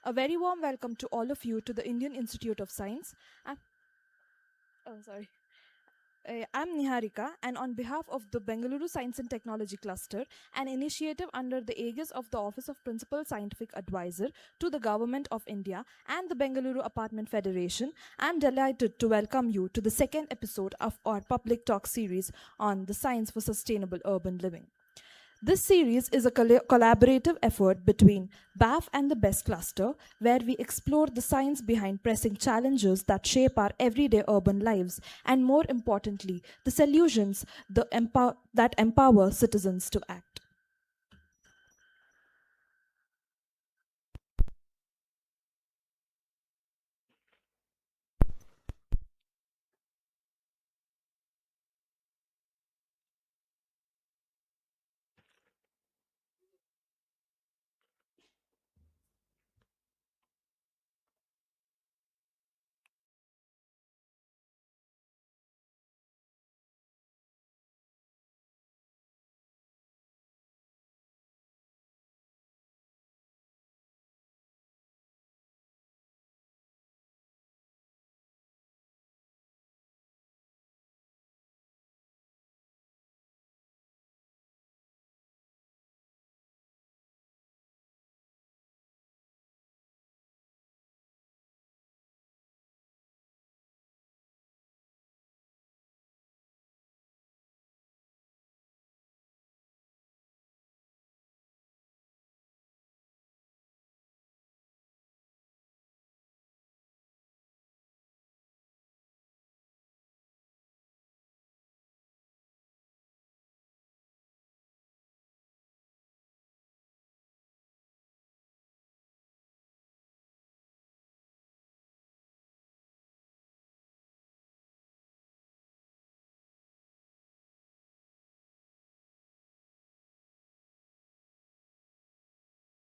A very warm welcome to all of you to the Indian Institute of Science. I'm, oh, sorry. I'm Niharika, and on behalf of the Bengaluru Science and Technology Cluster, an initiative under the aegis of the Office of Principal Scientific Advisor to the Government of India and the Bangalore Apartment Federation, I'm delighted to welcome you to the second episode of our public talk series on the science for sustainable urban living. This series is a collaborative effort between BAF and the BEST cluster, where we explore the science behind pressing challenges that shape our everyday urban lives, and more importantly, the solutions that empower citizens to act.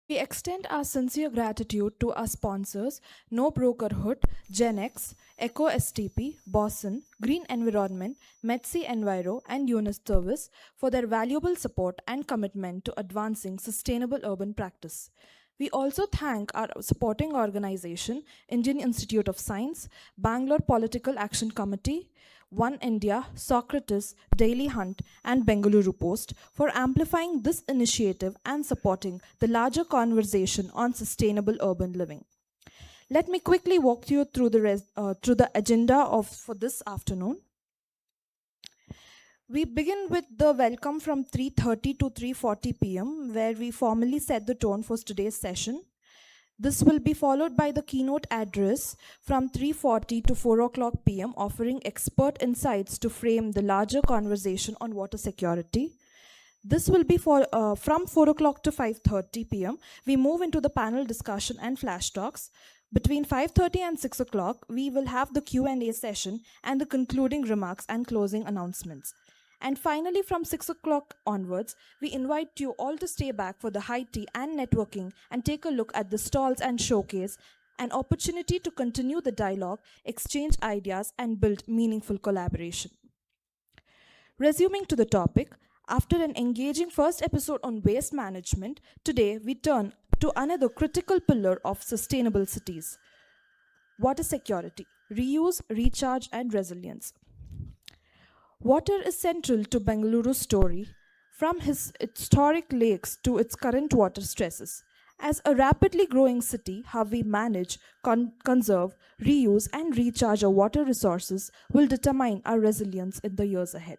We extend our sincere gratitude to our sponsors No Brokerhood, GenX, Eco STP, Boston, Green Environment, Metsi Enviro, and Unis Service for their valuable support and commitment to advancing sustainable urban practice. We also thank our supporting organization, Indian Institute of Science, Bangalore Political Action Committee, One India, Socrates, Daily Hunt, and Bengaluru Post for amplifying this initiative and supporting the larger conversation on sustainable urban living. Let me quickly walk you through the agenda for this afternoon. We begin with the welcome from 3:30 to 3:40 p.m., where we formally set the tone for today's session. This will be followed by the keynote address from 3:40 to 4 o'clock p.m., offering expert insights to frame the larger conversation on water security. This will be from 4 o'clock to 5:30 p.m. We move into the panel discussion and flash talks. Between 5:30 and 6 o'clock, we will have the Q&A session and the concluding remarks and closing announcements. And finally, from 6 o'clock onwards, we invite you all to stay back for the high tea and networking and take a look at the stalls and showcase, an opportunity to continue the dialogue, exchange ideas, and build meaningful collaboration. Resuming to the topic, after an engaging first episode on waste management, today we turn to another critical pillar of sustainable cities: water security, reuse, recharge, and resilience. Water is central to Bengaluru's story, from his historic lakes to its current water stresses. As a rapidly growing city, how we manage, conserve, reuse, and recharge our water resources will determine our resilience in the years ahead.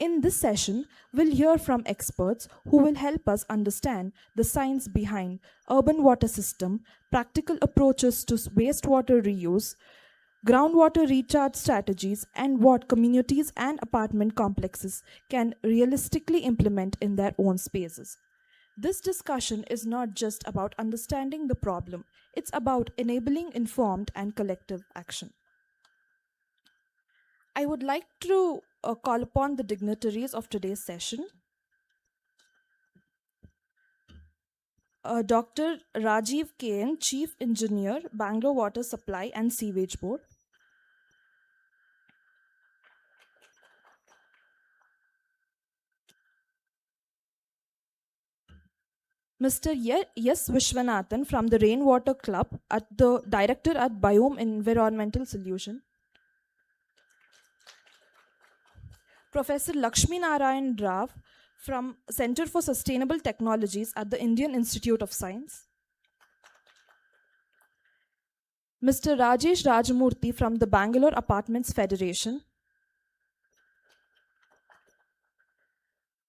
In this session, we'll hear from experts who will help us understand the science behind urban water system, practical approaches to wastewater reuse, groundwater recharge strategies, and what communities and apartment complexes can realistically implement in their own spaces. This discussion is not just about understanding the problem, it's about enabling informed and collective action. I would like to call upon the dignitaries of today's session. Dr. Rajiv Kain, Chief Engineer, Bangalore Water Supply and Sewage Board. Mr. Yes Vishwanathan from the Rainwater Club, at the Director at Biome Environmental Solution. Professor Lakshmi Narayan Rao from Center for Sustainable Technologies at the Indian Institute of Science. Mr. Rajesh Rajamurthy from the Bangalore Apartments Federation.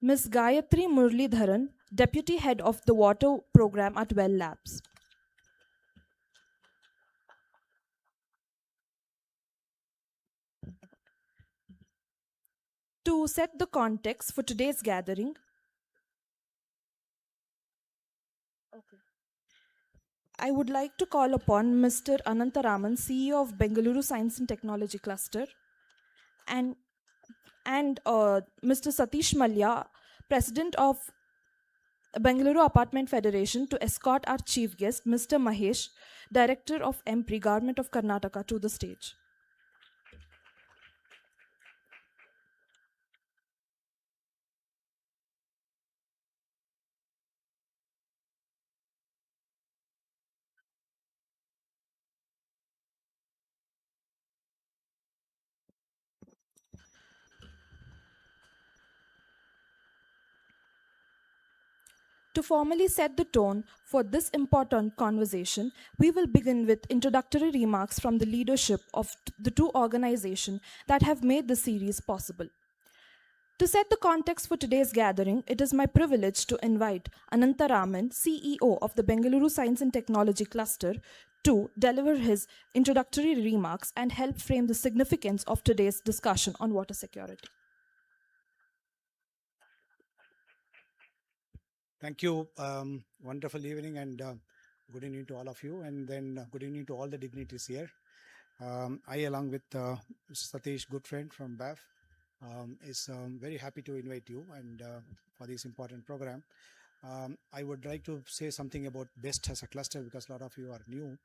Ms. Gayatri Murlidharan, Deputy Head of the Water Program at Well Labs. To set the context for today's gathering, I would like to call upon Mr. Anantaraman, CEO of Bengaluru Science and Technology Cluster, and Mr. Satish Malya, President of Bangalore Apartment Federation, to escort our chief guest, Mr. Mahesh, Director of MPRI, Government of Karnataka, to the stage. To formally set the tone for this important conversation, we will begin with introductory remarks from the leadership of the two organizations that have made this series possible. To set the context for today's gathering, it is my privilege to invite Anantaraman, CEO of the Bengaluru Science and Technology Cluster, to deliver his introductory remarks and help frame the significance of today's discussion on water security. Thank you. Wonderful evening and good evening to all of you, and then good evening to all the dignitaries here. I, along with Satish, good friend from BAF, is very happy to invite you and for this important program. I would like to say something about BEST as a cluster because a lot of you are new.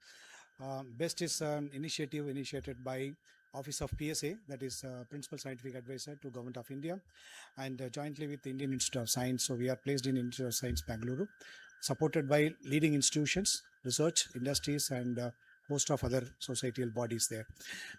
BEST is an initiative initiated by Office of PSA, that is Principal Scientific Advisor to Government of India, and jointly with the Indian Institute of Science. So we are placed in Institute of Science, Bengaluru, supported by leading institutions, research, industries, and host of other societal bodies there.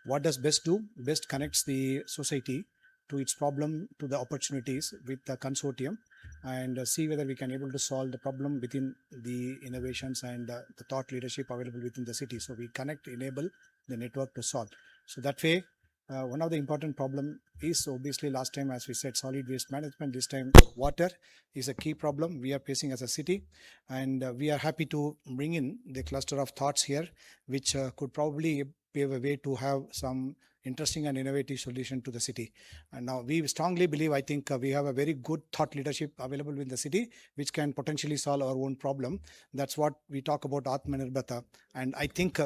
What does BEST do? BEST connects the society to its problem, to the opportunities with the consortium, and see whether we can able to solve the problem within the innovations and the thought leadership available within the city. So we connect, enable the network to solve. So that way, one of the important problem is obviously last time, as we said, solid waste management. This time, water is a key problem we are facing as a city, and we are happy to bring in the cluster of thoughts here, which could probably pave a way to have some interesting and innovative solution to the city. And now we strongly believe, I think we have a very good thought leadership available in the city, which can potentially solve our own problem. That's what we talk about Atmanirbhata. And I think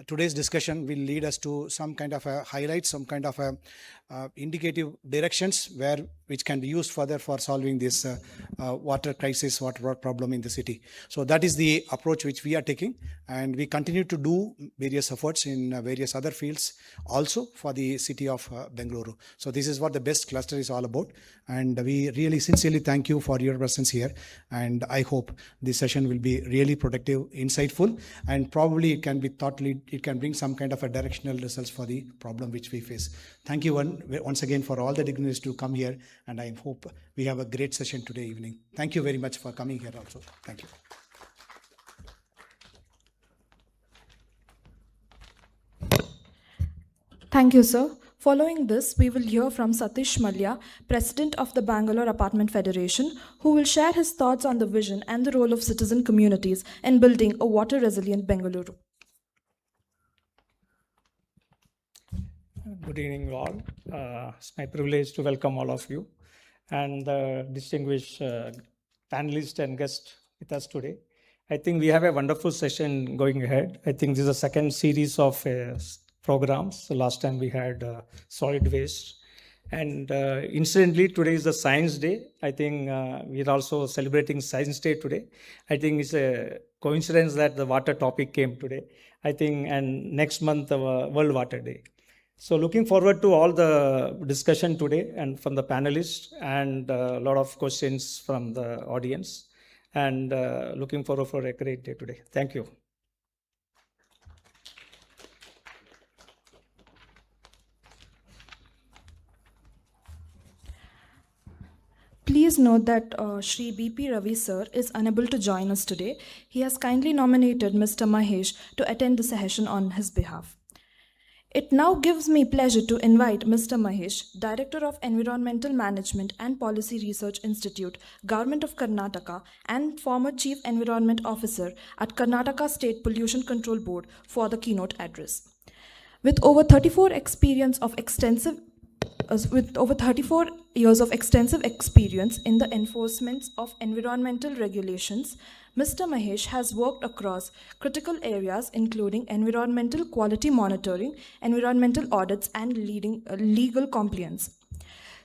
today's discussion will lead us to some kind of a highlight, some kind of a indicative directions which can be used further for solving this water crisis, water problem in the city. So that is the approach which we are taking, and we continue to do various efforts in various other fields also for the city of Bengaluru. So this is what the BEST cluster is all about, and we really sincerely thank you for your presence here, and I hope this session will be really productive, insightful, and probably it can be it can bring some kind of a directional results for the problem which we face. Thank you once again for all the dignitaries to come here, and I hope we have a great session today evening. Thank you very much for coming here also. Thank you. Thank you, sir. Following this, we will hear from Satish Malya, President of the Bangalore Apartment Federation, who will share his thoughts on the vision and the role of citizen communities in building a water-resilient Bengaluru. Good evening, all. It's my privilege to welcome all of you and the distinguished panelists and guests with us today. I think we have a wonderful session going ahead. I think this is a second series of programs. The last time we had solid waste. And incidentally, today is the Science Day. I think we are also celebrating Science Day today. I think it's a coincidence that the water topic came today. I think, and next month, World Water Day. So looking forward to all the discussion today and from the panelists and a lot of questions from the audience. and looking forward for a great day today. Thank you. Please note that Shri B.P. Ravi sir is unable to join us today. He has kindly nominated Mr. Mahesh to attend the session on his behalf. It now gives me pleasure to invite Mr. Mahesh, Director of Environmental Management and Policy Research Institute, Government of Karnataka, and former Chief Environment Officer at Karnataka State Pollution Control Board for the keynote address. With over 34 years of extensive experience in the enforcement of environmental regulations, Mr. Mahesh has worked across critical areas including environmental quality monitoring, environmental audits, and legal compliance.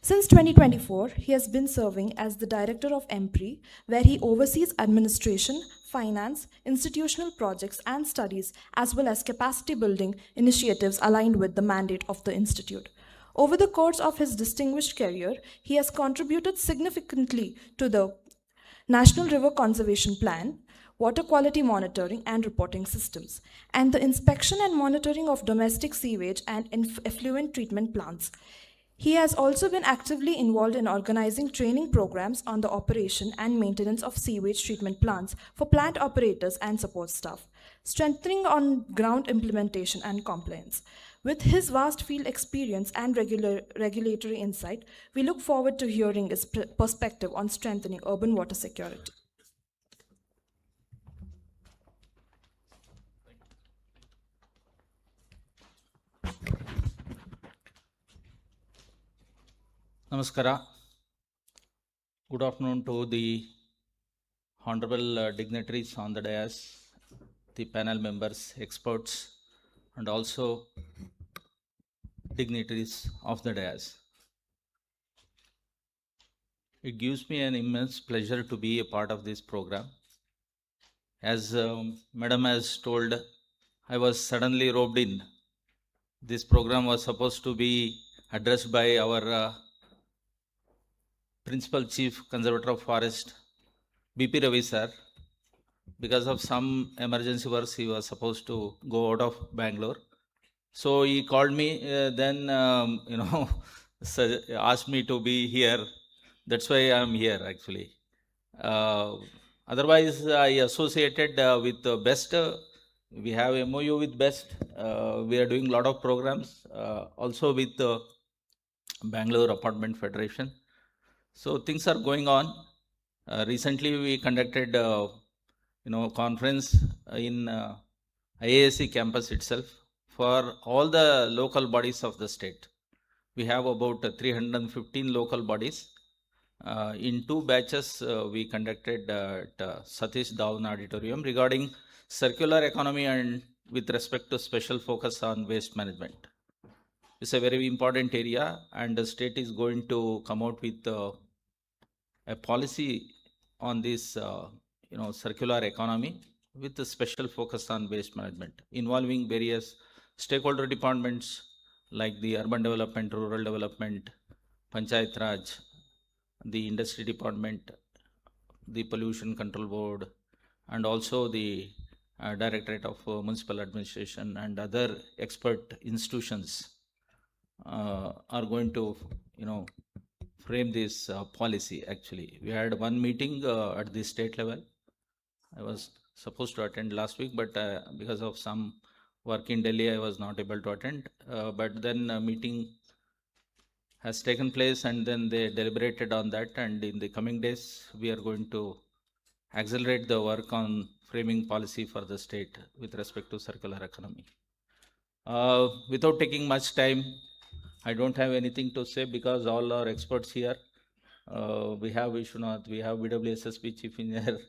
Since 2024, he has been serving as the director of EMPRI, where he oversees administration, finance, institutional projects and studies, as well as capacity building initiatives aligned with the mandate of the institute. Over the course of his distinguished career, he has contributed significantly to the National River Conservation Plan, water quality monitoring and reporting systems, and the inspection and monitoring of domestic sewage and effluent treatment plants. He has also been actively involved in organizing training programs on the operation and maintenance of sewage treatment plants for plant operators and support staff, strengthening on ground implementation and compliance. With his vast field experience and regulatory insight, we look forward to hearing his perspective on strengthening urban water security. Namaskara. Good afternoon to the honorable dignitaries on the dais, the panel members, experts, and also dignitaries of the dais. It gives me an immense pleasure to be a part of this program. As Madam has told, I was suddenly roped in. This program was supposed to be addressed by our Principal Chief Conservator of Forest, B.P. Ravi sir. Because of some emergency works, he was supposed to go out of Bangalore. So he called me, asked me to be here. That's why I'm here actually. Otherwise, I associated with BeST. We have MOU with BeST. We are doing a lot of programs, also with Bangalore Apartments Federation. So things are going on. Recently, we conducted conference in IISc campus itself for all the local bodies of the state. We have about 315 local bodies. In 2 batches, we conducted at Satish Dhawan Auditorium regarding circular economy and with respect to special focus on waste management. It's a very important area, and the state is going to come out with a policy on this circular economy with a special focus on waste management, involving various stakeholder departments like the urban development, rural development, Panchayat Raj, the industry department, the pollution control board, and also the Directorate of Municipal Administration and other expert institutions are going to frame this policy. Actually, we had one meeting at the state level. I was supposed to attend last week, but because of some work in Delhi, I was not able to attend. But then a meeting has taken place, and then they deliberated on that, and in the coming days, we are going to accelerate the work on framing policy for the state with respect to circular economy. Without taking much time, I don't have anything to say because all our experts here, we have Vishwanath, we have BWSSP Chief Engineer,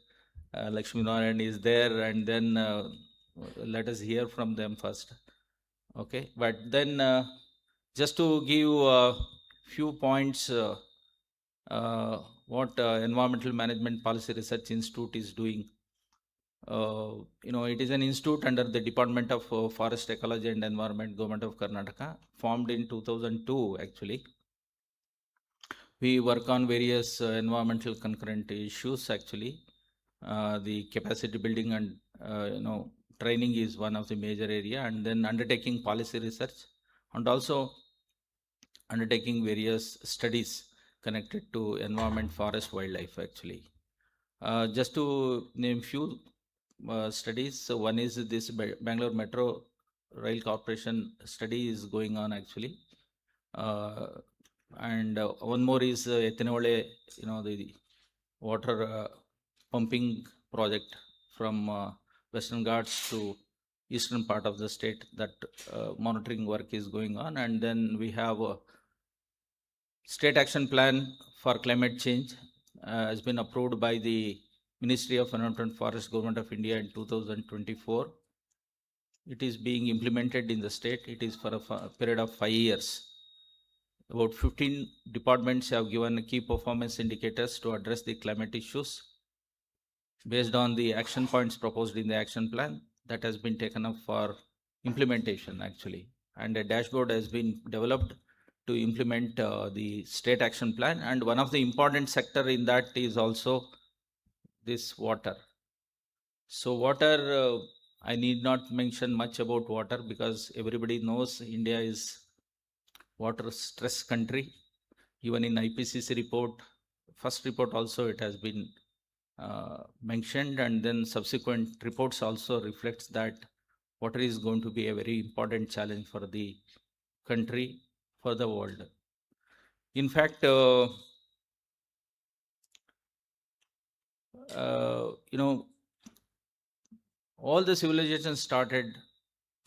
Lakshmi Narayan is there, and then let us hear from them first. Okay, but then just to give a few points, what Environmental Management Policy Research Institute is doing. It is an institute under the Department of Forest Ecology and Environment, Government of Karnataka, formed in 2002 actually. We work on various environmental concurrent issues actually. The capacity building and training is one of the major area, and then undertaking policy research, and also undertaking various studies connected to environment, forest, wildlife actually. Just to name few studies, so one is this Bangalore Metro Rail Corporation study is going on actually, and one more is Ethanole, the water pumping project from Western Ghats to eastern part of the state. That monitoring work is going on, and then we have a state action plan for climate change has been approved by the Ministry of Environment and Forest, Government of India in 2024. It is being implemented in the state. It is for a period of 5 years. About 15 departments have given key performance indicators to address the climate issues based on the action points proposed in the action plan that has been taken up for implementation actually. And a dashboard has been developed to implement the state action plan. And one of the important sector in that is also this water. So water, I need not mention much about water because everybody knows India is water stress country. Even in IPCC report, first report also it has been mentioned, and then subsequent reports also reflects that water is going to be a very important challenge for the country, for the world. In fact, all the civilizations started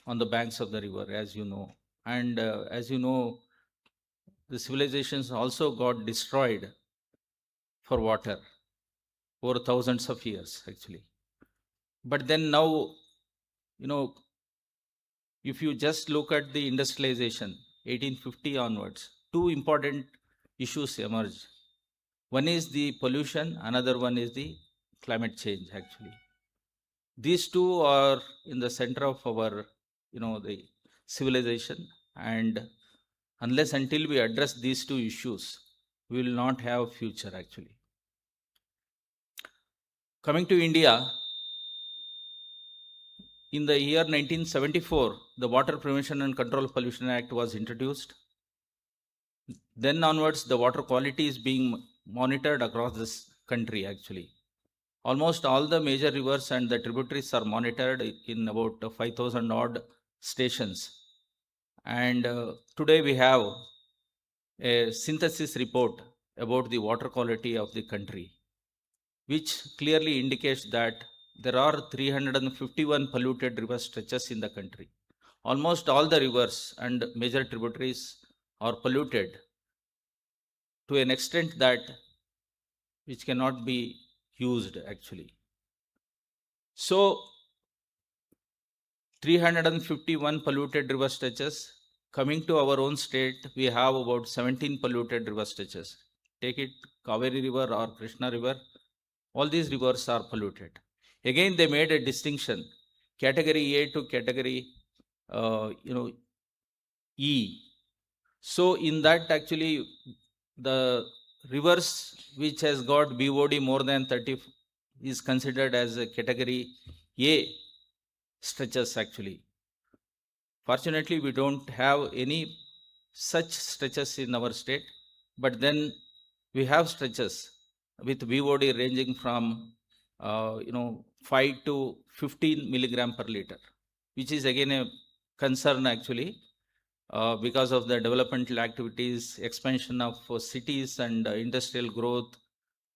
on the banks of the river, as you know, and as you know, the civilizations also got destroyed for water over thousands of years actually. But then now, if you just look at the industrialization 1850 onwards, two important issues emerged. One is the pollution, another one is the climate change actually. These two are in the center of our the civilization, and unless until we address these two issues, we will not have future actually. Coming to India, in the year 1974, the Water Prevention and Control of Pollution Act was introduced. Then onwards, the water quality is being monitored across this country actually. Almost all the major rivers and the tributaries are monitored in about 5,000 odd stations. And today we have a synthesis report about the water quality of the country, which clearly indicates that there are 351 polluted river stretches in the country. Almost all the rivers and major tributaries are polluted to an extent that which cannot be used actually. So 351 polluted river stretches. Coming to our own state, we have about 17 polluted river stretches. Take it Kaveri River or Krishna River, all these rivers are polluted. Again, they made a distinction, category A to category E. So in that actually, the rivers which has got BOD more than 30 is considered as a category A stretches actually. Fortunately, we don't have any such stretches in our state, but then we have stretches with BOD ranging from 5 to 15 milligram per liter, which is again a concern actually because of the developmental activities, expansion of cities and industrial growth,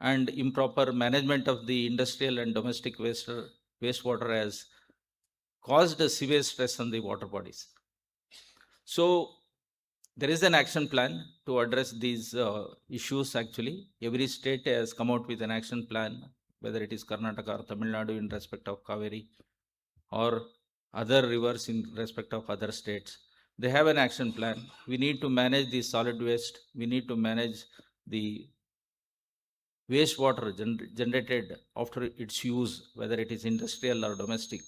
and improper management of the industrial and domestic wastewater has caused a severe stress on the water bodies. So there is an action plan to address these issues actually. Every state has come out with an action plan, whether it is Karnataka or Tamil Nadu in respect of Kaveri or other rivers in respect of other states. They have an action plan. We need to manage the solid waste. We need to manage the wastewater generated after its use, whether it is industrial or domestic.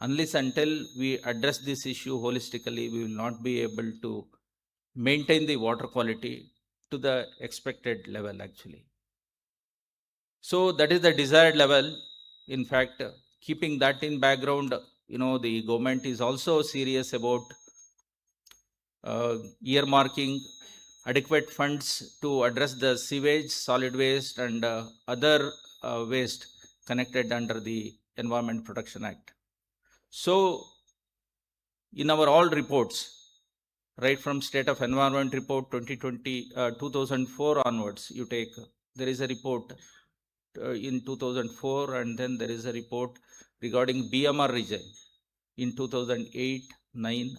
Unless until we address this issue holistically, we will not be able to maintain the water quality to the expected level actually. So that is the desired level. In fact, keeping that in background, the government is also serious about earmarking adequate funds to address the sewage, solid waste, and other waste connected under the Environment Protection Act. So, in our all reports, right from State of Environment Report 2004 onwards, you take, there is a report in 2004, and then there is a report regarding BMR region in 2008, 9,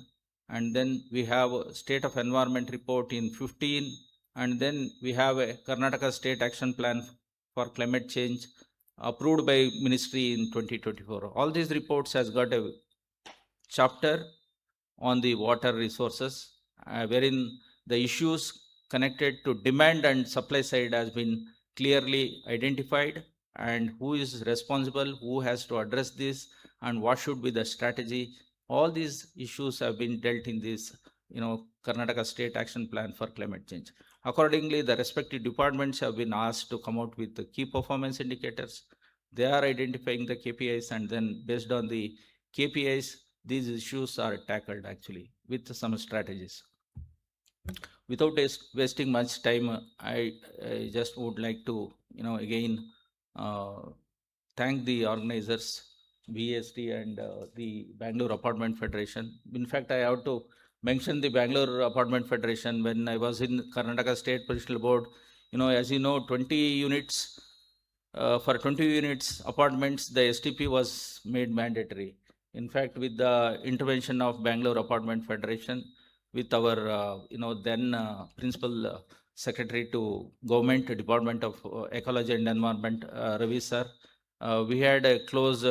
and then we have a State of Environment Report in 15, and then we have a Karnataka State Action Plan for Climate Change approved by Ministry in 2024. All these reports has got a chapter on the water resources, wherein the issues connected to demand and supply side has been clearly identified, and who is responsible, who has to address this, and what should be the strategy. All these issues have been dealt in this Karnataka State Action Plan for Climate Change. Accordingly, the respective departments have been asked to come out with the key performance indicators. They are identifying the KPIs, and then based on the KPIs, these issues are tackled actually with some strategies. Without wasting much time, I just would like to again thank the organizers, BST and the Bangalore Apartment Federation. In fact, I have to mention the Bangalore Apartment Federation. When I was in Karnataka State Provincial Board, as you know, 20 units for 20 units apartments, the STP was made mandatory. In fact, with the intervention of Bangalore Apartment Federation, with our then principal secretary to Government Department of Ecology and Environment, Ravi sir, we had a close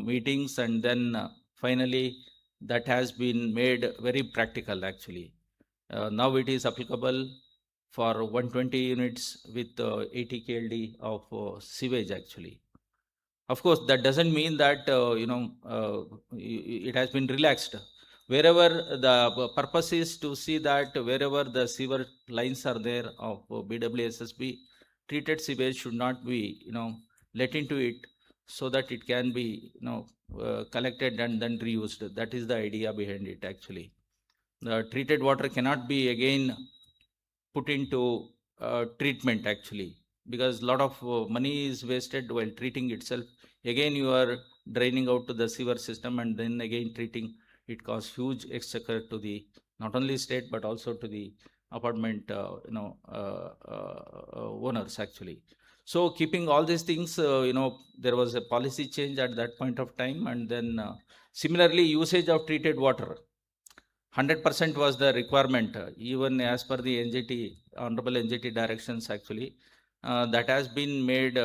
meetings, and then finally that has been made very practical actually. Now it is applicable for 120 units with 80 KLD of sewage actually. Of course, that doesn't mean that it has been relaxed. Wherever the purpose is to see that wherever the sewer lines are there of BWSSB, treated sewage should not be let into it, so that it can be collected and then reused. That is the idea behind it actually. The treated water cannot be again put into treatment actually, because a lot of money is wasted while treating itself. Again, you are draining out to the sewer system and then again treating. It causes huge exchequer to the not only state but also to the apartment owners actually. So keeping all these things, there was a policy change at that point of time, and then similarly usage of treated water. 100% was the requirement, even as per the NGT, Honorable NGT directions actually. That has been made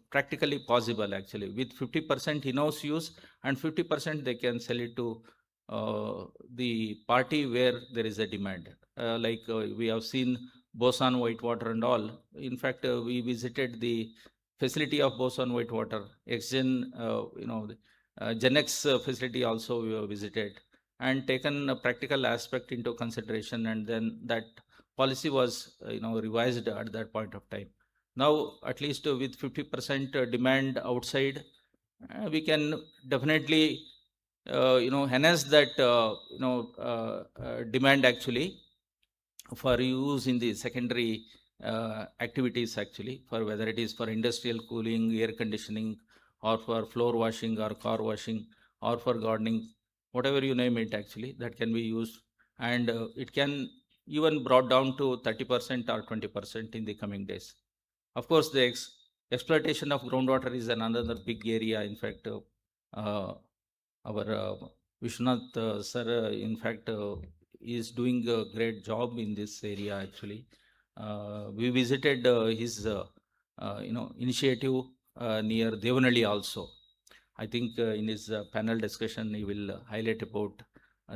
practically possible actually, with 50% in-house use and 50% they can sell it to the party where there is a demand. Like we have seen Bosan Whitewater and all. In fact, we visited the facility of Bosan Whitewater, XGen, GenX facility also we have visited, and taken a practical aspect into consideration, and then that policy was revised at that point of time. Now at least with 50% demand outside, we can definitely enhance that demand actually for use in the secondary activities actually, for whether it is for industrial cooling, air conditioning, or for floor washing or car washing, or for gardening, whatever you name it actually, that can be used, and it can even brought down to 30% or 20% in the coming days. Of course, the exploitation of groundwater is another big area. In fact, our Vishwanath sir, in fact, is doing a great job in this area actually. We visited his initiative near Devanhalli also. I think in his panel discussion, he will highlight about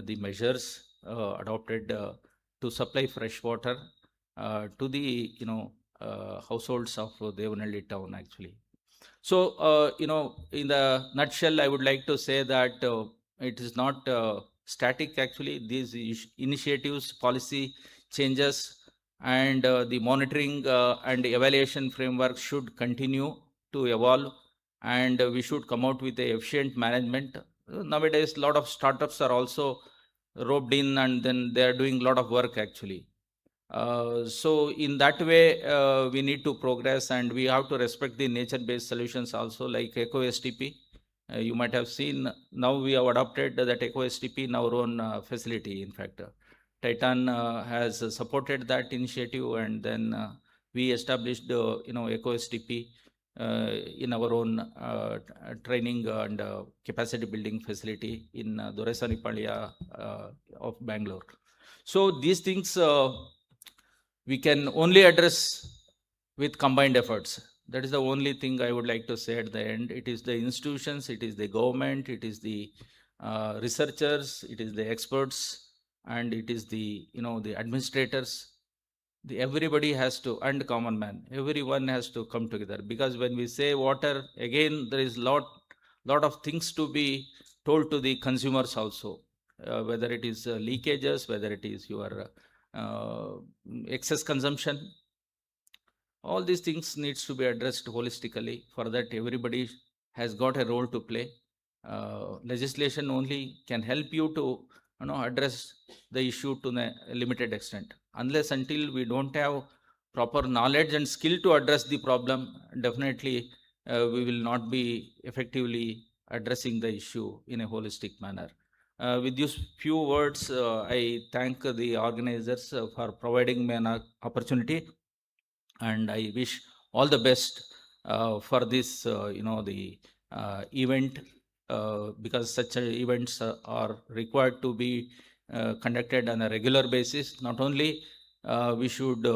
the measures adopted to supply fresh water to the households of Devanhalli town actually. So in the nutshell, I would like to say that it is not static actually. These initiatives, policy changes, and the monitoring and evaluation framework should continue to evolve, and we should come out with a efficient management. Nowadays, a lot of startups are also roped in, and then they are doing a lot of work actually. So in that way, we need to progress, and we have to respect the nature-based solutions also, like eco-STP. You might have seen, now we have adopted that eco-STP in our own facility. In fact, Titan has supported that initiative, and then we established eco-STP in our own training and capacity building facility in Doresanipalia of Bangalore. So these things we can only address with combined efforts. That is the only thing I would like to say at the end. It is the institutions, it is the government, it is the researchers, it is the experts, and it is the the administrators. Everybody has to, and common man, everyone has to come together, because when we say water, again there is lot of things to be told to the consumers also, whether it is leakages, whether it is your excess consumption. All these things needs to be addressed holistically. For that, everybody has got a role to play. Legislation only can help you to address the issue to a limited extent. Unless until we don't have proper knowledge and skill to address the problem, definitely we will not be effectively addressing the issue in a holistic manner. With these few words, I thank the organizers for providing me an opportunity, and I wish all the best for this, the event, because such events are required to be conducted on a regular basis. Not only we should,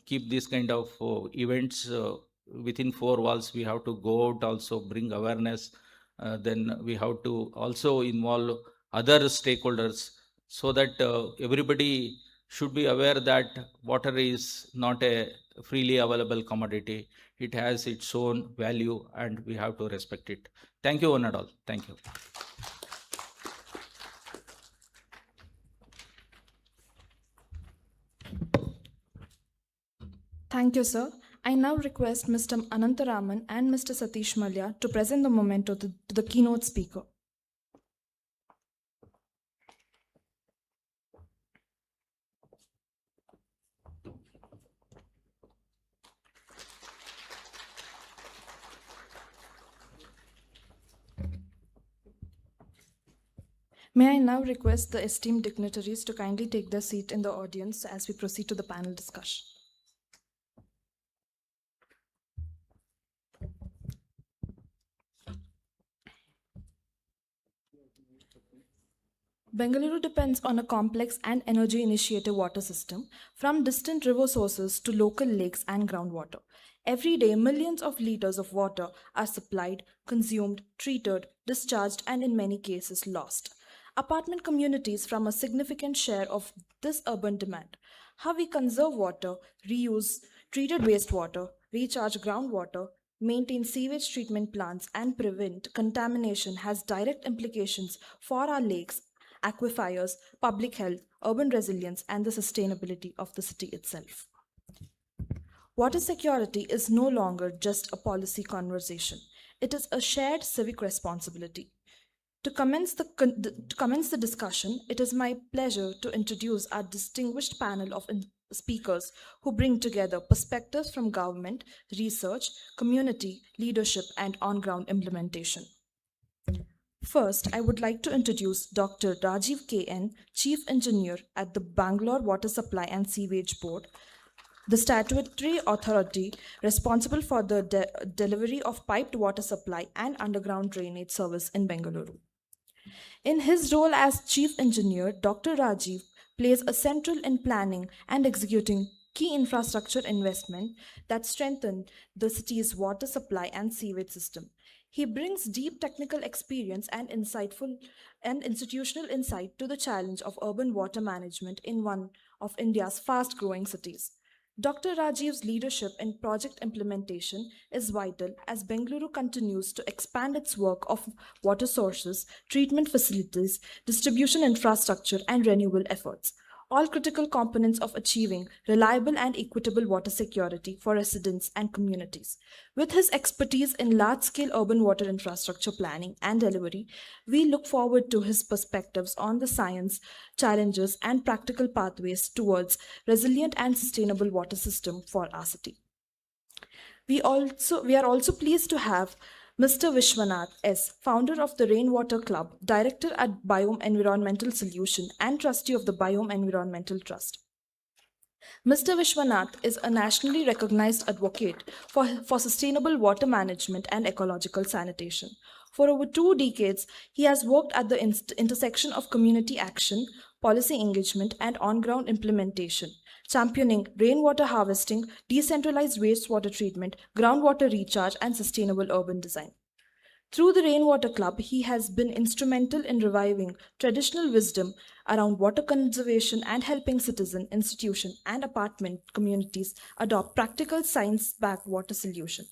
keep this kind of events within four walls. We have to go out, also bring awareness. Then we have to also involve other stakeholders, so that everybody should be aware that water is not a freely available commodity. It has its own value, and we have to respect it. Thank you, one and all. Thank you. Thank you, sir. I now request Mr. Anantaraman and Mr. Satish Malya to present the memento to the keynote speaker. May I now request the esteemed dignitaries to kindly take their seat in the audience as we proceed to the panel discussion. Bengaluru depends on a complex and energy-initiative water system, from distant river sources to local lakes and groundwater. Every day, millions of liters of water are supplied, consumed, treated, discharged, and in many cases lost. Apartment communities form a significant share of this urban demand. How we conserve water, reuse treated wastewater, recharge groundwater, maintain sewage treatment plants, and prevent contamination has direct implications for our lakes, aquifers, public health, urban resilience, and the sustainability of the city itself. Water security is no longer just a policy conversation. It is a shared civic responsibility. To commence the discussion, it is my pleasure to introduce our distinguished panel of speakers who bring together perspectives from government, research, community, leadership, and on-ground implementation. First, I would like to introduce Dr. Rajiv K.N., Chief Engineer at the Bangalore Water Supply and Sewage Board, the statutory authority responsible for the delivery of piped water supply and underground drainage service in Bengaluru. In his role as Chief Engineer, Dr. Rajiv plays a central in planning and executing key infrastructure investment that strengthen the city's water supply and sewage system. He brings deep technical experience and insightful and institutional insight to the challenge of urban water management in one of India's fast-growing cities. Dr. Rajiv's leadership in project implementation is vital as Bengaluru continues to expand its work of water sources, treatment facilities, distribution infrastructure, and renewable efforts. all critical components of achieving reliable and equitable water security for residents and communities. With his expertise in large-scale urban water infrastructure planning and delivery, we look forward to his perspectives on the science, challenges, and practical pathways towards resilient and sustainable water system for our city. We are also pleased to have Mr. Vishwanath S., founder of the Rainwater Club, director at Biome Environmental Solution, and trustee of the Biome Environmental Trust. Mr. Vishwanath is a nationally recognized advocate for sustainable water management and ecological sanitation. For over 2 decades, he has worked at the intersection of community action, policy engagement, and on ground implementation, championing rainwater harvesting, decentralized wastewater treatment, groundwater recharge, and sustainable urban design. Through the Rainwater Club, he has been instrumental in reviving traditional wisdom around water conservation and helping citizen, institution, and apartment communities adopt practical science-backed water solutions.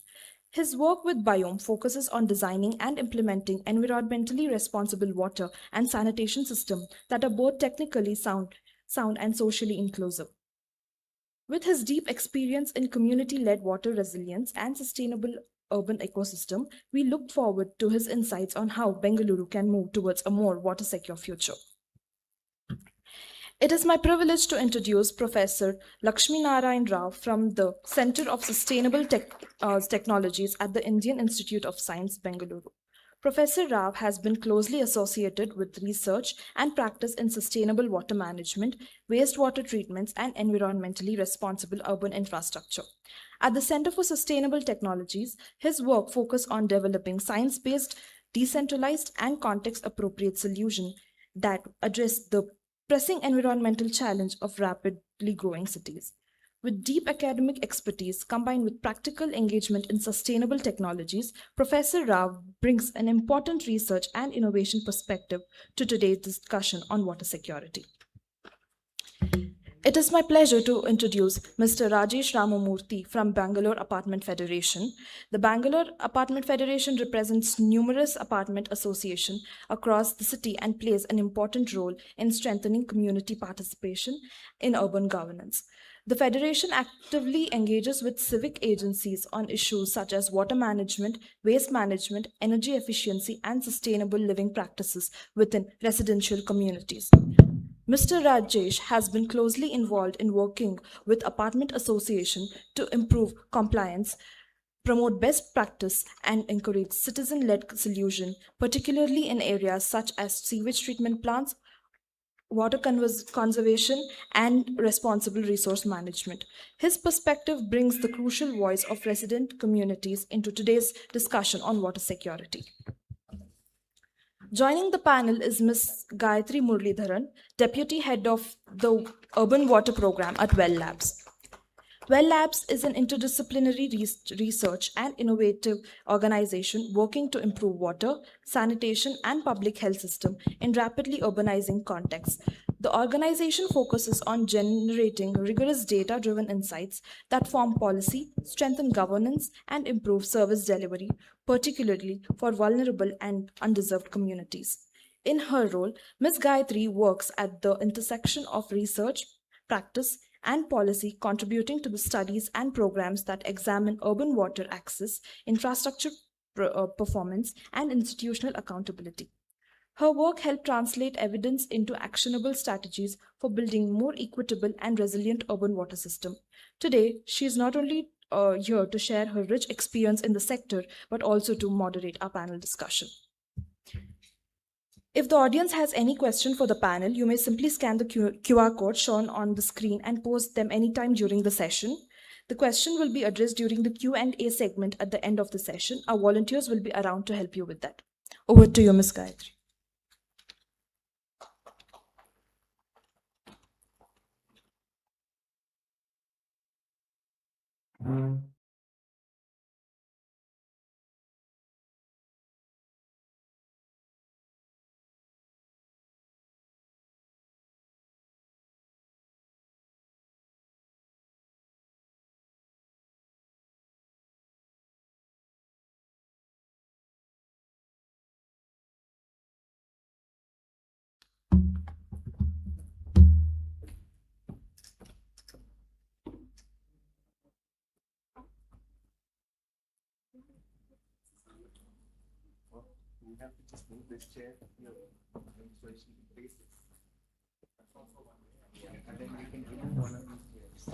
His work with Biome focuses on designing and implementing environmentally responsible water and sanitation systems that are both technically sound and socially inclusive. With his deep experience in community-led water resilience and sustainable urban ecosystem, we look forward to his insights on how Bengaluru can move towards a more water-secure future. It is my privilege to introduce Professor Lakshmi Narayan Rao from the Center of Sustainable Technologies at the Indian Institute of Science, Bengaluru. Professor Rao has been closely associated with research and practice in sustainable water management, wastewater treatments, and environmentally responsible urban infrastructure. At the Center for Sustainable Technologies, his work focuses on developing science-based, decentralized, and context-appropriate solutions that address the pressing environmental challenge of rapidly growing cities. With deep academic expertise combined with practical engagement in sustainable technologies, Professor Rao brings an important research and innovation perspective to today's discussion on water security. It is my pleasure to introduce Mr. Rajesh Ramamurthy from Bangalore Apartment Federation. The Bangalore Apartment Federation represents numerous apartment associations across the city and plays an important role in strengthening community participation in urban governance. The Federation actively engages with civic agencies on issues such as water management, waste management, energy efficiency, and sustainable living practices within residential communities. Mr. Rajesh has been closely involved in working with apartment associations to improve compliance, promote best practice, and encourage citizen-led solutions, particularly in areas such as sewage treatment plants, water conservation, and responsible resource management. His perspective brings the crucial voice of resident communities into today's discussion on water security. Joining the panel is Ms. Gayatri Muralidharan, Deputy Head of the Urban Water Program at Well Labs. Well Labs is an interdisciplinary research and innovative organization working to improve water, sanitation, and public health system in rapidly urbanizing contexts. The organization focuses on generating rigorous data-driven insights that form policy, strengthen governance, and improve service delivery, particularly for vulnerable and undeserved communities. In her role, Ms. Gayatri works at the intersection of research, practice, and policy, contributing to the studies and programs that examine urban water access, infrastructure performance, and institutional accountability. Her work helped translate evidence into actionable strategies for building more equitable and resilient urban water system. Today, she is not only here to share her rich experience in the sector, but also to moderate our panel discussion. If the audience has any question for the panel, you may simply scan the QR code shown on the screen and post them anytime during the session. The question will be addressed during the Q&A segment at the end of the session. Our volunteers will be around to help you with that. Over to you, Ms. Gayatri. We have to just move this chair here, so it should be placed. That's also one way. And then we can remove one of these chairs.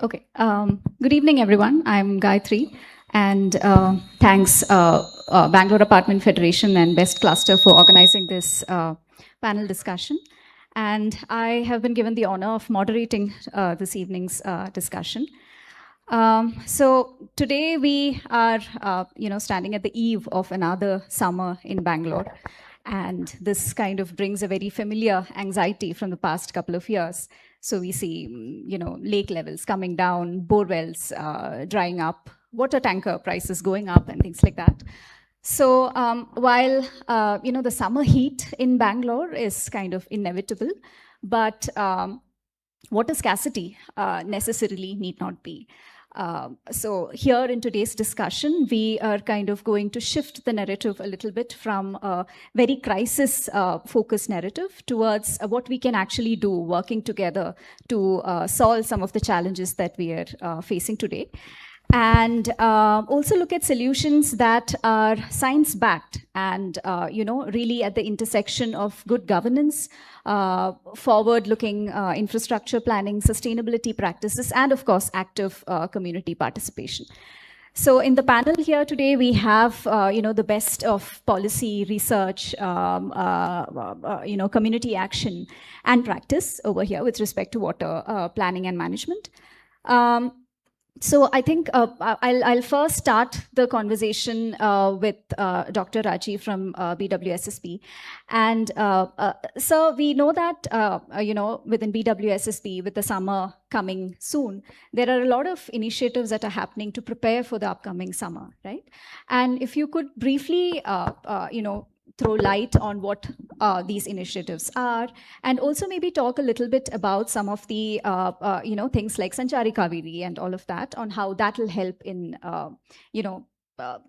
Okay. Good evening, everyone. I'm Gayatri, and thanks Bangalore Apartment Federation and BeST Cluster for organizing this panel discussion. And I have been given the honor of moderating this evening's discussion. So today we are, standing at the eve of another summer in Bangalore. And this kind of brings a very familiar anxiety from the past couple of years. So we see, lake levels coming down, bore wells drying up, water tanker prices going up and things like that. So while, the summer heat in Bangalore is kind of inevitable, but water scarcity necessarily need not be. So here in today's discussion, we are kind of going to shift the narrative a little bit from a very crisis-focused narrative towards what we can actually do working together to solve some of the challenges that we are facing today. And also look at solutions that are science-backed and, really at the intersection of good governance, forward-looking infrastructure planning, sustainability practices, and of course, active community participation. So in the panel here today, we have, the best of policy, research, community action and practice over here with respect to water planning and management. So I think I'll first start the conversation with Dr. Raji from BWSSB. And so we know that, within BWSSB, with the summer coming soon, there are a lot of initiatives that are happening to prepare for the upcoming summer, right? And if you could briefly, throw light on what these initiatives are, and also maybe talk a little bit about some of the things like Sanchari Kaveri and all of that, on how that will help in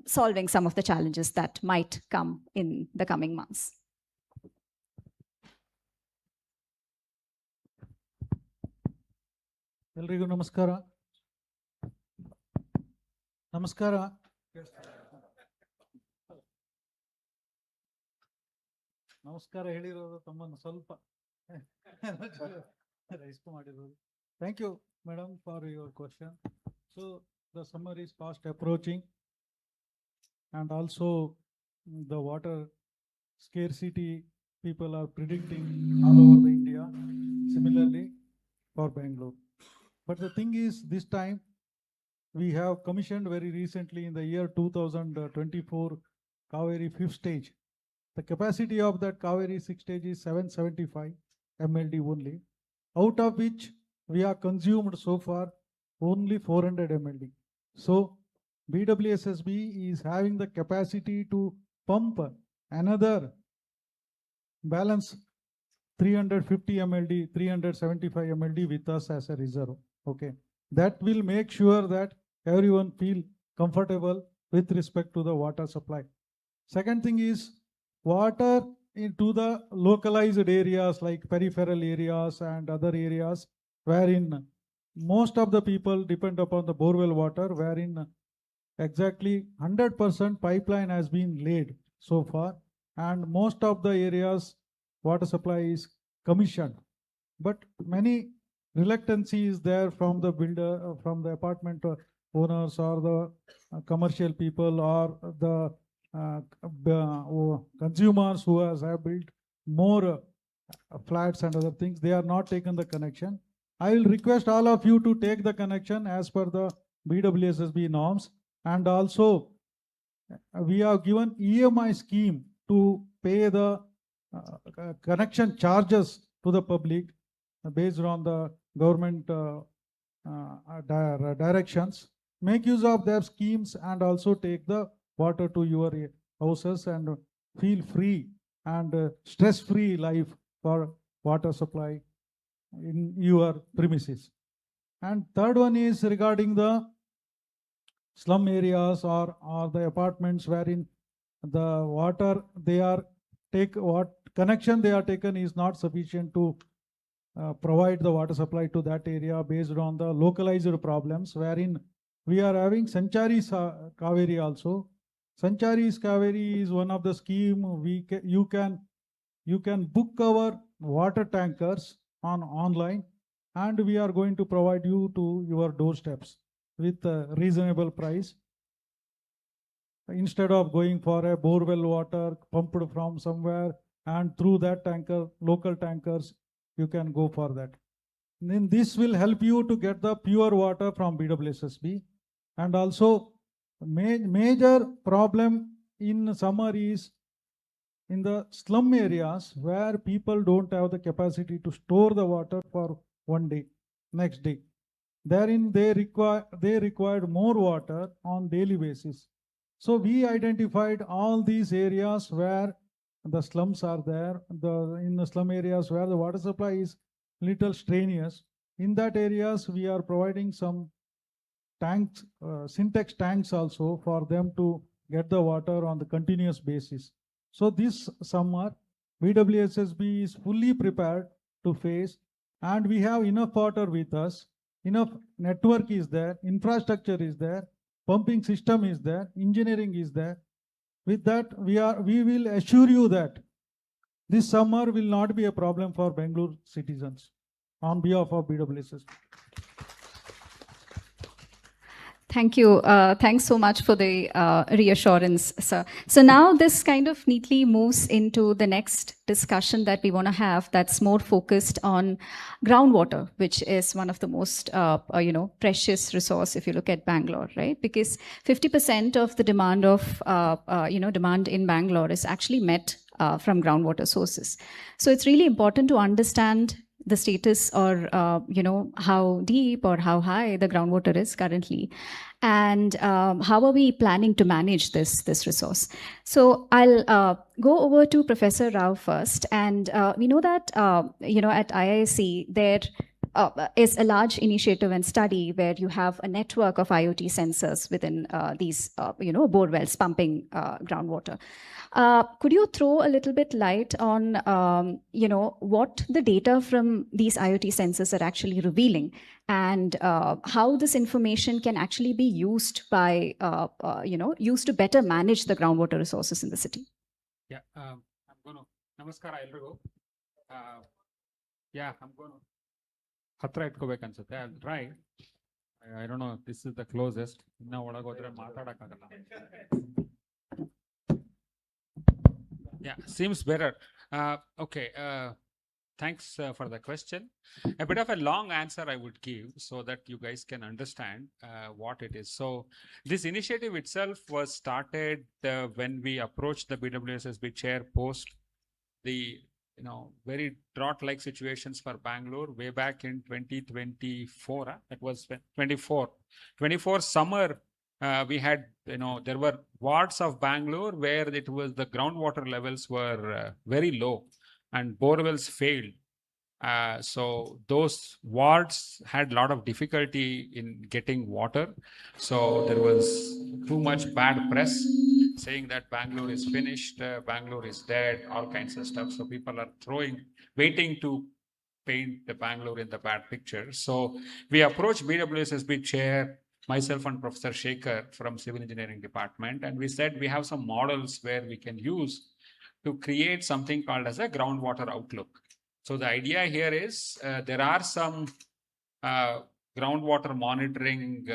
solving some of the challenges that might come in the coming months. ಎಲ್ರಿಗೂ ನಮಸ್ಕಾರ. ನಮಸ್ಕಾರ. ನಮಸ್ಕಾರ ಹೇಳಿರೋದು ತಮ್ಮನ್ನು ಸ್ವಲ್ಪ ರೈಸ್ಕೊ ಮಾಡಿರೋದು. Thank you, madam, for your question. So the summer is fast approaching, and also the water scarcity people are predicting all over the India, similarly for Bangalore. But the thing is, this time we have commissioned very recently in the year 2024 Kaveri 5th stage. The capacity of that Kaveri 6th stage is 775 MLD only, out of which we have consumed so far only 400 MLD. So BWSSB is having the capacity to pump another balance 350 MLD, 375 MLD with us as a reserve. Okay, that will make sure that everyone feel comfortable with respect to the water supply. Second thing is water into the localized areas like peripheral areas and other areas wherein most of the people depend upon the borewell water, wherein exactly 100% pipeline has been laid so far, and most of the areas water supply is commissioned. But many reluctancy is there from the builder, from the apartment owners or the commercial people or the consumers who have built more flats and other things. They are not taken the connection. I will request all of you to take the connection as per the BWSSB norms, and also we have given EMI scheme to pay the connection charges to the public based on the government directions. Make use of their schemes and also take the water to your houses and feel free and stress-free life for water supply in your premises. And third one is regarding the slum areas or the apartments wherein the water they are what connection they are taken is not sufficient to provide the water supply to that area based on the localized problems, wherein we are having Sanchari's Kaveri also. Sanchari's Kaveri is one of the scheme you can book our water tankers online, and we are going to provide you to your doorsteps with a reasonable price. Instead of going for a borewell water pumped from somewhere and through that tanker, local tankers, you can go for that. Then this will help you to get the pure water from BWSSB. And also major problem in summer is in the slum areas where people don't have the capacity to store the water for one day, next day. Therein they required more water on daily basis. So we identified all these areas where the slums are there, in the slum areas where the water supply is little strenuous. In that areas, we are providing some tanks, syntax tanks also for them to get the water on the continuous basis. So this summer, BWSSB is fully prepared to face, and we have enough water with us, enough network is there, infrastructure is there, pumping system is there, engineering is there. With that, we will assure you that this summer will not be a problem for Bangalore citizens on behalf of BWSSB. Thank you. Thanks so much for the reassurance, sir. So now this kind of neatly moves into the next discussion that we want to have that's more focused on groundwater, which is one of the most, precious resource if you look at Bangalore, right? Because 50% of the demand of, demand in Bangalore is actually met from groundwater sources. So it's really important to understand the status or, how deep or how high the groundwater is currently. And how are we planning to manage this resource? So I'll go over to Professor Rao first. And we know that, at IISc, there is a large initiative and study where you have a network of IoT sensors within these, bore wells pumping groundwater. Could you throw a little bit light on, what the data from these IoT sensors are actually revealing, and how this information can actually be used by, used to better manage the groundwater resources in the city? Yeah, I'm going to, namaskara elrigu. Yeah, I'm going to, hatra itkobeku ansutte. I'll try. I don't know if this is the closest. Inna olaga hodre maatadakagalla. Yeah, seems better. Okay, thanks for the question. A bit of a long answer I would give so that you guys can understand what it is. So this initiative itself was started when we approached the BWSSB chair post the very drought-like situations for Bangalore way back in 2024. That was 24 summer. We had, there were wards of Bangalore where the groundwater levels were very low and borewells failed. So those wards had a lot of difficulty in getting water. So there was too much bad press saying that Bangalore is finished, Bangalore is dead, all kinds of stuff. So people are waiting to paint the Bangalore in the bad picture. So we approached BWSSB chair, myself and Professor Shekhar from Civil Engineering Department, and we said we have some models where we can use to create something called as a groundwater outlook. So the idea here is there are some groundwater monitoring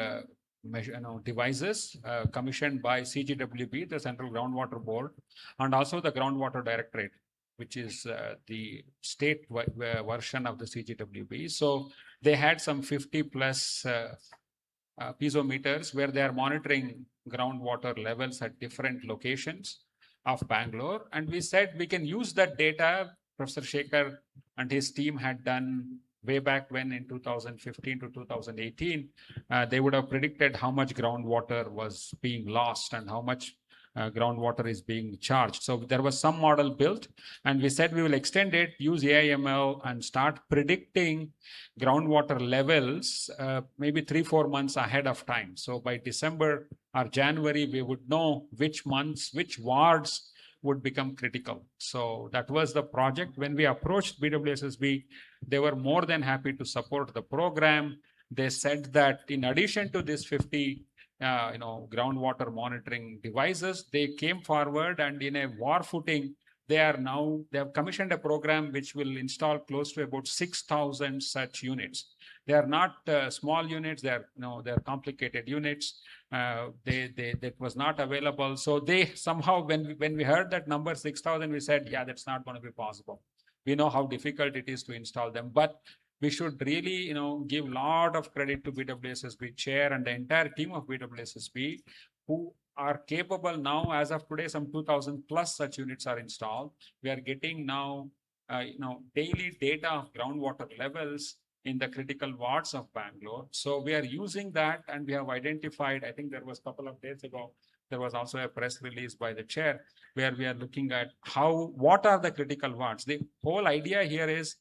devices commissioned by CGWB, the Central Groundwater Board, and also the Groundwater Directorate. which is the state version of the CGWB. So they had some 50 plus piezometers where they are monitoring groundwater levels at different locations of Bangalore. And we said we can use that data. Professor Shekhar and his team had done way back when in 2015 to 2018. They would have predicted how much groundwater was being lost and how much groundwater is being charged. So there was some model built, and we said we will extend it, use AIML, and start predicting groundwater levels maybe 3-4 months ahead of time. So by December or January, we would know which months, which wards would become critical. So that was the project. When we approached BWSSB, they were more than happy to support the program. They said that in addition to this 50 groundwater monitoring devices, they came forward and in a war footing, they have commissioned a program which will install close to about 6,000 such units. They are not small units. They're complicated units. That was not available. So they somehow, when we heard that number 6,000, we said, yeah, that's not going to be possible. We know how difficult it is to install them, but we should really, give a lot of credit to BWSSB chair and the entire team of BWSSB, who are capable now. As of today, some 2,000 plus such units are installed. We are getting now, daily data of groundwater levels in the critical wards of Bangalore. So we are using that, and we have identified, I think there was a couple of days ago, there was also a press release by the chair where we are looking at what are the critical wards. The whole idea here is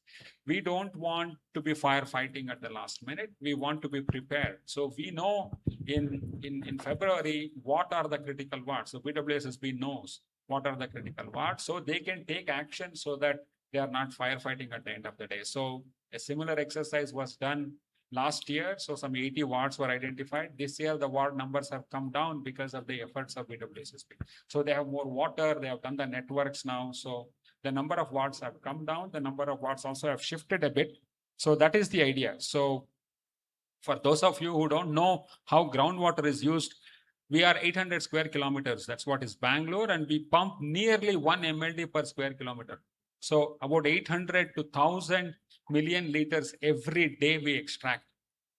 we don't want to be firefighting at the last minute. We want to be prepared. So we know in February, what are the critical wards. So BWSSB knows what are the critical wards, so they can take action so that they are not firefighting at the end of the day. So a similar exercise was done last year. So some 80 wards were identified. This year, the ward numbers have come down because of the efforts of BWSSB. So they have more water. They have done the networks now. So the number of wards have come down. The number of wards also have shifted a bit. So that is the idea. So for those of you who don't know how groundwater is used, we are 800 square kilometers. That's what is Bangalore. And we pump nearly 1 MLD per square kilometer. So about 800 to 1,000 million liters every day we extract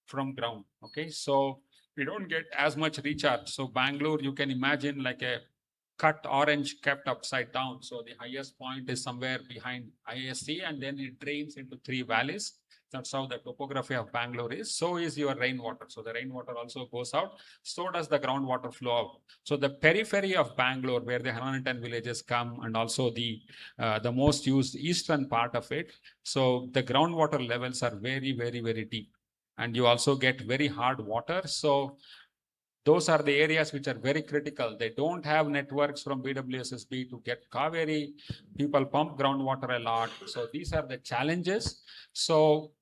from ground. Okay, so we don't get as much recharge. So Bangalore, you can imagine like a cut orange kept upside down. So the highest point is somewhere behind IISc, and then it drains into 3 valleys. That's how the topography of Bangalore is. So is your rainwater. So the rainwater also goes out. So does the groundwater flow out. So the periphery of Bangalore, where the 110 villages come, and also the most used eastern part of it. So the groundwater levels are very, very, very deep. And you also get very hard water. So those are the areas which are very critical. They don't have networks from BWSSB to get Kaveri. People pump groundwater a lot. So these are the challenges. So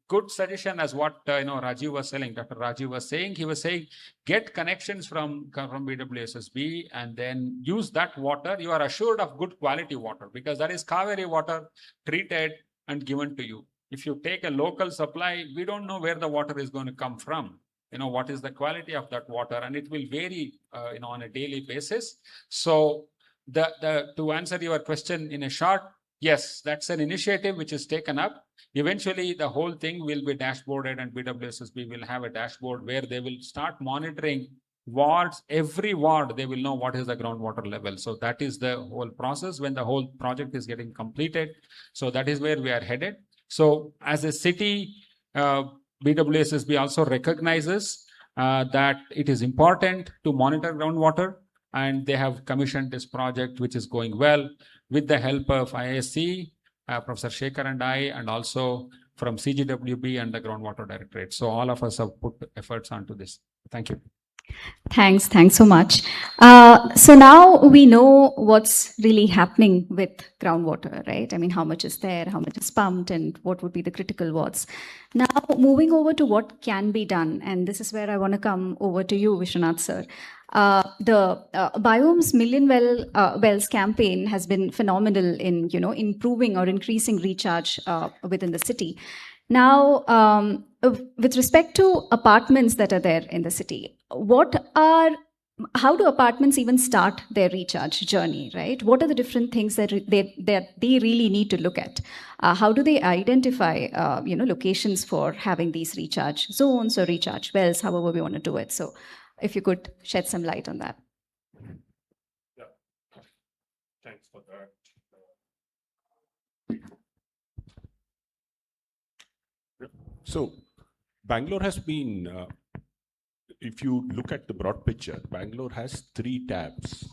good suggestion as what Rajiv was saying. Dr. Rajiv was saying. He was saying, get connections from BWSSB and then use that water. You are assured of good quality water because that is Kaveri water treated and given to you. If you take a local supply, we don't know where the water is going to come from. What is the quality of that water, and it will vary, on a daily basis. So to answer your question in a short, yes, that's an initiative which is taken up. Eventually, the whole thing will be dashboarded, and BWSSB will have a dashboard where they will start monitoring wards. Every ward, they will know what is the groundwater level. So that is the whole process when the whole project is getting completed. So that is where we are headed. So as a city, BWSSB also recognizes that it is important to monitor groundwater, and they have commissioned this project, which is going well with the help of IISc, Professor Shekhar and I, and also from CGWB and the Groundwater Directorate. So all of us have put efforts onto this. Thank you. Thanks so much. So now we know what's really happening with groundwater, right? I mean, how much is there, how much is pumped, and what would be the critical wards. Now, moving over to what can be done, and this is where I want to come over to you, Vishwanath sir. The Biomes Million Wells campaign has been phenomenal in, improving or increasing recharge within the city. Now, with respect to apartments that are there in the city, what are how do apartments even start their recharge journey, right? What are the different things that they really need to look at? How do they identify, locations for having these recharge zones or recharge wells, however we want to do it? So if you could shed some light on that. Yeah, thanks for that. So Bangalore has been, if you look at the broad picture, Bangalore has 3 taps,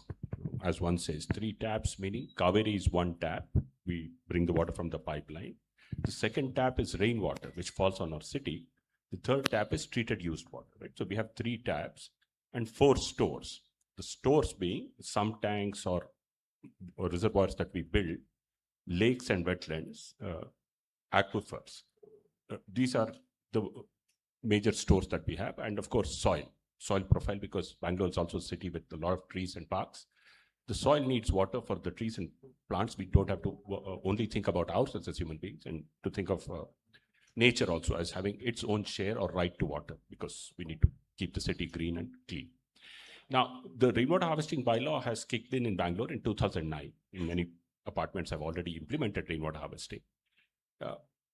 as one says. 3 taps meaning Kaveri is one tap. We bring the water from the pipeline. The second tap is rainwater, which falls on our city. The third tap is treated used water, right? So we have 3 taps and 4 stores. The stores being some tanks or reservoirs that we build, lakes and wetlands, aquifers. These are the major stores that we have, and of course soil profile, because Bangalore is also a city with a lot of trees and parks. The soil needs water for the trees and plants. We don't have to only think about ourselves as human beings, and to think of nature also as having its own share or right to water, because we need to keep the city green and clean. Now, the rainwater harvesting bylaw has kicked in Bangalore in 2009. In many apartments have already implemented rainwater harvesting.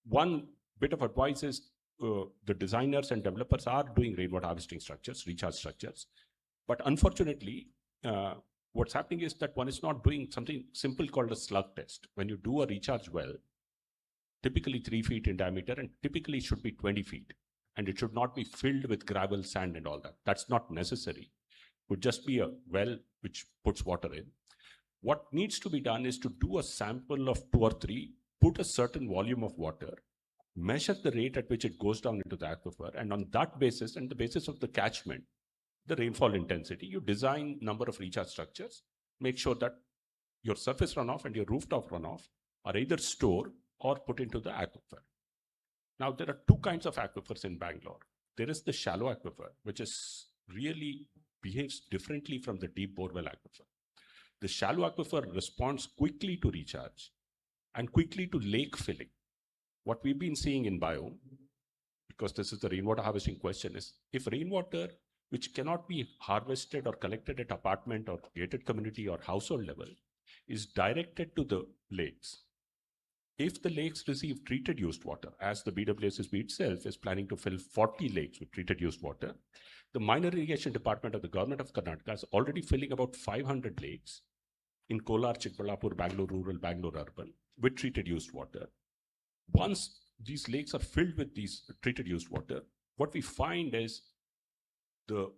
One bit of advice is the designers and developers are doing rainwater harvesting structures, recharge structures. But unfortunately, what's happening is that one is not doing something simple called a slug test. When you do a recharge well, typically 3 feet in diameter, and typically should be 20 feet. And it should not be filled with gravel, sand, and all that. That's not necessary. It would just be a well which puts water in. What needs to be done is to do a sample of 2 or 3, put a certain volume of water, measure the rate at which it goes down into the aquifer, and on that basis, and the basis of the catchment, the rainfall intensity, you design number of recharge structures, make sure that your surface runoff and your rooftop runoff are either stored or put into the aquifer. Now, there are 2 kinds of aquifers in Bangalore. There is the shallow aquifer, which is really behaves differently from the deep borewell aquifer. The shallow aquifer responds quickly to recharge and quickly to lake filling. What we've been seeing in biome, because this is the rainwater harvesting question, is if rainwater, which cannot be harvested or collected at apartment or gated community or household level, is directed to the lakes. If the lakes receive treated used water, as the BWSSB itself is planning to fill 40 lakes with treated used water, the minor irrigation department of the government of Karnataka is already filling about 500 lakes in Kolar, Chikballapur, Bangalore rural, Bangalore urban with treated used water. Once these lakes are filled with these treated used water, what we find is the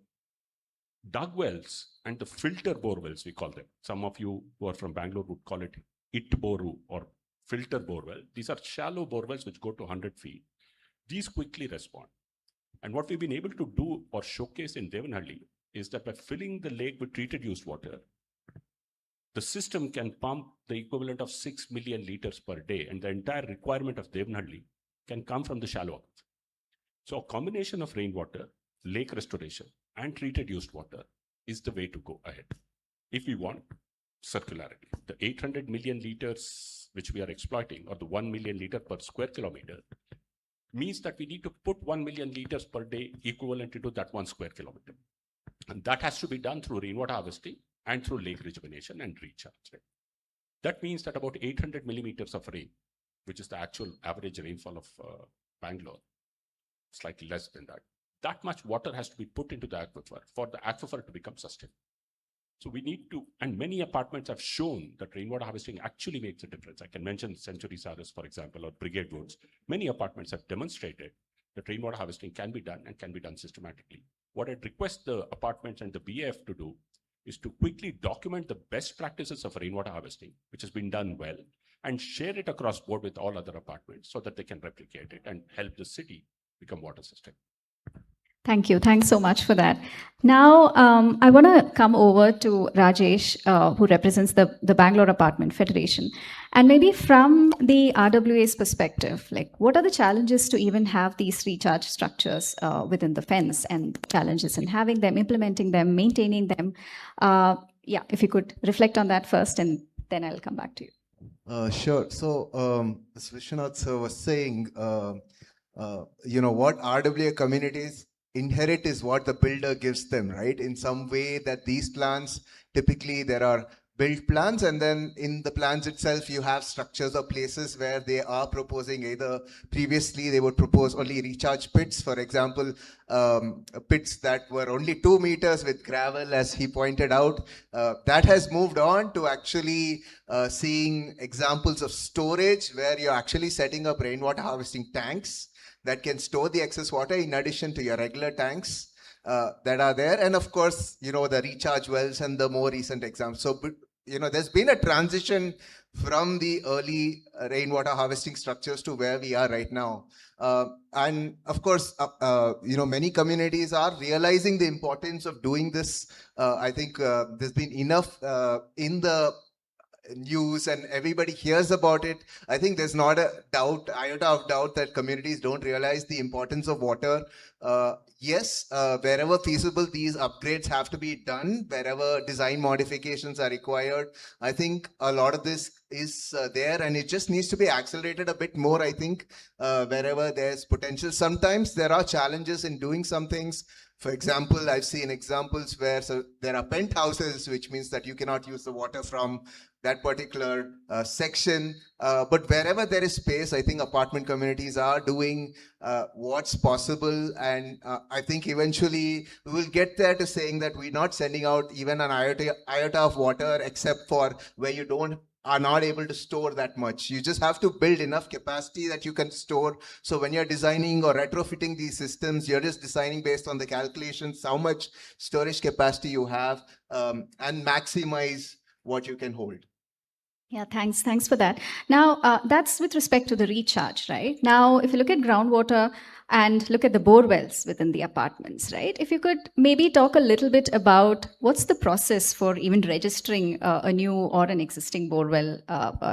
dug wells and the filter bore wells, we call them. Some of you who are from Bangalore would call it boru or filter bore well. These are shallow bore wells which go to 100 feet. These quickly respond. And what we've been able to do or showcase in Devanhalli is that by filling the lake with treated used water, the system can pump the equivalent of 6 million liters per day, and the entire requirement of Devanhalli can come from the shallow aquifer. So a combination of rainwater, lake restoration, and treated used water is the way to go ahead if we want circularity. The 800 million liters which we are exploiting, or the 1 million liter per square kilometer, means that we need to put 1 million liters per day equivalent into that 1 square kilometer. And that has to be done through rainwater harvesting and through lake rejuvenation and recharge. Right? That means that about 800 millimeters of rain, which is the actual average rainfall of Bangalore, slightly less than that, that much water has to be put into the aquifer for the aquifer to become sustainable. So we need to, and many apartments have shown that rainwater harvesting actually makes a difference. I can mention Century Saris, for example, or Brigade Woods. Many apartments have demonstrated that rainwater harvesting can be done and can be done systematically. What I'd request the apartments and the BAF to do is to quickly document the best practices of rainwater harvesting, which has been done well, and share it across board with all other apartments so that they can replicate it and help the city become water sustainable. Thank you. Thanks so much for that. Now, I want to come over to Rajesh, who represents the Bangalore Apartment Federation. And maybe from the RWA's perspective, like what are the challenges to even have these recharge structures within the fence, and challenges in having them, implementing them, maintaining them? Yeah, if you could reflect on that first, and then I'll come back to you. Sure. So, as Vishwanath sir was saying, what RWA communities inherit is what the builder gives them, right? In some way that these plans, typically there are built plans, and then in the plans itself you have structures or places where they are proposing, either previously they would propose only recharge pits, for example, pits that were only 2 meters with gravel, as he pointed out. That has moved on to actually seeing examples of storage where you're actually setting up rainwater harvesting tanks that can store the excess water in addition to your regular tanks that are there. And of course, you know, the recharge wells and the more recent examples. So, you know, there's been a transition from the early rainwater harvesting structures to where we are right now. And of course, you know, many communities are realizing the importance of doing this. I think there's been enough in the news and everybody hears about it. I think there's not a iota of doubt that communities don't realize the importance of water. Yes, wherever feasible, these upgrades have to be done, wherever design modifications are required. I think a lot of this is there, and it just needs to be accelerated a bit more, I think, wherever there's potential. Sometimes there are challenges in doing some things. For example, I've seen examples where there are penthouses, which means that you cannot use the water from that particular section. But wherever there is space, I think apartment communities are doing what's possible. And I think eventually we will get there to saying that we're not sending out even an iota of water, except for where you are not able to store that much. You just have to build enough capacity that you can store. So when you're designing or retrofitting these systems, you're just designing based on the calculations, how much storage capacity you have, and maximize what you can hold. Yeah, thanks. Thanks for that. Now, that's with respect to the recharge, right? Now, if you look at groundwater and look at the bore wells within the apartments, right? If you could maybe talk a little bit about what's the process for even registering a new or an existing bore well,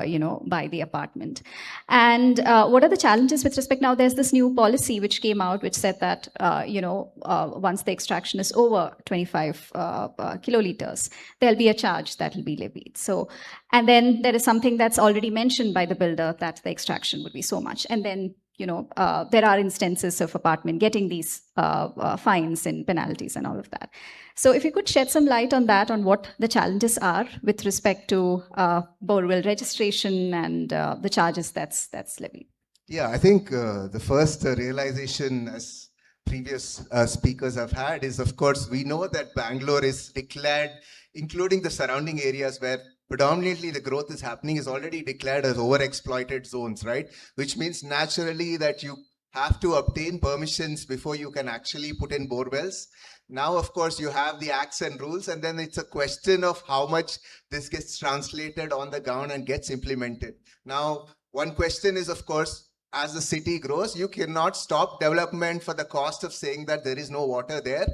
you know, by the apartment. And what are the challenges with respect? Now, there's this new policy which came out, which said that, you know, once the extraction is over 25 kiloliters, there'll be a charge that will be levied. So, and then there is something that's already mentioned by the builder that the extraction would be so much. And then, you know, there are instances of apartment getting these fines and penalties and all of that. So if you could shed some light on that, on what the challenges are with respect to borewell registration and the charges that's levied. Yeah, I think the first realization, as previous speakers have had, is of course we know that Bangalore is declared, including the surrounding areas where predominantly the growth is happening, is already declared as overexploited zones, right? Which means naturally that you have to obtain permissions before you can actually put in bore wells. Now, of course, you have the acts and rules, and then it's a question of how much this gets translated on the ground and gets implemented. Now, one question is, of course, as the city grows, you cannot stop development for the cost of saying that there is no water there.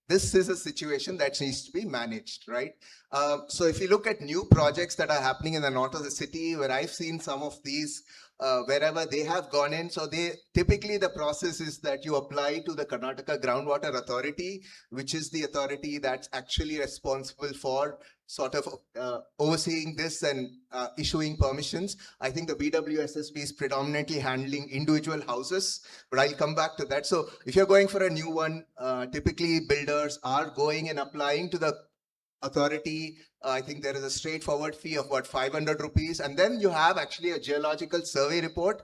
This is a situation that needs to be managed, right? So if you look at new projects that are happening in the north of the city, where I've seen some of these, wherever they have gone in, so they typically the process is that you apply to the Karnataka Groundwater Authority, which is the authority that's actually responsible for sort of overseeing this and issuing permissions. I think the BWSSB is predominantly handling individual houses, but I'll come back to that. So if you're going for a new one, typically builders are going and applying to the authority. I think there is a straightforward fee of about 500 rupees. And then you have actually a geological survey report,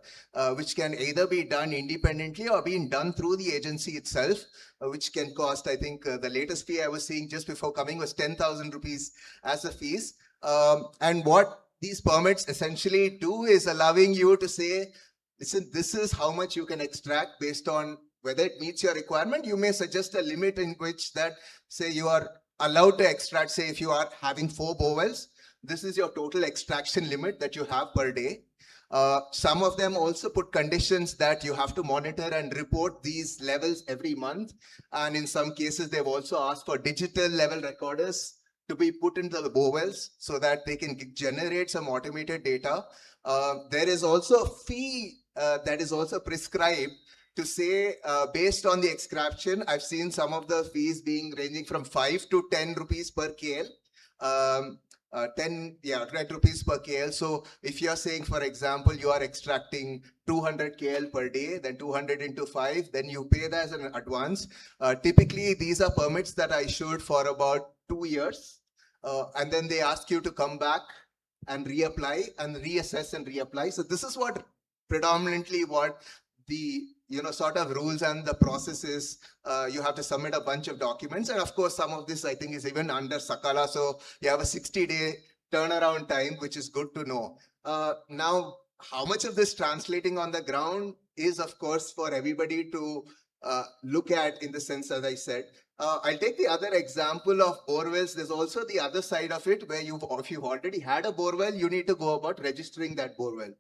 which can either be done independently or being done through the agency itself, which can cost, I think the latest fee I was seeing just before coming was 10,000 rupees as the fees. And what these permits essentially do is allowing you to say, listen, this is how much you can extract based on whether it meets your requirement. You may suggest a limit in which that, say, you are allowed to extract, say, if you are having 4 borewells, this is your total extraction limit that you have per day. Some of them also put conditions that you have to monitor and report these levels every month. And in some cases, they've also asked for digital level recorders to be put into the borewells so that they can generate some automated data. There is also a fee that is also prescribed to say, based on the extraction. I've seen some of the fees being ranging from 5 to 10 rupees per KL. 10 rupees per KL. So if you're saying, for example, you are extracting 200 KL per day, then 200 into 5, then you pay that as an advance. Typically, these are permits that are issued for about 2 years. And then they ask you to come back and reapply and reassess and reapply. So this is what predominantly what the sort of rules and the process is. You have to submit a bunch of documents, and of course some of this I think is even under Sakala, so you have a 60-day turnaround time, which is good to know. Now, how much of this translating on the ground is of course for everybody to look at, in the sense, as I said. I'll take the other example of borewells. There's also the other side of it, where if you've already had a borewell, you need to go about registering that borewell.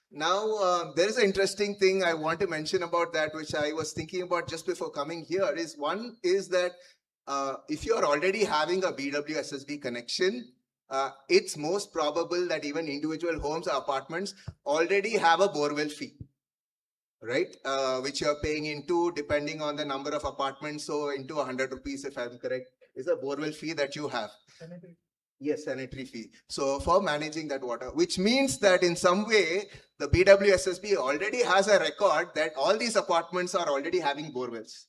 Now, there is an interesting thing I want to mention about that, which I was thinking about just before coming here. One is that if you're already having a BWSSB connection, it's most probable that even individual homes or apartments already have a borewell fee, right? Which you're paying into, depending on the number of apartments. So into 100 rupees, if I'm correct, is a borewell fee that you have. Yes, sanitary fee. So for managing that water, which means that in some way, the BWSSB already has a record that all these apartments are already having borewells.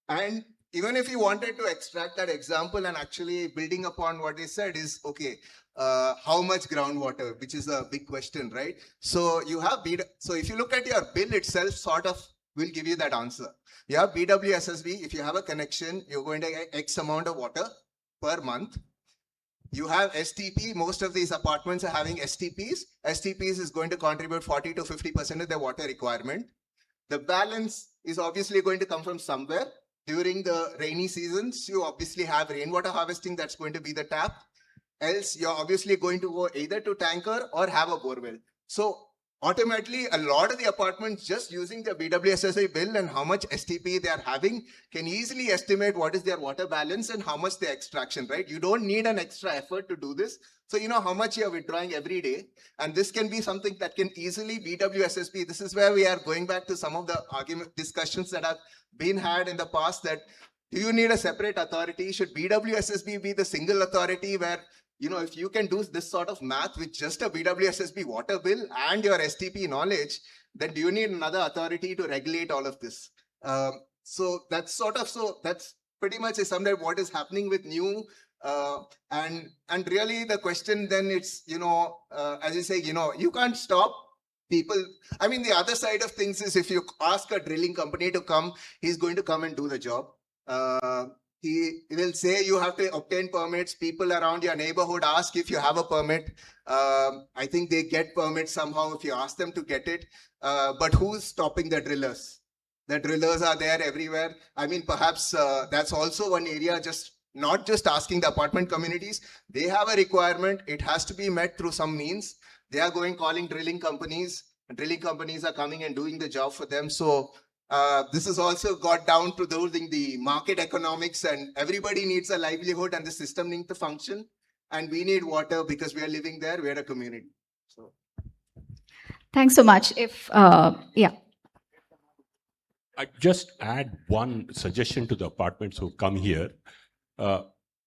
And even if you wanted to extract that example and actually building upon what they said is, okay, how much groundwater, which is a big question, right? So you have so if you look at your bill itself, sort of will give you that answer. You have BWSSB. If you have a connection, you're going to get X amount of water per month. You have STP. Most of these apartments are having STPs. STPs is going to contribute 40 to 50% of their water requirement. The balance is obviously going to come from somewhere. During the rainy seasons, you obviously have rainwater harvesting. That's going to be the tap. Else, you're obviously going to go either to tanker or have a borewell. So automatically, a lot of the apartments just using the BWSSI bill and how much STP they are having can easily estimate what is their water balance and how much their extraction, right? You don't need an extra effort to do this. So you know how much you're withdrawing every day. And this can be something that can easily BWSSB. This is where we are going back to some of the discussions that have been had in the past, that do you need a separate authority? Should BWSSB be the single authority where, if you can do this sort of math with just a BWSSB water bill and your STP knowledge, then do you need another authority to regulate all of this? So that's pretty much somewhere what is happening with new. And really the question then it's, as you say, you can't stop people. I mean, the other side of things is if you ask a drilling company to come, he's going to come and do the job. He will say you have to obtain permits. People around your neighborhood ask if you have a permit. I think they get permits somehow if you ask them to get it. But who's stopping the drillers? The drillers are there everywhere. I mean, perhaps that's also one area, not just asking the apartment communities. They have a requirement. It has to be met through some means. They are calling drilling companies. Drilling companies are coming and doing the job for them. So this has also got down to doing the market economics, and everybody needs a livelihood and the system needs to function. And we need water because we are living there. We're a community. So, thanks so much. I just add one suggestion to the apartments who come here.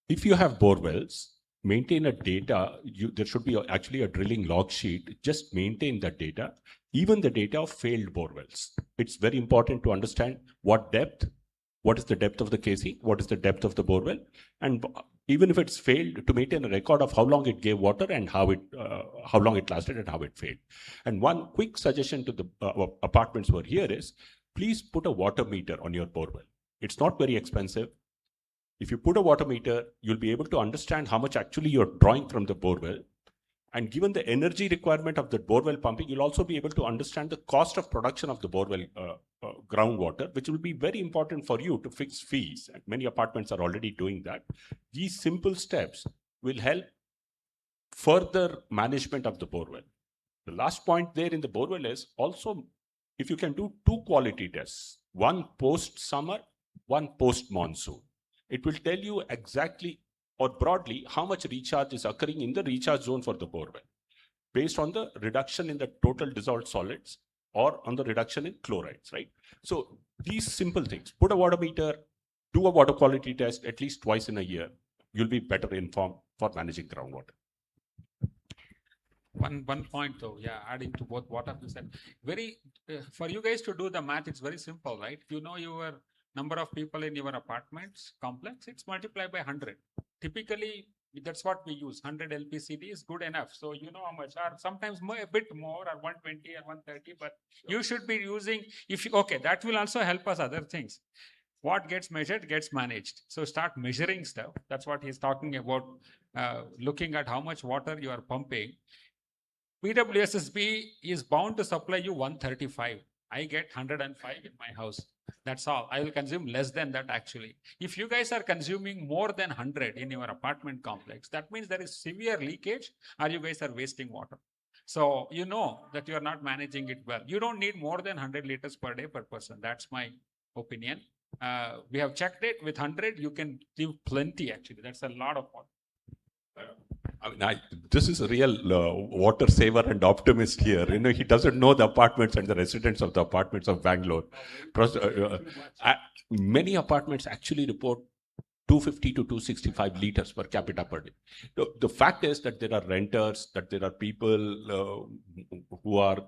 If you have borewells, maintain a data. There should be actually a drilling log sheet. Just maintain that data, even the data of failed borewells. It's very important to understand what is the depth of the casing, what is the depth of the borewell, and even if it's failed, to maintain a record of how long it gave water and how long it lasted and how it failed. And one quick suggestion to the apartments who are here is, please put a water meter on your borewell. It's not very expensive. If you put a water meter, you'll be able to understand how much actually you're drawing from the borewell. And given the energy requirement of the borewell pumping, you'll also be able to understand the cost of production of the borewell groundwater, which will be very important for you to fix fees. And many apartments are already doing that. These simple steps will help further management of the borewell. The last point there in the borewell is also, if you can do 2 quality tests, one post-summer, one post-monsoon. It will tell you exactly or broadly how much recharge is occurring in the recharge zone for the borewell, based on the reduction in the total dissolved solids or on the reduction in chlorides, right? So these simple things, put a water meter, do a water quality test at least twice in a year. you'll be better informed for managing groundwater. One point though, yeah, adding to both what have you said. For you guys to do the math, it's very simple, right? You know your number of people in your apartments complex, it's multiplied by 100. Typically, that's what we use. 100 LPCD is good enough. So you know how much, or sometimes a bit more, or 120 or 130, but you should be using, okay, that will also help us other things. What gets measured gets managed. So start measuring stuff. That's what he's talking about, looking at how much water you are pumping. BWSSB is bound to supply you 135. I get 105 in my house. That's all. I will consume less than that actually. If you guys are consuming more than 100 in your apartment complex, that means there is severe leakage or you guys are wasting water. So you know that you are not managing it well. You don't need more than 100 liters per day per person. That's my opinion. We have checked it. With 100, you can give plenty actually. That's a lot of water. I mean, this is a real water saver and optimist here. You know, he doesn't know the apartments and the residents of the apartments of Bangalore. Many apartments actually report 250 to 265 liters per capita per day. The fact is that there are renters, that there are people who are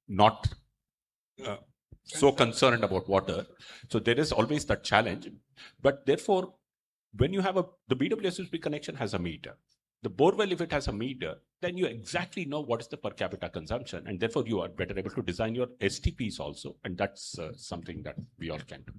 not so concerned about water. So there is always that challenge. But therefore, when you have the BWSSB connection has a meter. The borewell, if it has a meter, then you exactly know what is the per capita consumption, and therefore you are better able to design your STPs also, and that's something that we all can do.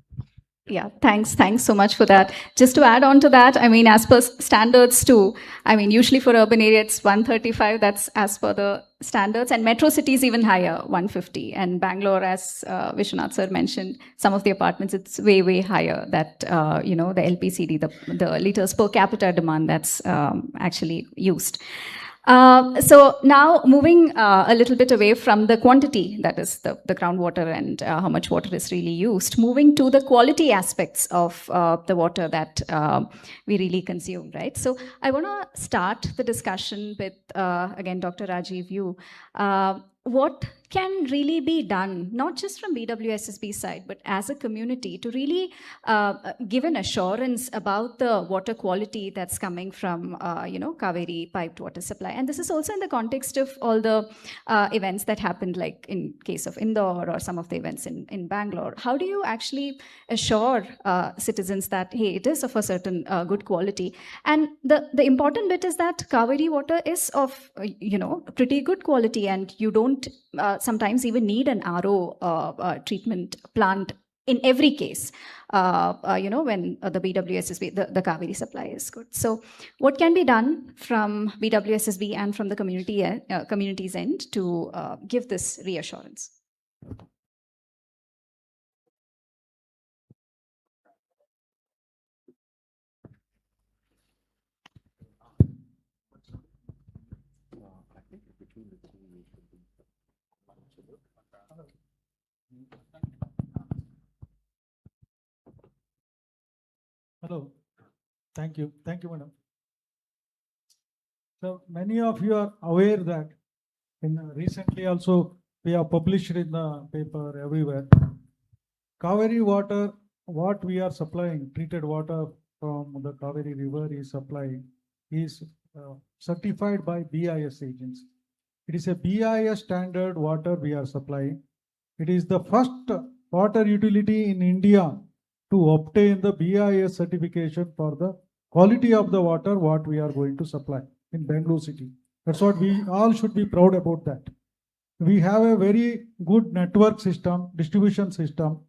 Yeah, thanks so much for that. Just to add on to that, I mean, as per standards too, I mean, usually for urban area, it's 135, that's as per the standards, and metro cities even higher, 150. And Bangalore, as Vishwanath sir mentioned, some of the apartments, it's way higher, that, you know, the LPCD, the liters per capita demand that's actually used. So now moving a little bit away from the quantity, that is the groundwater and how much water is really used, moving to the quality aspects of the water that we really consume, right? So I want to start the discussion with, again, Dr. Rajiv, you. What can really be done, not just from BWSSB side, but as a community, to really give an assurance about the water quality that's coming from, you know, Kaveri piped water supply. And this is also in the context of all the events that happened, like in case of Indore or some of the events in Bangalore. How do you actually assure citizens that, hey, it is of a certain good quality? And the important bit is that Kaveri water is of, you know, pretty good quality, and you don't sometimes even need an RO treatment plant in every case, you know, when the BWSSB, the Kaveri supply is good. So what can be done from BWSSB and from the community's end to give this reassurance? Hello. Thank you, madam. So many of you are aware that recently also we have published in the paper everywhere. Kaveri water, what we are supplying, treated water from the Kaveri river is supplying, is certified by BIS agency. It is a BIS standard water we are supplying. It is the first water utility in India to obtain the BIS certification for the quality of the water what we are going to supply in Bengaluru city. That's what we all should be proud about that. We have a very good network system, distribution system,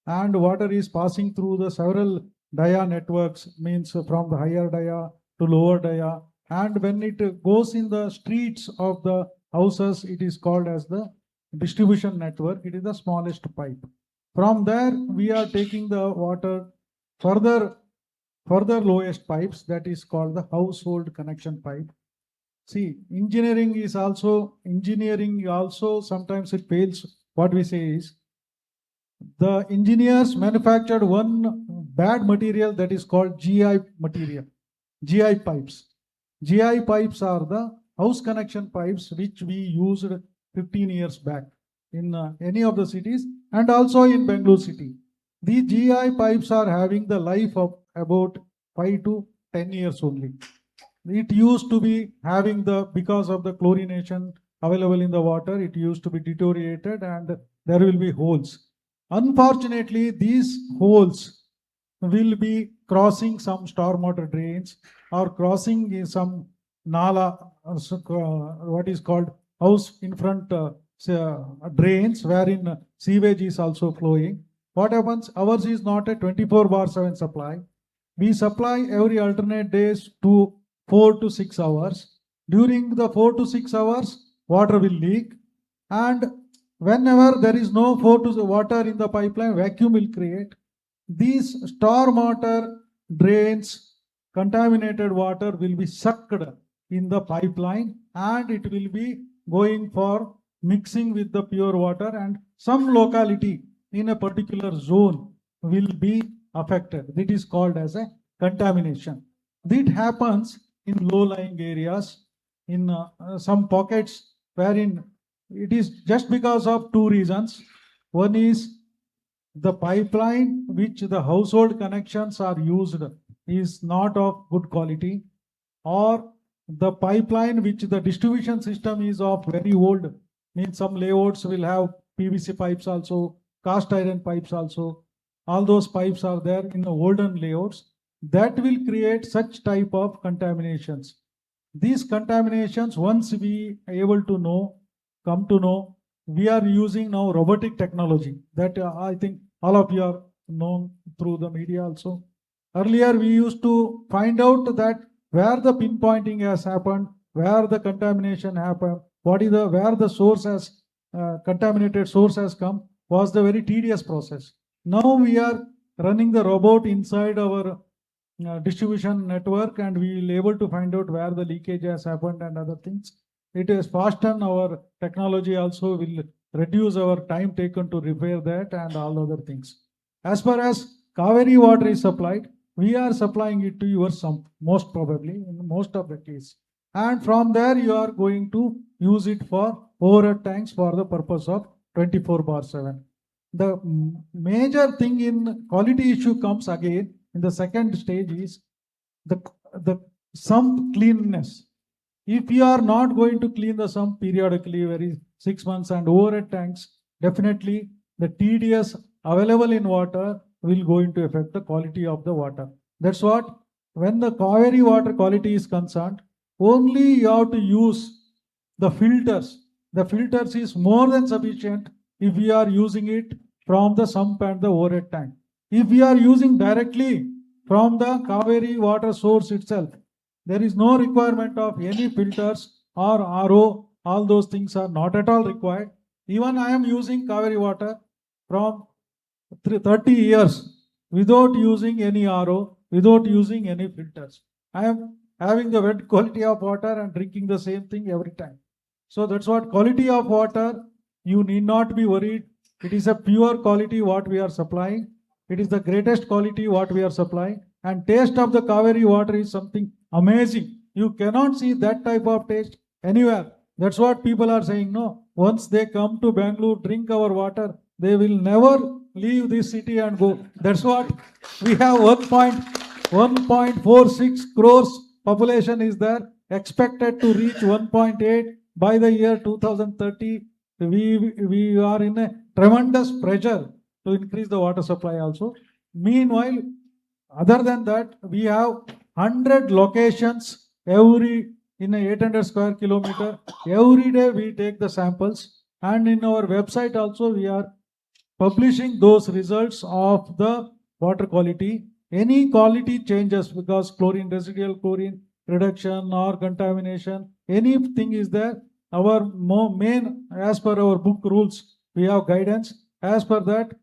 and water is passing through the several dia networks, means from the higher dia to lower dia. And when it goes in the streets of the houses, it is called as the distribution network. It is the smallest pipe. From there, we are taking the water further lowest pipes, that is called the household connection pipe. See, engineering also sometimes it fails. What we say is, the engineers manufactured one bad material that is called GI material, GI pipes. GI pipes are the house connection pipes which we used 15 years back in any of the cities and also in Bengaluru city. These GI pipes are having the life of about 5 to 10 years only. It used to be having because of the chlorination available in the water, it used to be deteriorated and there will be holes. Unfortunately, these holes will be crossing some stormwater drains or crossing some nala, what is called house in front drains wherein sewage is also flowing. What happens? Ours is not a 24/7 supply. We supply every alternate days to 4 to 6 hours. During the 4 to 6 hours, water will leak, and whenever there is no water in the pipeline, vacuum will create. These stormwater drains, contaminated water will be sucked in the pipeline and it will be going for mixing with the pure water, and some locality in a particular zone will be affected. That is called as a contamination. That happens in low-lying areas, in some pockets wherein it is just because of two reasons. One is the pipeline which the household connections are used is not of good quality, or the pipeline which the distribution system is of very old, means some layouts will have PVC pipes also, cast iron pipes also. All those pipes are there in the olden layouts. That will create such type of contaminations. These contaminations, once we are able to come to know, we are using now robotic technology that I think all of you are known through the media also. Earlier, we used to find out that where the pinpointing has happened, where the contamination happened, where the source has contaminated source has come, was the very tedious process. Now we are running the robot inside our distribution network, and we will able to find out where the leakage has happened and other things. It is fasten our technology also will reduce our time taken to repair that and all other things. As far as Kaveri water is supplied, we are supplying it to your sump, most probably in most of the case. And from there you are going to use it for overhead tanks for the purpose of 24/7. The major thing in quality issue comes again in the second stage is the sump cleanness. If you are not going to clean the sump periodically, every 6 months, and overhead tanks, definitely the TDS available in water will going to affect the quality of the water. That's what, when the Kaveri water quality is concerned, only you have to use the filters. The filters is more than sufficient if we are using it from the sump and the overhead tank. If we are using directly from the Kaveri water source itself, there is no requirement of any filters or RO. All those things are not at all required. Even I am using Kaveri water from 30 years without using any RO, without using any filters. I am having the wet quality of water and drinking the same thing every time. So that's what quality of water, you need not be worried. It is a pure quality what we are supplying. It is the greatest quality what we are supplying. And taste of the Kaveri water is something amazing. You cannot see that type of taste anywhere. That's what people are saying. No, once they come to Bangalore, drink our water, they will never leave this city and go. That's what we have 1.46 crores population is there, expected to reach 1.8 by the year 2030. We are in a tremendous pressure to increase the water supply also. Meanwhile, other than that, we have 100 locations in a 800 square kilometer. Every day we take the samples, and in our website also we are publishing those results of the water quality. Any quality changes because residual chlorine reduction or contamination, anything is there. Our main, as per our book rules, we have guidance. As per that,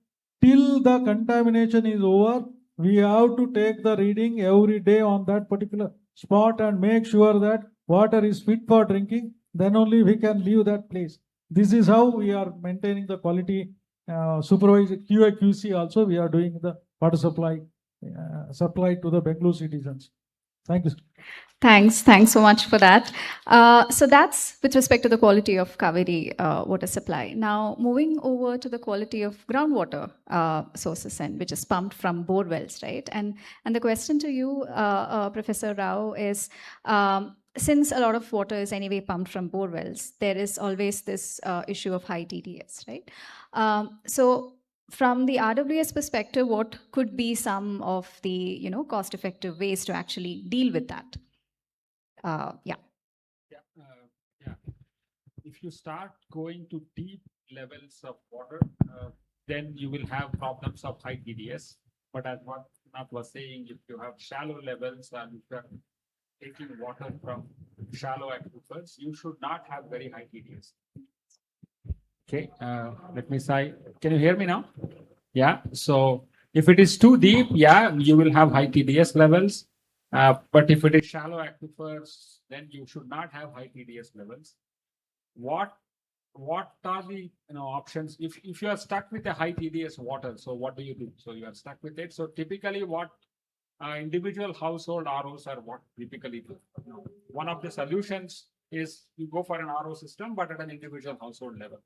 till the contamination is over, we have to take the reading every day on that particular spot and make sure that water is fit for drinking. Then only we can leave that place. This is how we are maintaining the quality. Supervised QA/QC also we are doing the water supply to the Bengaluru citizens. Thank you. Thanks so much for that. So that's with respect to the quality of Kaveri water supply. Now, moving over to the quality of groundwater sources, and which is pumped from bore wells, right? And the question to you, Professor Rao, is since a lot of water is anyway pumped from bore wells, there is always this issue of high TDS, right? So from the RWS perspective, what could be some of the cost-effective ways to actually deal with that? Yeah. If you start going to deep levels of water, then you will have problems of high TDS. But as what Nath was saying, if you have shallow levels and if you are taking water from shallow aquifers, you should not have very high TDS. Okay, let me say, can you hear me now? Yeah, so if it is too deep, yeah, you will have high TDS levels. But if it is shallow aquifers, then you should not have high TDS levels. What are the options if you are stuck with a high TDS water? So what do you do? So you are stuck with it. So typically, what individual household ROs are what typically do. One of the solutions is you go for an RO system, but at an individual household level.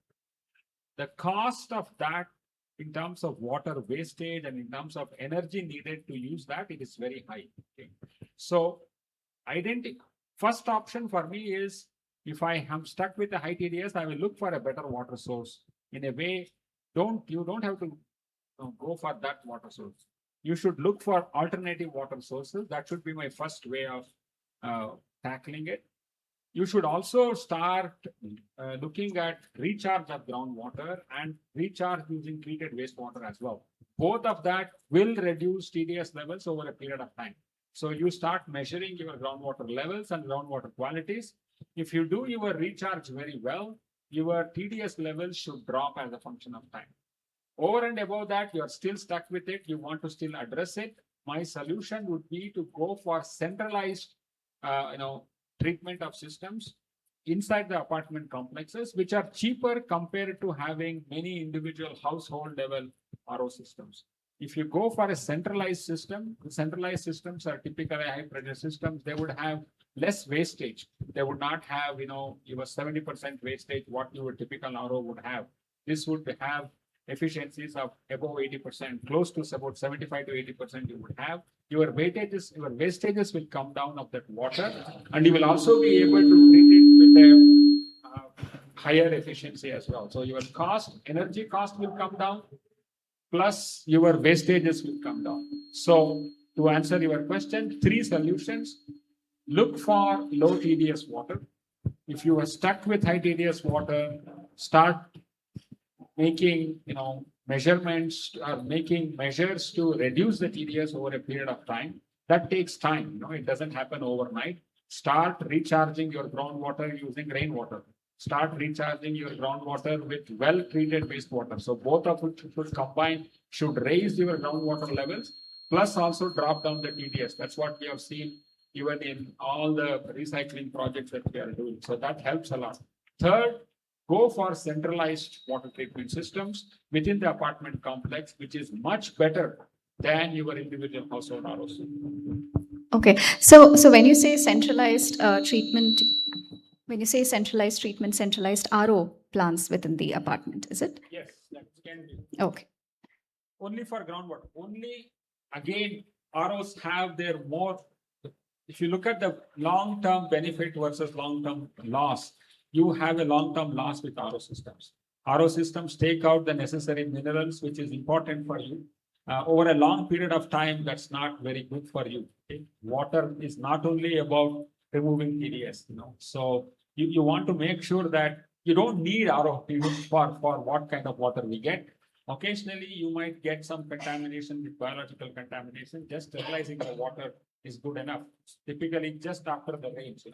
The cost of that in terms of water wastage and in terms of energy needed to use that, it is very high. Okay. So first option for me is if I am stuck with a high TDS, I will look for a better water source. In a way, you don't have to go for that water source. You should look for alternative water sources. That should be my first way of tackling it. You should also start looking at recharge of groundwater and recharge using treated wastewater as well. Both of that will reduce TDS levels over a period of time. So you start measuring your groundwater levels and groundwater qualities. If you do your recharge very well, your TDS levels should drop as a function of time. Over and above that, you are still stuck with it. You want to still address it. My solution would be to go for centralized, treatment of systems inside the apartment complexes, which are cheaper compared to having many individual household level RO systems. If you go for a centralized system, the centralized systems are typically high pressure systems. They would have less wastage. They would not have, your 70% wastage, what your typical RO would have. This would have efficiencies of above 80%, close to about 75 to 80% you would have. Your wastages will come down of that water, and you will also be able to treat it with a higher efficiency as well. So your energy cost will come down, plus your wastages will come down. So to answer your question, 3 solutions. Look for low TDS water. If you are stuck with high TDS water, start making measurements or making measures to reduce the TDS over a period of time. That takes time. It doesn't happen overnight. Start recharging your groundwater using rainwater. Start recharging your groundwater with well-treated wastewater. So both of which should combine, should raise your groundwater levels, plus also drop down the TDS. That's what we have seen even in all the recycling projects that we are doing. So that helps a lot. Third, go for centralized water treatment systems within the apartment complex, which is much better than your individual household ROs. Okay, so when you say centralized treatment, centralized RO plants within the apartment, is it? Yes, that can be. Okay. Only for groundwater. Again, ROs have their more. If you look at the long-term benefit versus long-term loss, you have a long-term loss with RO systems. RO systems take out the necessary minerals, which is important for you. Over a long period of time, that's not very good for you. Okay? Water is not only about removing TDS, So you want to make sure that you don't need RO for what kind of water we get. Occasionally, you might get some contamination with biological contamination. Just sterilizing the water is good enough. Typically, just after the rains,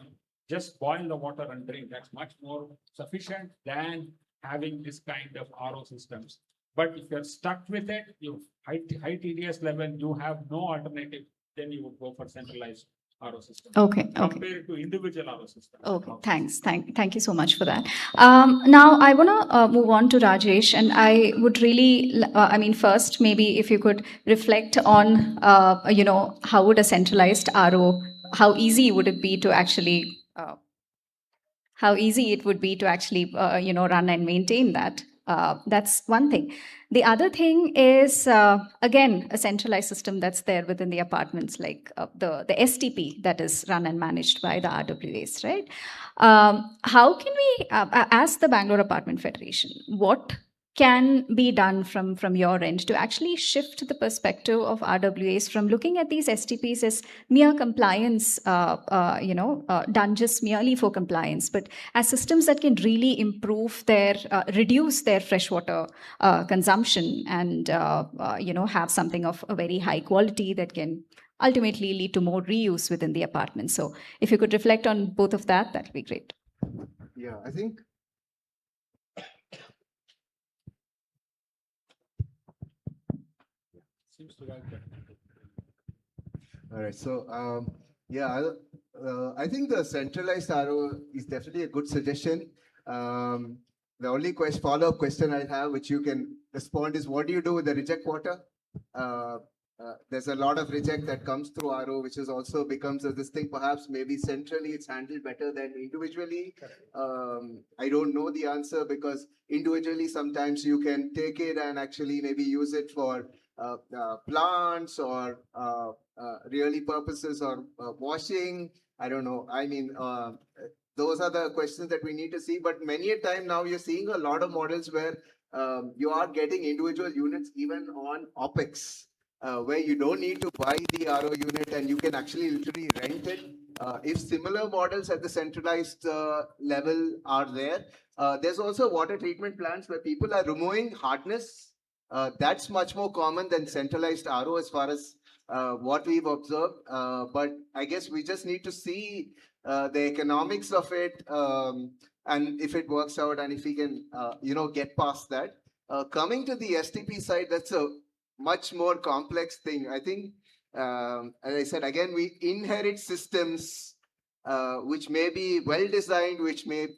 just boil the water and drink. That's much more sufficient than having this kind of RO systems. But if you're stuck with it, you high TDS level, you have no alternative, then you would go for centralized RO system. Okay. Compared to individual RO systems. Okay, thanks. Thank you so much for that. Now I want to move on to Rajesh, and I would really, first maybe if you could reflect on, how would a centralized RO how easy would it be to actually how easy it would be to actually run and maintain that. That's one thing. The other thing is again a centralized system that's there within the apartments, like the STP that is run and managed by the RWAs, right? How can we, as the Bangalore Apartment Federation, what can be done from your end to actually shift the perspective of RWAs from looking at these STPs as mere compliance, done just merely for compliance, but as systems that can really improve their, reduce their freshwater consumption and, have something of a very high quality that can ultimately lead to more reuse within the apartment. So if you could reflect on both of that, that'd be great. Yeah, I think Seems to have that. all right. So I think the centralized RO is definitely a good suggestion. The only follow-up question I have, which you can respond, is what do you do with the reject water? There's a lot of reject that comes through RO, which is also becomes this thing. Perhaps maybe centrally it's handled better than individually. I don't know the answer, because individually sometimes you can take it and actually maybe use it for plants or really purposes, or washing. I don't know. I mean, those are the questions that we need to see. But many a time now you're seeing a lot of models where you are getting individual units even on OPEX, where you don't need to buy the RO unit and you can actually literally rent it. If similar models at the centralized level are there, there's also water treatment plants where people are removing hardness. That's much more common than centralized RO as far as what we've observed. But I guess we just need to see the economics of it, and if it works out, and if we can, get past that. Coming to the STP side, that's a much more complex thing. I think, as I said, again, we inherit systems which may be well designed, which may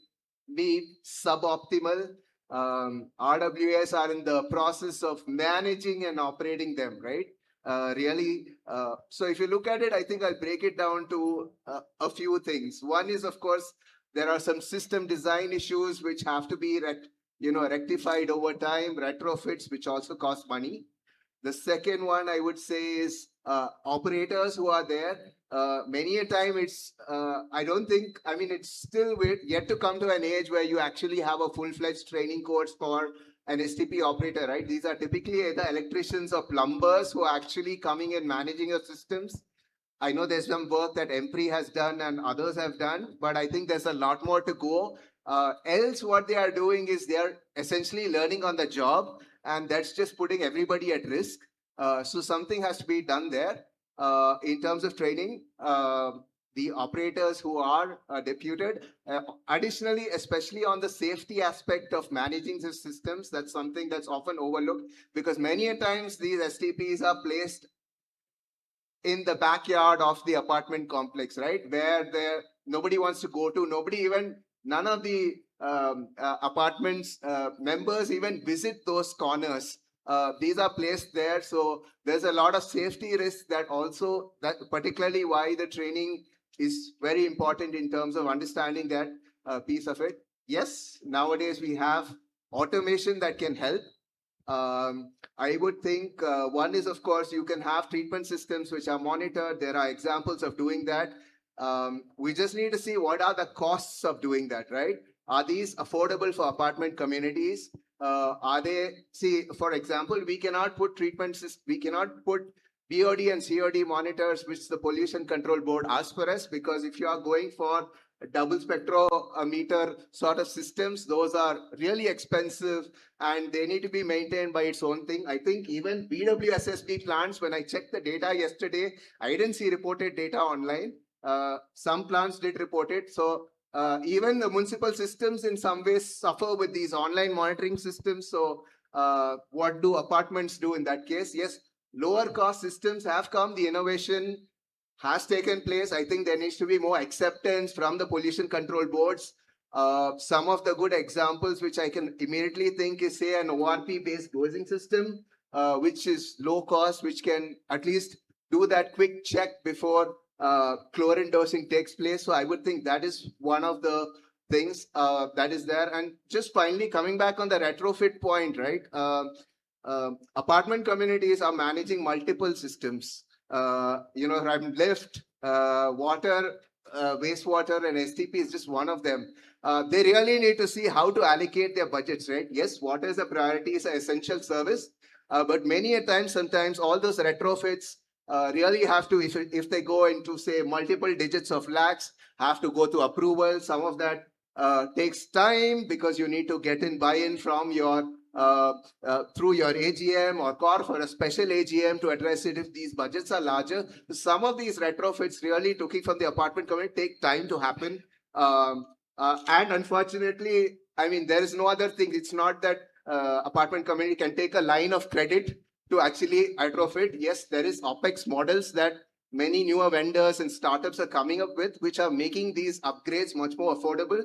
be suboptimal. RWAs are in the process of managing and operating them, right? So if you look at it, I think I'll break it down to a few things. One is, of course, there are some system design issues which have to be rectified over time, retrofits, which also cost money. The second one I would say is operators who are there. Many a time it's, it's still yet to come to an age where you actually have a full-fledged training course for an STP operator, right? These are typically either electricians or plumbers who are actually coming and managing your systems. I know there's some work that EMPRI has done and others have done, but I think there's a lot more to go. Else what they are doing is they are essentially learning on the job, and that's just putting everybody at risk. So something has to be done there in terms of training the operators who are deputed. Additionally, especially on the safety aspect of managing the systems, that's something that's often overlooked, because many a times these STPs are placed in the backyard of the apartment complex, right? Where nobody wants to go to, none of the apartments members even visit those corners. These are placed there, so there's a lot of safety risks that particularly why the training is very important in terms of understanding that piece of it. Yes, nowadays we have automation that can help. I would think one is, of course, you can have treatment systems which are monitored. There are examples of doing that. We just need to see what are the costs of doing that, right? Are these affordable for apartment communities? For example, we cannot put we cannot put BOD and COD monitors, which the Pollution Control Board asks for us, because if you are going for double spectrometer sort of systems, those are really expensive and they need to be maintained by its own thing. I think even BWSSB plants, when I checked the data yesterday, I didn't see reported data online. Some plants did report it. So even the municipal systems in some ways suffer with these online monitoring systems. So what do apartments do in that case? Yes, lower cost systems have come. The innovation has taken place. I think there needs to be more acceptance from the pollution control boards. Some of the good examples which I can immediately think is, say, an ORP based dosing system, which is low cost, which can at least do that quick check before chlorine dosing takes place. So I would think that is one of the things that is there. And just finally coming back on the retrofit point, right? Apartment communities are managing multiple systems. Lift, water, wastewater, and STP is just one of them. They really need to see how to allocate their budgets, right? Yes, water is a priority, is an essential service, but many a times, sometimes all those retrofits really have to, if they go into say multiple digits of lakhs, have to go to approval. Some of that takes time because you need to get in buy-in from your through your AGM or call for a special AGM to address it if these budgets are larger. Some of these retrofits really taking from the apartment community take time to happen. And unfortunately, I mean, there is no other thing. It's not that apartment community can take a line of credit to actually retrofit. Yes, there is OPEX models that many newer vendors and startups are coming up with, which are making these upgrades much more affordable.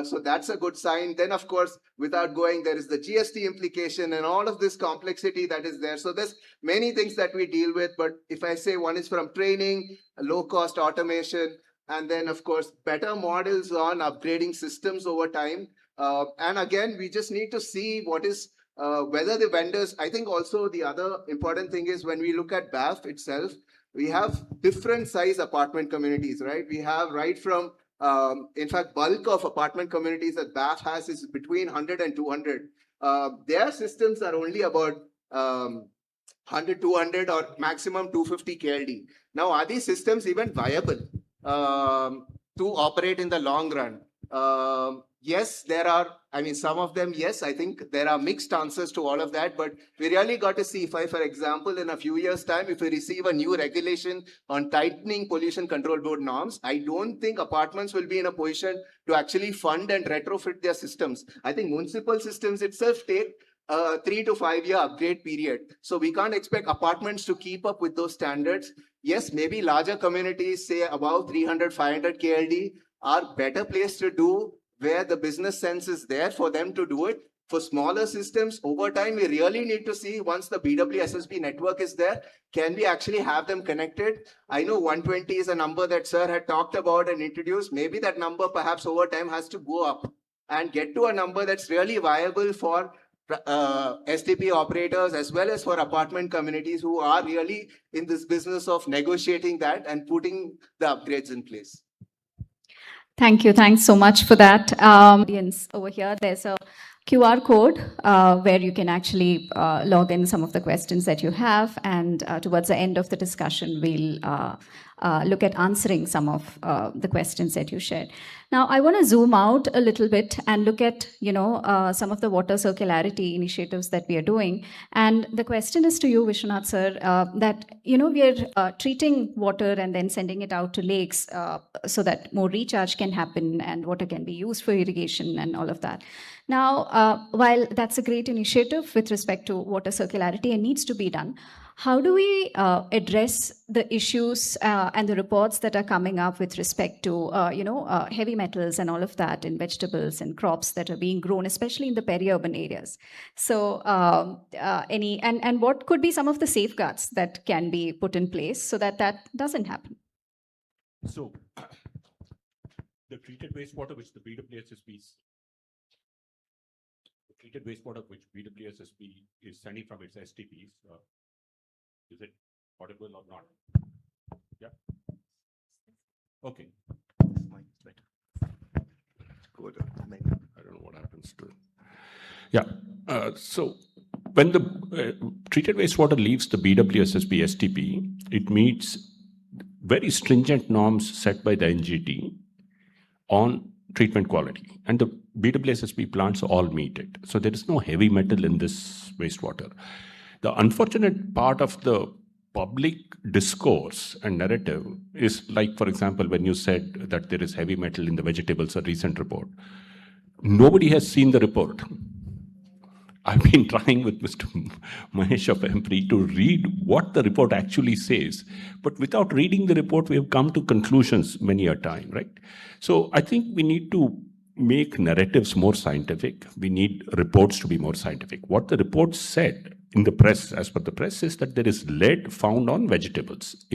So that's a good sign. Then, of course, without going, there is the GST implication and all of this complexity that is there. So there's many things that we deal with. But if I say one is from training, low-cost automation, and then, of course, better models on upgrading systems over time. And again, we just need to see what is, whether the vendors, I think also the other important thing is when we look at BAF itself, we have different size apartment communities, right? We have right from, in fact, bulk of apartment communities that BAF has is between 100 and 200. Their systems are only about 100, 200 or maximum 250 KLD. Now, are these systems even viable to operate in the long run? Yes, there are, I mean, some of them, yes, I think there are mixed answers to all of that, but we really got to see if I, for example, in a few years' time, if we receive a new regulation on tightening pollution control board norms, I don't think apartments will be in a position to actually fund and retrofit their systems. I think municipal systems itself take a 3 to 5 year upgrade period. So we can't expect apartments to keep up with those standards. Yes, maybe larger communities, say above 300, 500 KLD, are better placed to do where the business sense is there for them to do it. For smaller systems, over time, we really need to see once the BWSSB network is there, can we actually have them connected? I know 120 is a number that Sir had talked about and introduced. Maybe that number perhaps over time has to go up and get to a number that's really viable for STP operators as well as for apartment communities who are really in this business of negotiating that and putting the upgrades in place. Thank you. Thanks so much for that. Audience over here, there's a QR code where you can actually log in some of the questions that you have. And towards the end of the discussion, we'll look at answering some of the questions that you shared. Now, I want to zoom out a little bit and look at, some of the water circularity initiatives that we are doing. And the question is to you, Vishwanath sir, that, we are treating water and then sending it out to lakes so that more recharge can happen and water can be used for irrigation and all of that. Now, while that's a great initiative with respect to water circularity and needs to be done, how do we address the issues and the reports that are coming up with respect to, heavy metals and all of that in vegetables and crops that are being grown, especially in the peri-urban areas? So, and what could be some of the safeguards that can be put in place so that that doesn't happen? So, the treated wastewater which the BWSSB is sending from its STPs. Is it audible or not? Yeah. Okay. I don't know what happens to it. Yeah. So when the treated wastewater leaves the BWSSB STP, it meets very stringent norms set by the NGT on treatment quality, and the BWSSB plants all meet it. So there is no heavy metal in this wastewater. The unfortunate part of the public discourse and narrative is like, for example, when you said that there is heavy metal in the vegetables, a recent report. Nobody has seen the report. I've been trying with Mr. Mahesh of EMPRI to read what the report actually says, but without reading the report, we have come to conclusions many a time, right? So I think we need to make narratives more scientific. We need reports to be more scientific. What the report said in the press, as per the press, is that there is lead found on vegetables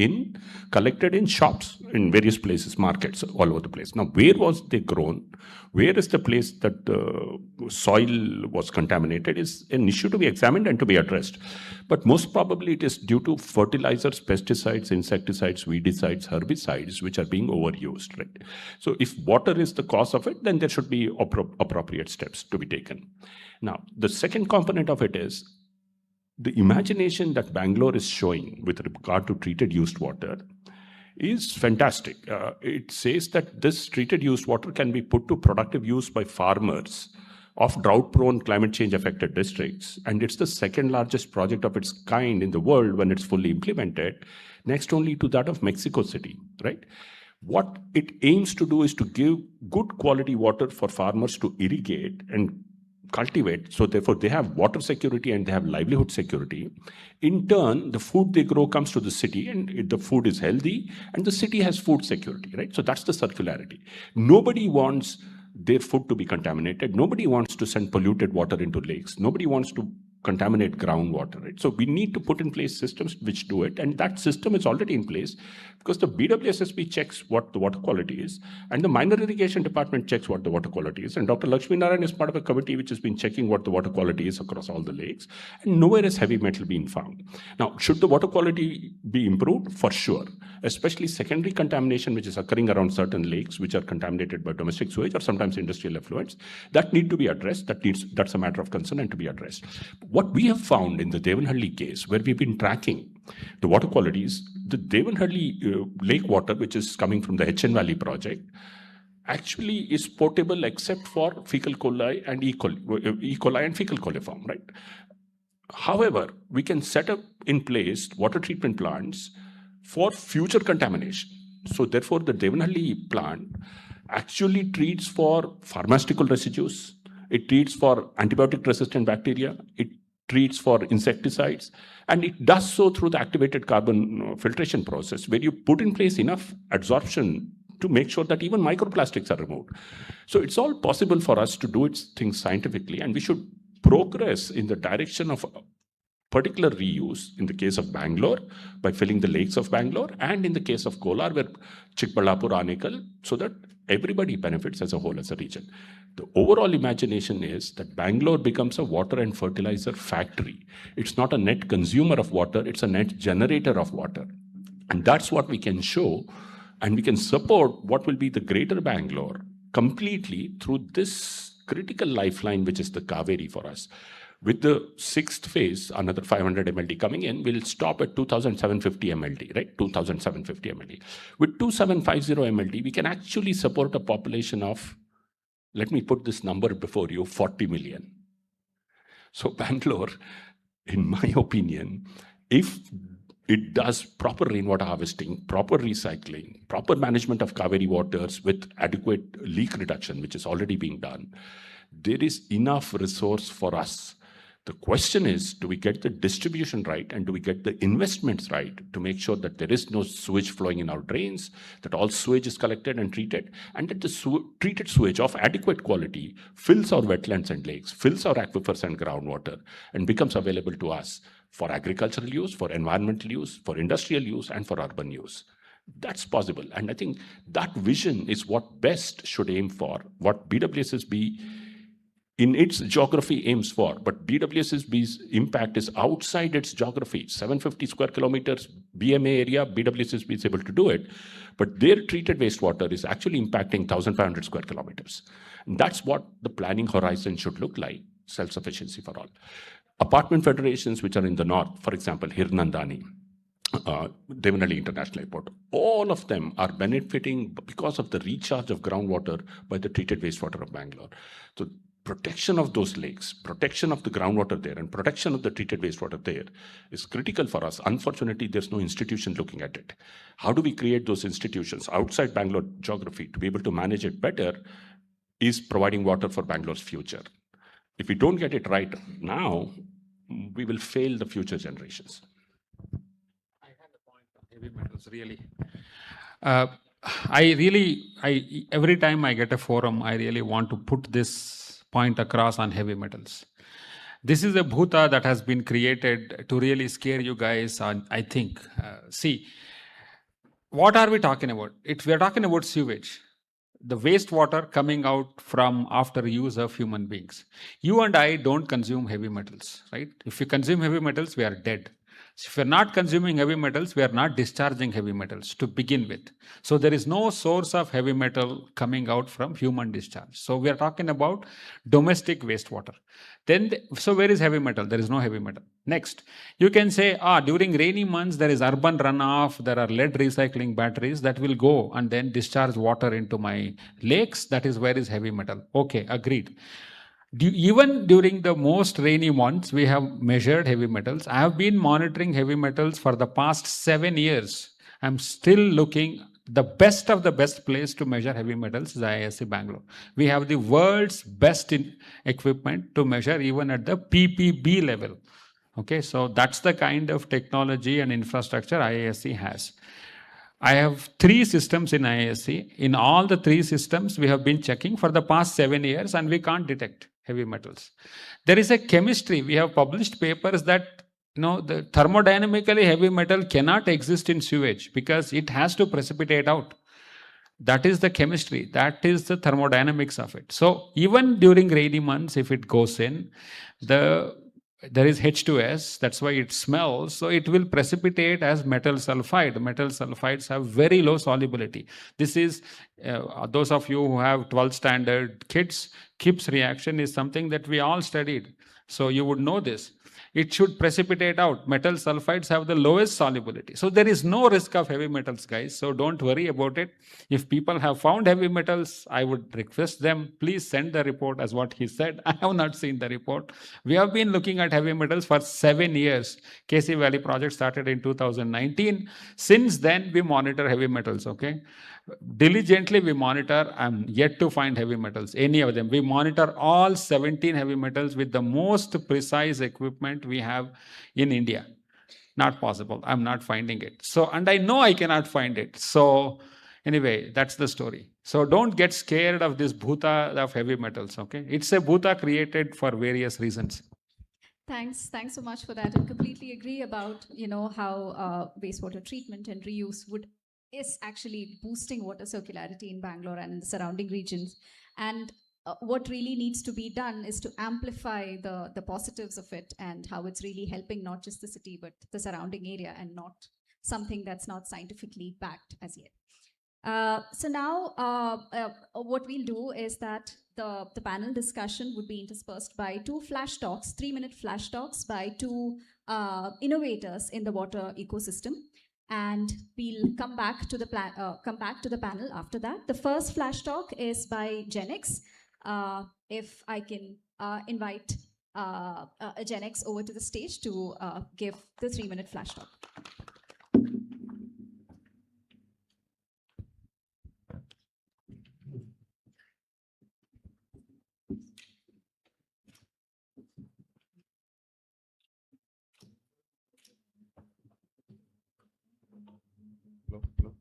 collected in shops in various places, markets all over the place. Now, where was they grown? Where is the place that the soil was contaminated is an issue to be examined and to be addressed. But most probably it is due to fertilizers, pesticides, insecticides, weedicides, herbicides, which are being overused, right? So if water is the cause of it, then there should be appropriate steps to be taken. Now, the second component of it is the imagination that Bangalore is showing with regard to treated used water is fantastic. It says that this treated used water can be put to productive use by farmers of drought-prone, climate change-affected districts. And it's the second largest project of its kind in the world when it's fully implemented, next only to that of Mexico City, right? What it aims to do is to give good quality water for farmers to irrigate and cultivate, so therefore they have water security and they have livelihood security. In turn, the food they grow comes to the city and the food is healthy and the city has food security, right? So that's the circularity. Nobody wants their food to be contaminated. Nobody wants to send polluted water into lakes. Nobody wants to contaminate groundwater, right? So we need to put in place systems which do it, and that system is already in place because the BWSSB checks what the water quality is, and the minor irrigation department checks what the water quality is, and Dr. Lakshmi Narayan is part of a committee which has been checking what the water quality is across all the lakes, and nowhere is heavy metal being found. Now, should the water quality be improved? For sure, especially secondary contamination which is occurring around certain lakes which are contaminated by domestic sewage or sometimes industrial effluents, that need to be addressed. That's a matter of concern and to be addressed. What we have found in the Devanhalli case, where we've been tracking the water qualities, the Devanhalli lake water, which is coming from the HN Valley project, actually is potable except for fecal coli and E. coli and fecal coliform, right? However, we can set up in place water treatment plants for future contamination. So therefore, the Devanhalli plant actually treats for pharmaceutical residues, it treats for antibiotic-resistant bacteria, it treats for insecticides, and it does so through the activated carbon filtration process, where you put in place enough adsorption to make sure that even microplastics are removed. So it's all possible for us to do things scientifically, and we should progress in the direction of particular reuse in the case of Bangalore by filling the lakes of Bangalore, and in the case of Kolar, where Chikballapur, Anekal, so that everybody benefits as a whole, as a region. The overall imagination is that Bangalore becomes a water and fertilizer factory. It's not a net consumer of water, it's a net generator of water. And that's what we can show, and we can support what will be the greater Bangalore completely through this critical lifeline, which is the Kaveri for us. With the sixth phase, another 500 MLD coming in, we'll stop at 2,750 MLD, right? 2,750 MLD. With 2,750 MLD, we can actually support a population of, let me put this number before you, 40 million. So Bangalore, in my opinion, if it does proper rainwater harvesting, proper recycling, proper management of Kaveri waters with adequate leak reduction, which is already being done, there is enough resource for us. The question is, do we get the distribution right and do we get the investments right to make sure that there is no sewage flowing in our drains, that all sewage is collected and treated, and that the treated sewage of adequate quality fills our wetlands and lakes, fills our aquifers and groundwater, and becomes available to us for agricultural use, for environmental use, for industrial use, and for urban use. That's possible. And I think that vision is what BEST should aim for, what BWSSB in its geography aims for, but BWSSB's impact is outside its geography. 750 square kilometers BMA area, BWSSB is able to do it, but their treated wastewater is actually impacting 1,500 square kilometers. And that's what the planning horizon should look like, self-sufficiency for all. Apartment federations which are in the north, for example, Hirnandani, Devanhalli International Airport, all of them are benefiting because of the recharge of groundwater by the treated wastewater of Bangalore. So protection of those lakes, protection of the groundwater there, and protection of the treated wastewater there is critical for us. Unfortunately, there's no institution looking at it. How do we create those institutions outside Bangalore geography to be able to manage it better is providing water for Bangalore's future. If we don't get it right now, we will fail the future generations. I had a point on heavy metals, really. Every time I get a forum, I really want to put this point across on heavy metals. This is a bhuta that has been created to really scare you guys on, I think. See, what are we talking about? We are talking about sewage, the wastewater coming out from after use of human beings. You and I don't consume heavy metals, right? If we consume heavy metals, we are dead. So if we're not consuming heavy metals, we are not discharging heavy metals to begin with. So there is no source of heavy metal coming out from human discharge. So we are talking about domestic wastewater. So where is heavy metal? There is no heavy metal. Next, you can say, during rainy months, there is urban runoff, there are lead recycling batteries that will go and then discharge water into my lakes. That is where is heavy metal. Okay, agreed. Even during the most rainy months, we have measured heavy metals. I have been monitoring heavy metals for the past 7 years. I'm still looking. The best of the best place to measure heavy metals is IISc Bangalore. We have the world's best equipment to measure even at the ppb level. Okay, so that's the kind of technology and infrastructure IISc has. I have 3 systems in IISc. In all the 3 systems, we have been checking for the past 7 years and we can't detect heavy metals. There is a chemistry. We have published papers that the thermodynamically heavy metal cannot exist in sewage because it has to precipitate out. That is the chemistry. That is the thermodynamics of it. So even during rainy months, if it goes in, there is H2S, that's why it smells. So it will precipitate as metal sulfide. Metal sulfides have very low solubility. This is, those of you who have 12th standard kids, Kipps reaction is something that we all studied. So you would know this. It should precipitate out. Metal sulfides have the lowest solubility. So there is no risk of heavy metals, guys. So don't worry about it. If people have found heavy metals, I would request them, please send the report as what he said. I have not seen the report. We have been looking at heavy metals for 7 years. KC Valley project started in 2019. Since then, we monitor heavy metals, okay? Diligently we monitor. I'm yet to find heavy metals, any of them. We monitor all 17 heavy metals with the most precise equipment we have in India. Not possible. I'm not finding it. So, and I know I cannot find it. So anyway, that's the story. So don't get scared of this bhuta of heavy metals, okay? It's a bhuta created for various reasons. Thanks so much for that. I completely agree about how wastewater treatment and reuse is actually boosting water circularity in Bangalore and in the surrounding regions. And what really needs to be done is to amplify the positives of it and how it's really helping not just the city but the surrounding area, and not something that's not scientifically backed as yet. So now what we'll do is that the panel discussion would be interspersed by 2 flash talks, 3-minute flash talks by 2 innovators in the water ecosystem. And we'll come back to the panel after that. The first flash talk is by Genix. If I can invite Genix over to the stage to give the 3-minute flash talk. Hello.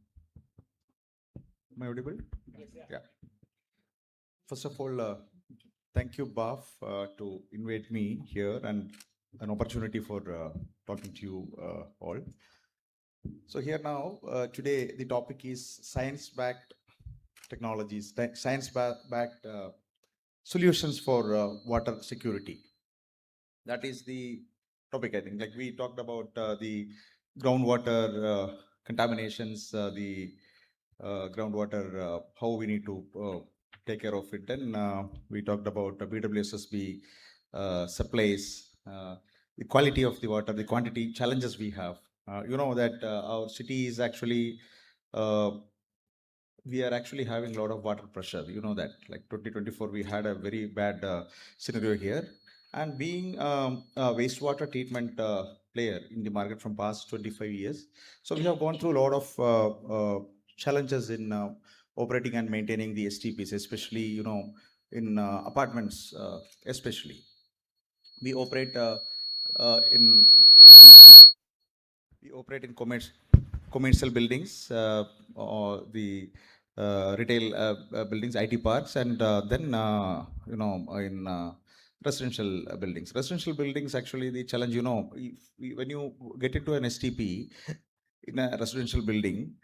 Am I audible? Yes. Yeah. First of all, thank you, BAF, to invite me here and an opportunity for talking to you all. So here now, today, the topic is science-backed technologies, science-backed solutions for water security. That is the topic, I think. Like we talked about the groundwater contaminations, the groundwater, how we need to take care of it. Then we talked about BWSSB supplies, the quality of the water, the quantity challenges we have. You know that our city is actually, we are actually having a lot of water pressure. You know that, like 2024, we had a very bad scenario here. And being a wastewater treatment player in the market from past 25 years, so we have gone through a lot of challenges in operating and maintaining the STPs, especially in apartments, especially. We operate in commercial buildings or the retail buildings, IT parks, and then in residential buildings. Residential buildings, actually, the challenge, when you get into an STP in a residential building,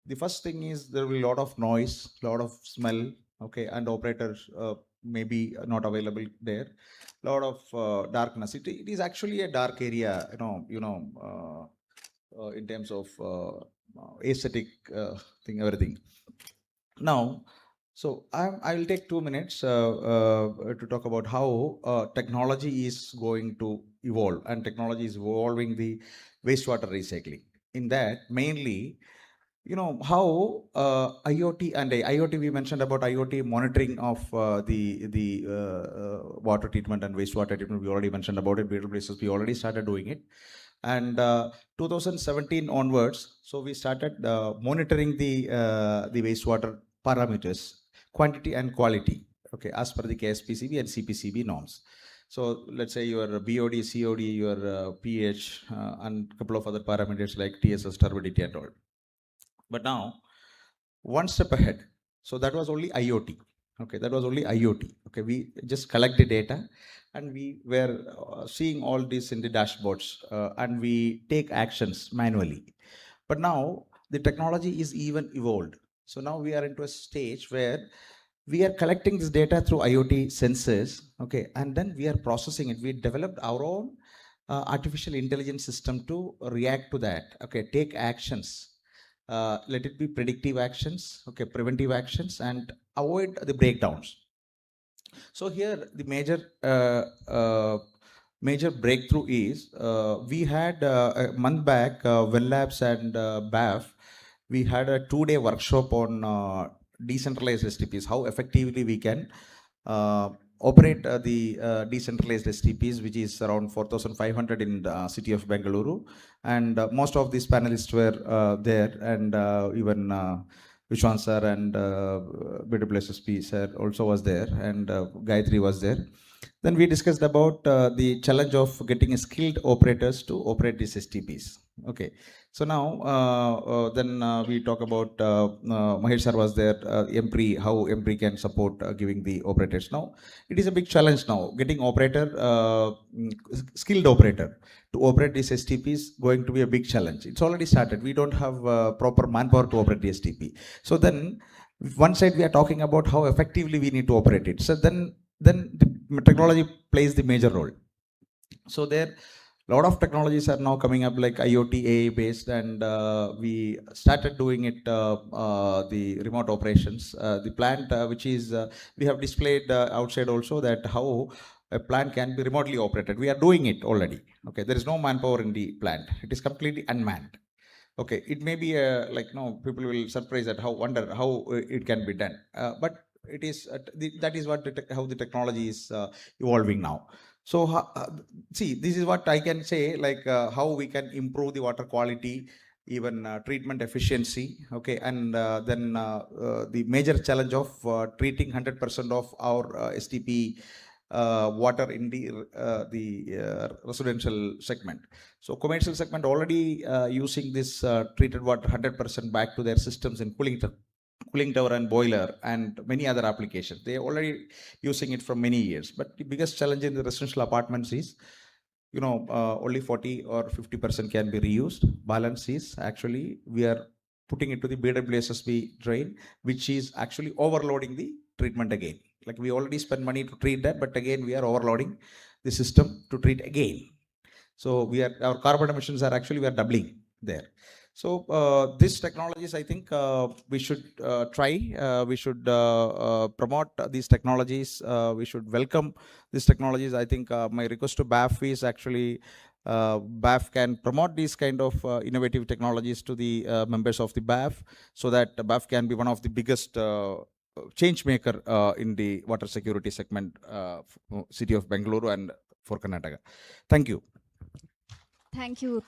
the first thing is there will be a lot of noise, a lot of smell, okay, and operators may be not available there. A lot of darkness. It is actually a dark area, in terms of aesthetic thing, everything. Now, so I will take 2 minutes to talk about how technology is going to evolve, and technology is evolving the wastewater recycling. In that, mainly, how IoT and IoT, we mentioned about IoT monitoring of the water treatment and wastewater treatment. We already mentioned about it. Places we already started doing it, and 2017 onwards, so we started monitoring the wastewater parameters, quantity and quality, okay, as per the KSPCB and CPCB norms. So let's say your BOD, COD, your pH, and a couple of other parameters like TSS, turbidity, and all. But now, one step ahead. So that was only IoT. Okay, that was only IoT. Okay, we just collect the data, and we were seeing all this in the dashboards, and we take actions manually. But now the technology is even evolved. So now we are into a stage where we are collecting this data through IoT sensors, okay, and then we are processing it. We developed our own artificial intelligence system to react to that, okay, take actions. Let it be predictive actions, okay, preventive actions, and avoid the breakdowns. So here the major breakthrough is we had a month back, Well Labs and BAF, we had a 2-day workshop on decentralized STPs, how effectively we can operate the decentralized STPs, which is around 4,500 in the city of Bengaluru. And most of these panelists were there, and even Vishwan sir and BWSSP sir also was there, and Gayatri was there. Then we discussed about the challenge of getting skilled operators to operate these STPs. Okay, so now then we talk about Mahesh sir was there, MPRI, how MPRI can support giving the operators. Now it is a big challenge now, getting skilled operator to operate these STPs going to be a big challenge. It's already started. We don't have proper manpower to operate the STP. So then one side we are talking about how effectively we need to operate it. So then the technology plays the major role. So there a lot of technologies are now coming up, like IoT, AI based, and we started doing it, the remote operations. The plant, which is, we have displayed outside also, that how a plant can be remotely operated. We are doing it already. Okay, there is no manpower in the plant. It is completely unmanned. Okay, it may be people will surprise at wonder how it can be done. But it is that is what how the technology is evolving now. So see, this is what I can say, like how we can improve the water quality, even treatment efficiency, okay, and then the major challenge of treating 100% of our STP water in the residential segment. So commercial segment already using this treated water 100% back to their systems in cooling tower and boiler and many other applications. They are already using it for many years. But the biggest challenge in the residential apartments is, only 40 or 50% can be reused. Balance is actually we are putting it to the BWSSB drain, which is actually overloading the treatment again. Like we already spend money to treat that, but again we are overloading the system to treat again. So our carbon emissions are actually, we are doubling there. So these technologies, I think we should try. We should promote these technologies. We should welcome these technologies. I think my request to BAF is actually BAF can promote these kind of innovative technologies to the members of the BAF, so that BAF can be one of the biggest change maker in the water security segment, city of Bengaluru and for Karnataka. Thank you. Thank you.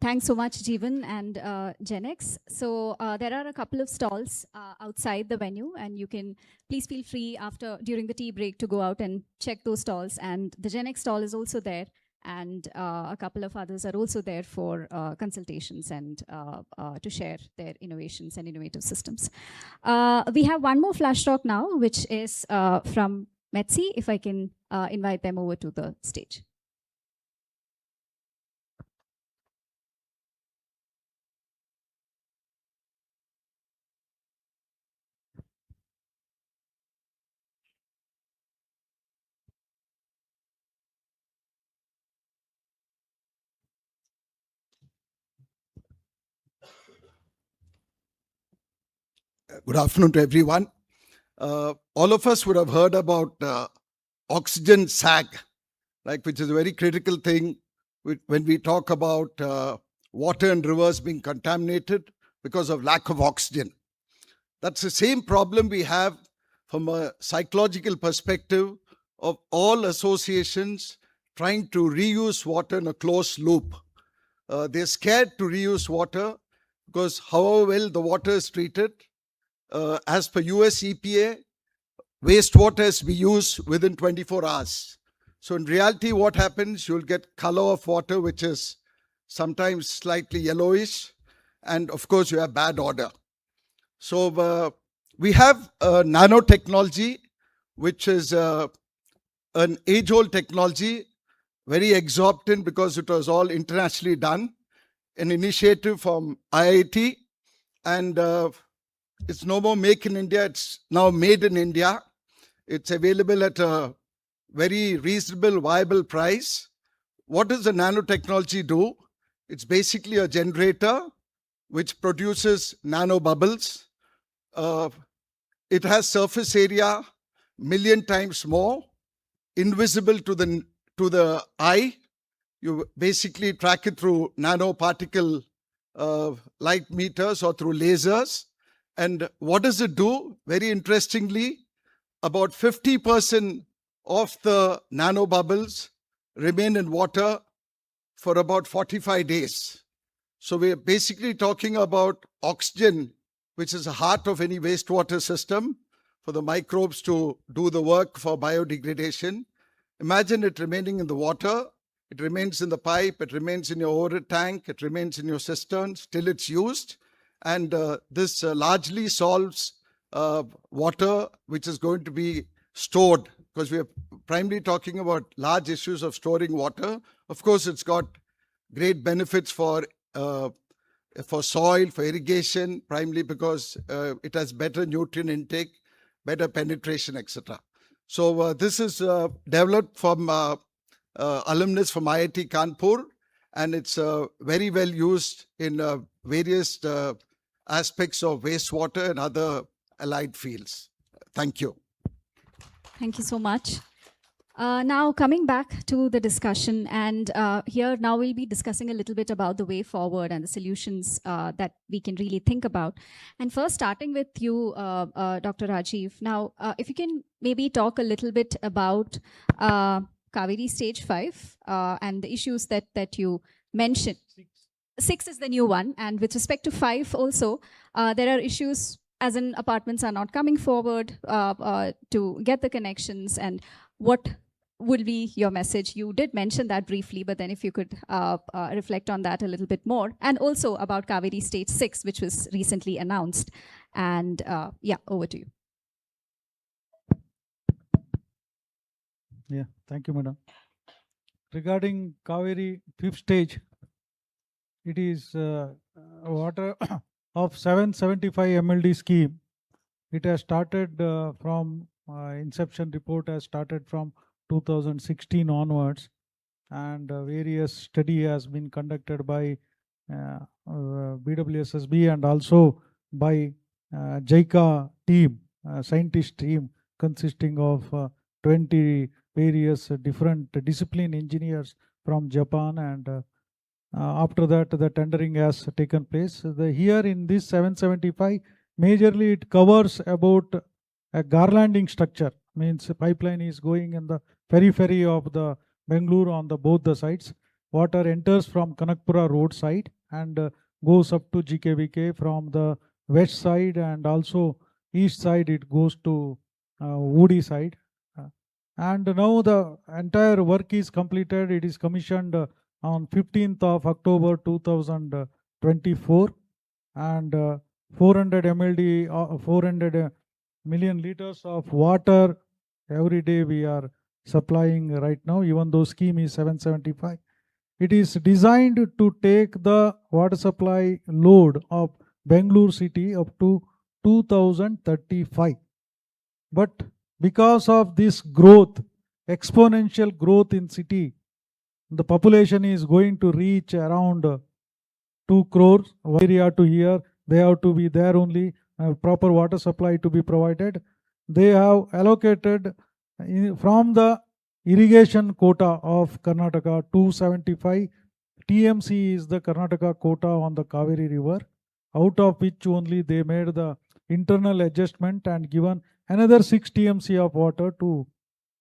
Thanks so much, Jeevan and Genex. So there are a couple of stalls outside the venue, and you can please feel free during the tea break to go out and check those stalls. And the Genex stall is also there, and a couple of others are also there for consultations and to share their innovations and innovative systems. We have one more flash talk now, which is from Metsi, if I can invite them over to the stage. Good afternoon to everyone. All of us would have heard about oxygen sag, which is a very critical thing when we talk about water and rivers being contaminated because of lack of oxygen. That's the same problem we have from a psychological perspective of all associations trying to reuse water in a closed loop. They're scared to reuse water because however well the water is treated, as per US EPA, wastewater is to be used within 24 hours. So in reality, what happens, you'll get color of water, which is sometimes slightly yellowish. And of course, you have bad odor. So we have nanotechnology, which is an age-old technology, very exorbitant because it was all internationally done, an initiative from IIT, and it's no more make in India, it's now made in India. It's available at a very reasonable, viable price. What does the nanotechnology do? It's basically a generator which produces nanobubbles. It has surface area 1,000,000 times more, invisible to the eye. You basically track it through nanoparticle light meters or through lasers. And what does it do? Very interestingly, about 50% of the nanobubbles remain in water for about 45 days. So we're basically talking about oxygen, which is the heart of any wastewater system, for the microbes to do the work for biodegradation. Imagine it remaining in the water. It remains in the pipe, it remains in your overhead tank, it remains in your cisterns till it's used. And this largely solves water which is going to be stored, because we are primarily talking about large issues of storing water. Of course, it's got great benefits for soil, for irrigation, primarily because it has better nutrient intake, better penetration, etc. So this is developed from alumnus from IIT Kanpur, and it's very well used in various aspects of wastewater and other allied fields. Thank you. Thank you so much. Now coming back to the discussion, and here now we'll be discussing a little bit about the way forward and the solutions that we can really think about. And first, starting with you, Dr. Rajiv. Now, if you can maybe talk a little bit about Kaveri Stage 5 and the issues that you mentioned. 6 is the new one, and with respect to 5 also, there are issues as in apartments are not coming forward to get the connections. And what would be your message? You did mention that briefly, but then if you could reflect on that a little bit more, and also about Kaveri Stage 6, which was recently announced. And yeah, over to you. Yeah, thank you, madam. Regarding Kaveri 5th stage, it is water of 775 MLD scheme. It has started from inception report has started from 2016 onwards, and various study has been conducted by BWSSB and also by JICA team, scientist team consisting of 20 various different discipline engineers from Japan, and after that the tendering has taken place. Here in this 775, majorly it covers about a garlanding structure, means a pipeline is going in the periphery of the Bengaluru on both the sides. Water enters from Kanakpura road side and goes up to GKVK from the west side, and also east side it goes to Woody side. And now the entire work is completed. It is commissioned on 15th of October 2024, and 400 MLD, 400 million liters of water every day we are supplying right now, even though scheme is 775. It is designed to take the water supply load of Bengaluru city up to 2035. But because of this growth, exponential growth in city, the population is going to reach around 2 crores. Area to here, they have to be there only, proper water supply to be provided. They have allocated from the irrigation quota of Karnataka 275 TMC is the Karnataka quota on the Kaveri river, out of which only they made the internal adjustment and given another 6 TMC of water to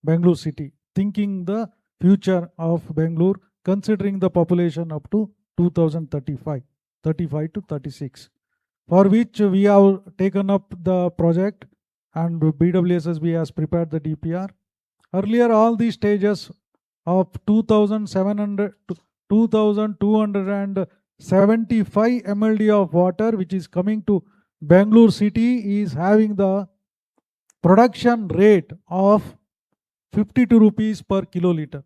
Bengaluru city, thinking the future of Bengaluru, considering the population up to 2035, 35 to 36, for which we have taken up the project and BWSSB has prepared the DPR. Earlier, all these stages of 2,700 to 2,275 MLD of water, which is coming to Bengaluru city, is having the production rate of 52 rupees per kiloliter.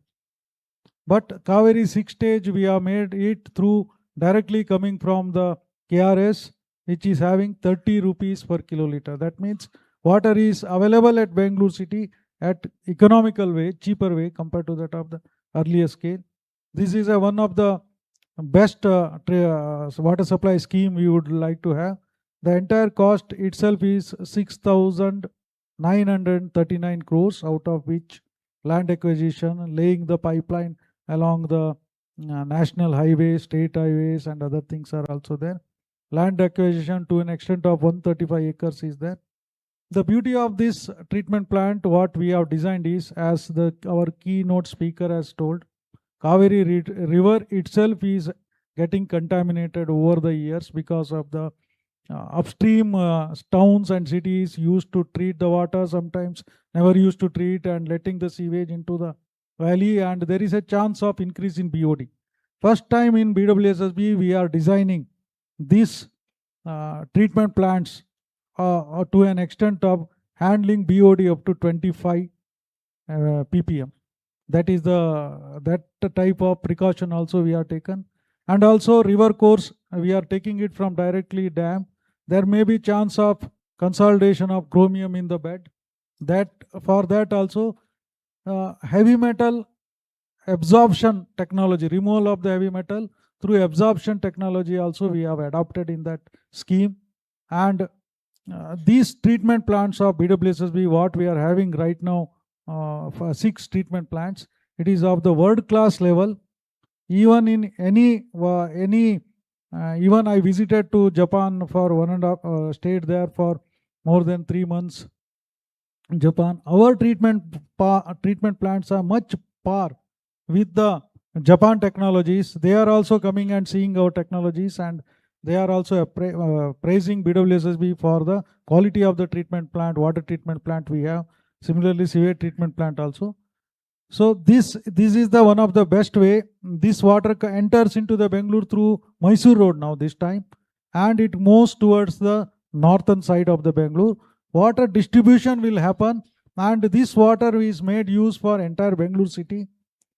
But Kaveri 6 stage, we have made it through directly coming from the KRS, which is having 30 rupees per kiloliter. That means water is available at Bengaluru city at economical way, cheaper way compared to that of the earlier scale. This is one of the best water supply scheme we would like to have. The entire cost itself is 6,939 crores, out of which land acquisition, laying the pipeline along the national highways, state highways and other things are also there. Land acquisition to an extent of 135 acres is there. The beauty of this treatment plant, what we have designed is, as our keynote speaker has told, Kaveri river itself is getting contaminated over the years because of the upstream towns and cities used to treat the water, sometimes never used to treat, and letting the sewage into the valley, and there is a chance of increase in BOD. First time in BWSSB we are designing these treatment plants to an extent of handling BOD up to 25 ppm. That is that type of precaution also we are taken. And also river course, we are taking it from directly dam. There may be chance of consolidation of chromium in the bed. For that also heavy metal absorption technology, removal of the heavy metal through absorption technology also we have adopted in that scheme. And these treatment plants of BWSSB, what we are having right now, for 6 treatment plants, it is of the world class level. Even in even I visited to Japan for 1.5, stayed there for more than 3 months. Japan, our treatment plants are much par with the Japan technologies. They are also coming and seeing our technologies, and they are also praising BWSSB for the quality of the treatment plant, water treatment plant we have. Similarly, sewage treatment plant also. So this is the one of the best way. This water enters into the Bengaluru through Mysore Road now this time, and it moves towards the northern side of the Bengaluru. Water distribution will happen, and this water is made use for entire Bengaluru city.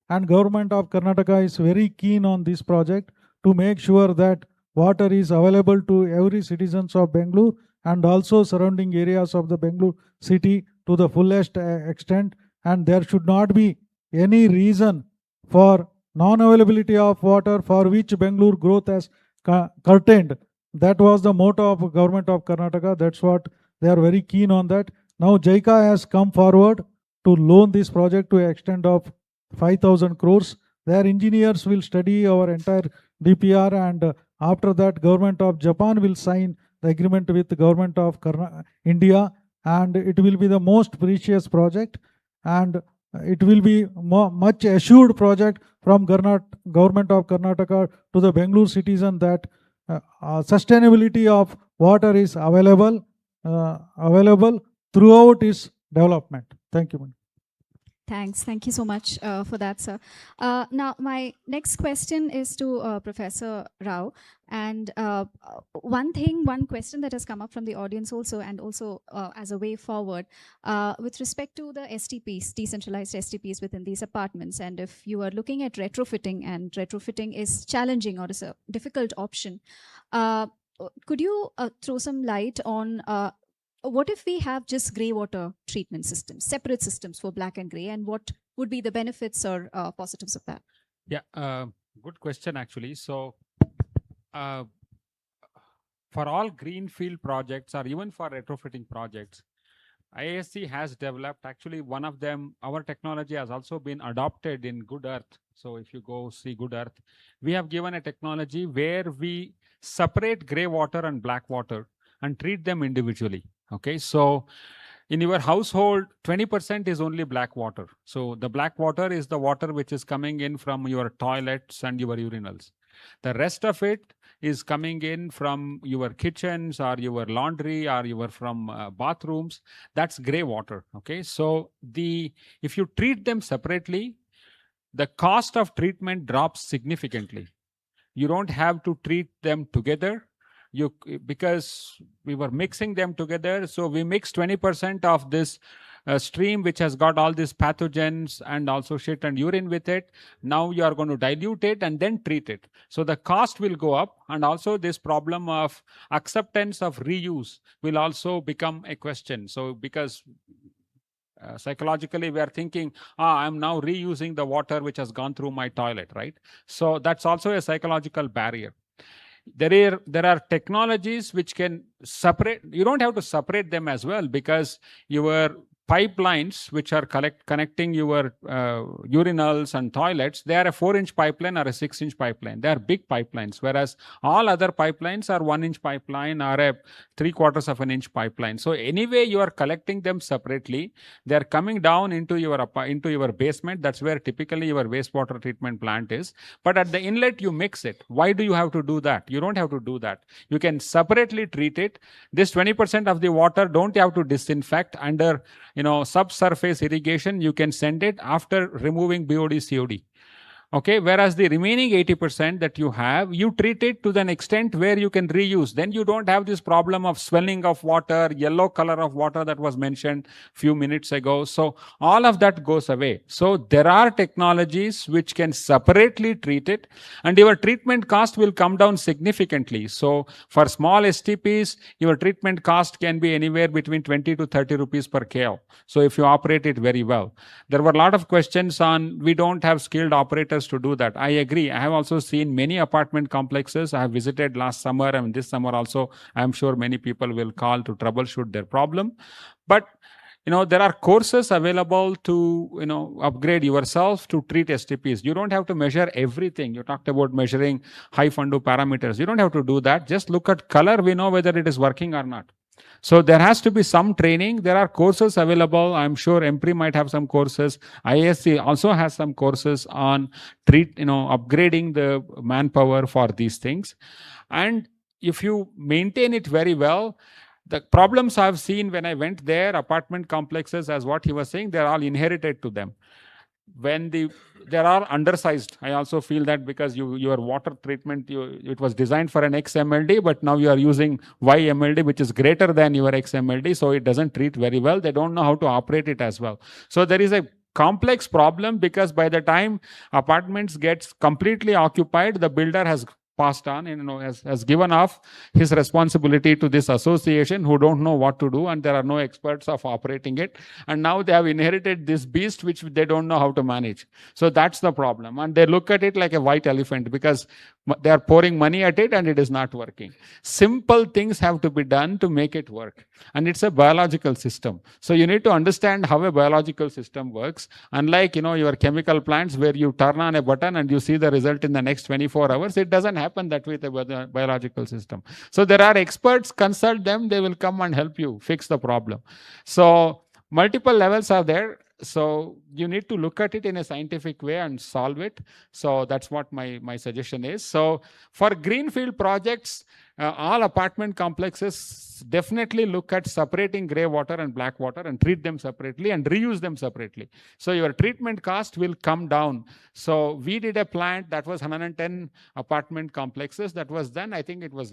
And government of Karnataka is very keen on this project to make sure that water is available to every citizens of Bengaluru and also surrounding areas of the Bengaluru city to the fullest extent. And there should not be any reason for non-availability of water for which Bengaluru growth has curtailed. That was the motto of government of Karnataka. That's what they are very keen on that. Now JICA has come forward to loan this project to an extent of 5,000 crores. Their engineers will study our entire DPR, and after that government of Japan will sign the agreement with the government of India, and it will be the most precious project, and it will be much assured project from government of Karnataka to the Bengaluru citizen that sustainability of water is available throughout its development. Thank you. Thanks. Thank you so much for that, sir. Now, my next question is to Professor Rao. And one question that has come up from the audience also, and also as a way forward, with respect to the STPs, decentralized STPs within these apartments. And if you are looking at retrofitting, and retrofitting is challenging or is a difficult option, could you throw some light on what if we have just grey water treatment systems, separate systems for black and grey, and what would be the benefits or positives of that? Yeah, good question actually. So for all greenfield projects or even for retrofitting projects, IISc has developed, actually one of them, our technology has also been adopted in Good Earth. So if you go see Good Earth, we have given a technology where we separate grey water and black water and treat them individually. Okay, so in your household, 20% is only black water. So the black water is the water which is coming in from your toilets and your urinals. The rest of it is coming in from your kitchens or your laundry or your from bathrooms. That's grey water. Okay, so if you treat them separately, the cost of treatment drops significantly. You don't have to treat them together. Because we were mixing them together, so we mix 20% of this stream which has got all these pathogens and also shit and urine with it. Now you are going to dilute it and then treat it. So the cost will go up, and also this problem of acceptance of reuse will also become a question. So because psychologically we are thinking, I'm now reusing the water which has gone through my toilet, right? So that's also a psychological barrier. There are technologies which can separate. You don't have to separate them as well, because your pipelines which are connecting your urinals and toilets, they are a 4-inch pipeline or a 6-inch pipeline. They are big pipelines, whereas all other pipelines are 1-inch pipeline or a 3/4 of an inch pipeline. So anyway, you are collecting them separately. They are coming down into your basement. That's where typically your wastewater treatment plant is. But at the inlet, you mix it. Why do you have to do that? You don't have to do that. You can separately treat it. This 20% of the water don't have to disinfect under subsurface irrigation. You can send it after removing BOD, COD. Okay, whereas the remaining 80% that you have, you treat it to an extent where you can reuse. Then you don't have this problem of swelling of water, yellow color of water that was mentioned a few minutes ago. So all of that goes away. So there are technologies which can separately treat it, and your treatment cost will come down significantly. So for small STPs, your treatment cost can be anywhere between 20 to 30 rupees per KL. So if you operate it very well. There were a lot of questions on, we don't have skilled operators to do that. I agree. I have also seen many apartment complexes. I have visited last summer, and this summer also, I'm sure many people will call to troubleshoot their problem. But there are courses available to upgrade yourself to treat STPs. You don't have to measure everything. You talked about measuring high fundu parameters. You don't have to do that. Just look at color. We know whether it is working or not. So there has to be some training. There are courses available. I'm sure MPRI might have some courses. IISc also has some courses on upgrading the manpower for these things. And if you maintain it very well, the problems I've seen when I went there, apartment complexes, as what he was saying, they're all inherited to them. When they are undersized, I also feel that because your water treatment, it was designed for an XMLD, but now you are using YMLD, which is greater than your XMLD, so it doesn't treat very well. They don't know how to operate it as well. So there is a complex problem, because by the time apartments gets completely occupied, the builder has passed on and has given off his responsibility to this association who don't know what to do, and there are no experts of operating it, and now they have inherited this beast which they don't know how to manage. So that's the problem, and they look at it like a white elephant because they are pouring money at it and it is not working. Simple things have to be done to make it work, and it's a biological system. So you need to understand how a biological system works. Unlike your chemical plants where you turn on a button and you see the result in the next 24 hours, it doesn't happen that way with a biological system. So there are experts, consult them, they will come and help you fix the problem. So multiple levels are there. So you need to look at it in a scientific way and solve it. So that's what my suggestion is. So for greenfield projects, all apartment complexes definitely look at separating gray water and black water and treat them separately and reuse them separately. So your treatment cost will come down. So we did a plant that was 110 apartment complexes. That was then, I think it was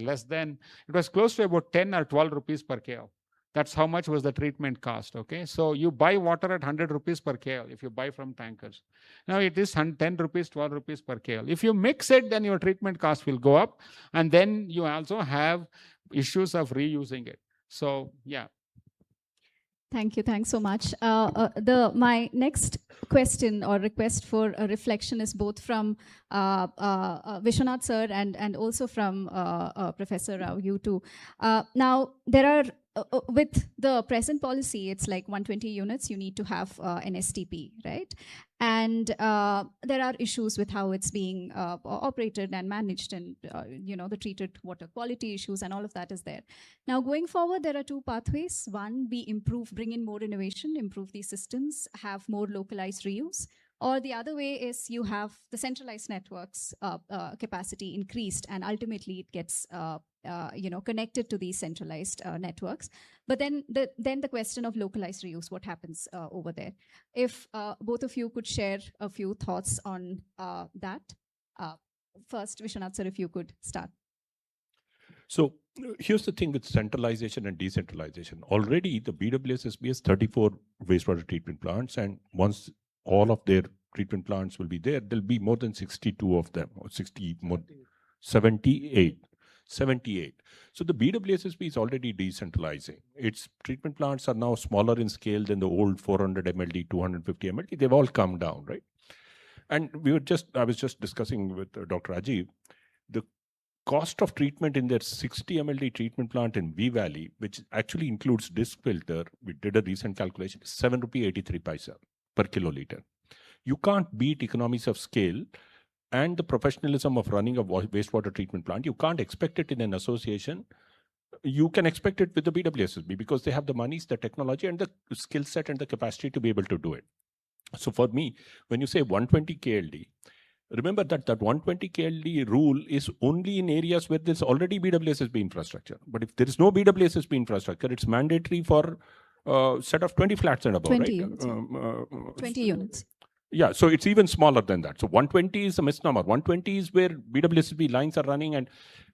close to about 10 or 12 rupees per KL. That's how much was the treatment cost. Okay, so you buy water at 100 rupees per KL if you buy from tankers. Now it is 10 rupees, 12 rupees per KL. If you mix it, then your treatment cost will go up, and then you also have issues of reusing it. So yeah. Thank you. Thanks so much. My next question or request for a reflection is both from Vishwanath sir and also from Professor Rao, you too. Now, there are, with the present policy, it's like 120 units, you need to have an STP, right? And there are issues with how it's being operated and managed, and the treated water quality issues and all of that is there. Now, going forward, there are two pathways. One, we bring in more innovation, improve these systems, have more localized reuse. Or the other way is you have the centralized networks capacity increased, and ultimately it gets connected to these centralized networks. But then the question of localized reuse, what happens over there? If both of you could share a few thoughts on that. First, Vishwanath sir, if you could start. So here's the thing with centralization and decentralization. Already the BWSSB has 34 wastewater treatment plants, and once all of their treatment plants will be there, there'll be more than 62 of them, or 78. So the BWSSB is already decentralizing. Its treatment plants are now smaller in scale than the old 400 MLD, 250 MLD. They've all come down, right? And I was just discussing with Dr. Rajiv, the cost of treatment in their 60 MLD treatment plant in V Valley, which actually includes disc filter, we did a recent calculation, is 7 rupee 83 paisa per kiloliter. You can't beat economies of scale and the professionalism of running a wastewater treatment plant. You can't expect it in an association. You can expect it with the BWSSB because they have the monies, the technology, and the skill set and the capacity to be able to do it. So for me, when you say 120 KLD, remember that 120 KLD rule is only in areas where there's already BWSSB infrastructure. But if there is no BWSSB infrastructure, it's mandatory for a set of 20 flats and above, 20 right? units. 20 units. Yeah, so it's even smaller than that. So 120 is a misnomer. 120 is where BWSSB lines are running. And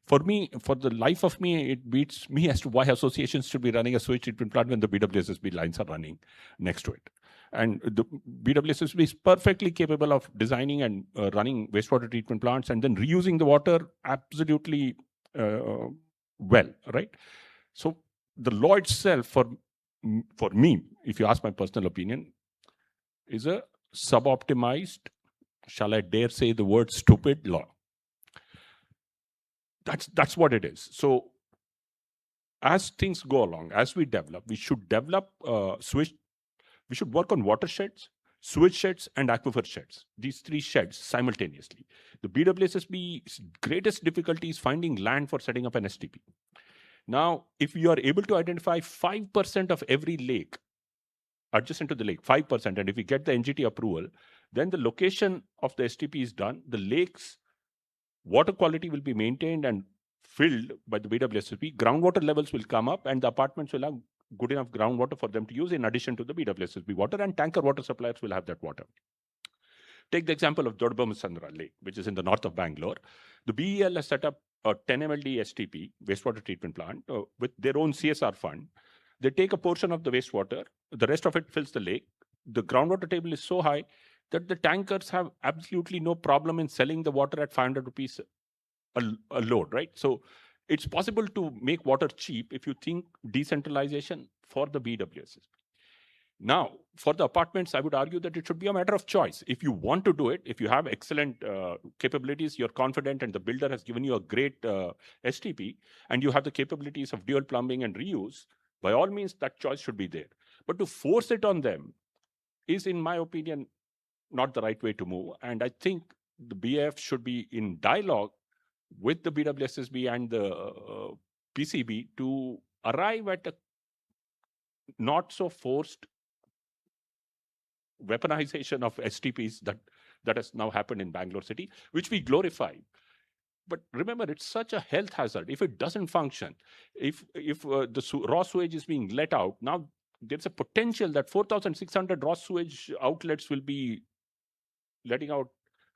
for me, for the life of me, it beats me as to why associations should be running a sewage treatment plant when the BWSSB lines are running next to it. And the BWSSB is perfectly capable of designing and running wastewater treatment plants and then reusing the water absolutely well, right? So the law itself, for me, if you ask my personal opinion, is a suboptimized, shall I dare say the word stupid law. That's what it is. So as things go along, as we develop, we should develop we should work on watersheds, sewage sheds, and aquifer sheds. These three sheds simultaneously. The BWSSB's greatest difficulty is finding land for setting up an STP. Now, if you are able to identify 5% of every lake adjacent to the lake, 5%, and if we get the NGT approval, then the location of the STP is done. The lake's water quality will be maintained and filled by the BWSSB. Groundwater levels will come up, and the apartments will have good enough groundwater for them to use in addition to the BWSSB water, and tanker water suppliers will have that water. Take the example of Dodbamsandra Lake, which is in the north of Bangalore. The BEL has set up a 10 MLD STP, wastewater treatment plant, with their own CSR fund. They take a portion of the wastewater, the rest of it fills the lake. The groundwater table is so high that the tankers have absolutely no problem in selling the water at 500 rupees a load, right? So it's possible to make water cheap if you think decentralization for the BWSSB. Now, for the apartments, I would argue that it should be a matter of choice. If you want to do it, if you have excellent capabilities, you're confident, and the builder has given you a great STP, and you have the capabilities of dual plumbing and reuse, by all means, that choice should be there. But to force it on them is, in my opinion, not the right way to move. And I think the BAF should be in dialogue with the BWSSB and the PCB to arrive at a not so forced weaponization of STPs that has now happened in Bangalore city, which we glorify. But remember, it's such a health hazard. If it doesn't function, if the raw sewage is being let out, now there's a potential that 4,600 raw sewage outlets will be letting out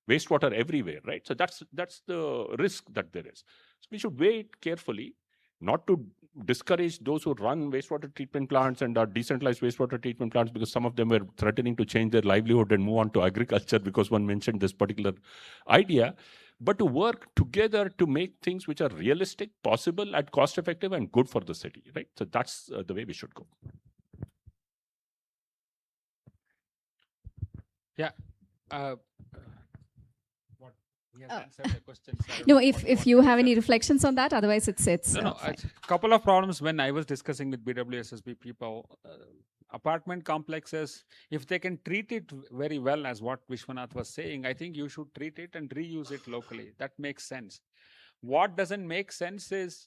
wastewater everywhere, right? So that's the risk that there is. So we should weigh it carefully, not to discourage those who run wastewater treatment plants and are decentralized wastewater treatment plants, because some of them were threatening to change their livelihood and move on to agriculture because one mentioned this particular idea. But to work together to make things which are realistic, possible, and cost effective and good for the city, right? So that's the way we should go. Yeah. What? He has answered the question. No, if you have any reflections on that, otherwise it's No, a couple of problems when I was discussing with BWSSB people. Apartment complexes, if they can treat it very well, as what Vishwanath was saying, I think you should treat it and reuse it locally. That makes sense. What doesn't make sense is,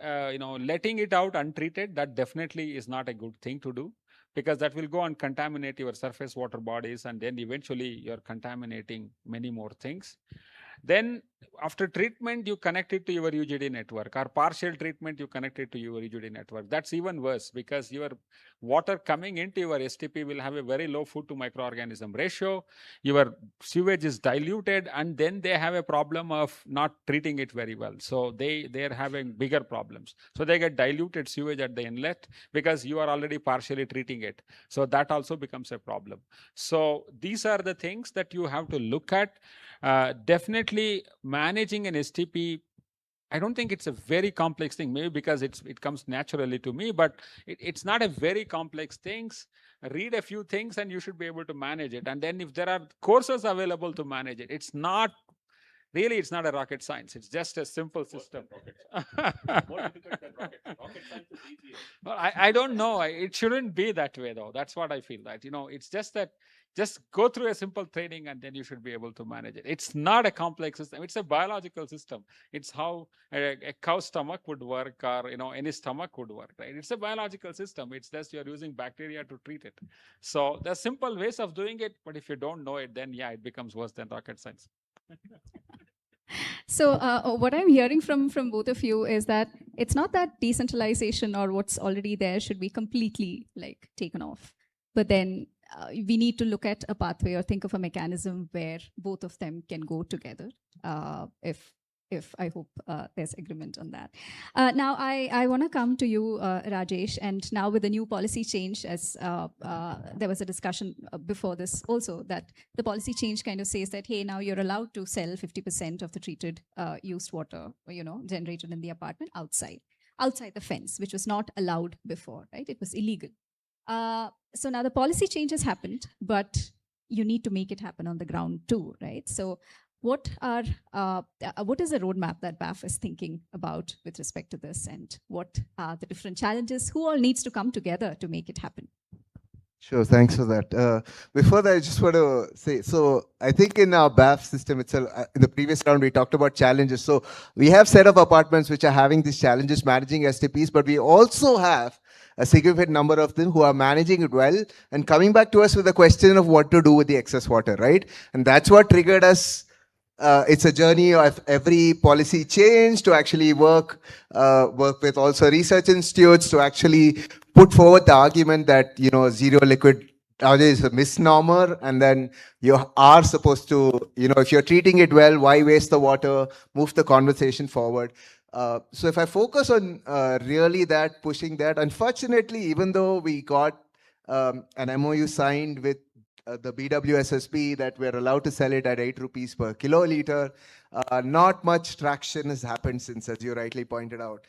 letting it out untreated. That definitely is not a good thing to do, because that will go and contaminate your surface water bodies, and then eventually you're contaminating many more things. Then after treatment, you connect it to your UGD network, or partial treatment, you connect it to your UGD network. That's even worse, because your water coming into your STP will have a very low food to microorganism ratio. Your sewage is diluted, and then they have a problem of not treating it very well. So they're having bigger problems. So they get diluted sewage at the inlet because you are already partially treating it. So that also becomes a problem. So these are the things that you have to look at. Definitely managing an STP, I don't think it's a very complex thing, maybe because it comes naturally to me, but it's not a very complex thing. Read a few things and you should be able to manage it. And then if there are courses available to manage it, it's not a rocket science. It's just a simple system. More difficult than rocket. Rocket science is easier. Well, I don't know. It shouldn't be that way, though. That's what I feel. That it's just that. Just go through a simple training and then you should be able to manage it. It's not a complex system. It's a biological system. It's how a cow's stomach would work, or any stomach would work, right? It's a biological system. It's just you're using bacteria to treat it. So there's simple ways of doing it, but if you don't know it, then yeah, it becomes worse than rocket science. So what I'm hearing from both of you is that it's not that decentralization or what's already there should be completely taken off, but then we need to look at a pathway or think of a mechanism where both of them can go together. If I hope there's agreement on that. Now I want to come to you, Rajesh, and now with the new policy change, as there was a discussion before this also, that the policy change kind of says that, hey, now you're allowed to sell 50% of the treated used water, generated in the apartment outside the fence, which was not allowed before, right? It was illegal. So now the policy change has happened, but you need to make it happen on the ground too, right? So what is the roadmap that BAF is thinking about with respect to this, and what are the different challenges? Who all needs to come together to make it happen? Sure, thanks for that. Before that, I just want to say, so I think in our BAF system itself, in the previous round, we talked about challenges. So we have set of apartments which are having these challenges managing STPs, but we also have a significant number of them who are managing it well and coming back to us with a question of what to do with the excess water, right? And that's what triggered us. It's a journey of every policy change to actually work with also research institutes to actually put forward the argument that, zero liquid is a misnomer, and then you are supposed to, if you're treating it well, why waste the water, move the conversation forward. So if I focus on really that, pushing that, unfortunately, even though we got an MOU signed with the BWSSB that we're allowed to sell it at 8 rupees per kiloliter, not much traction has happened since, as you rightly pointed out.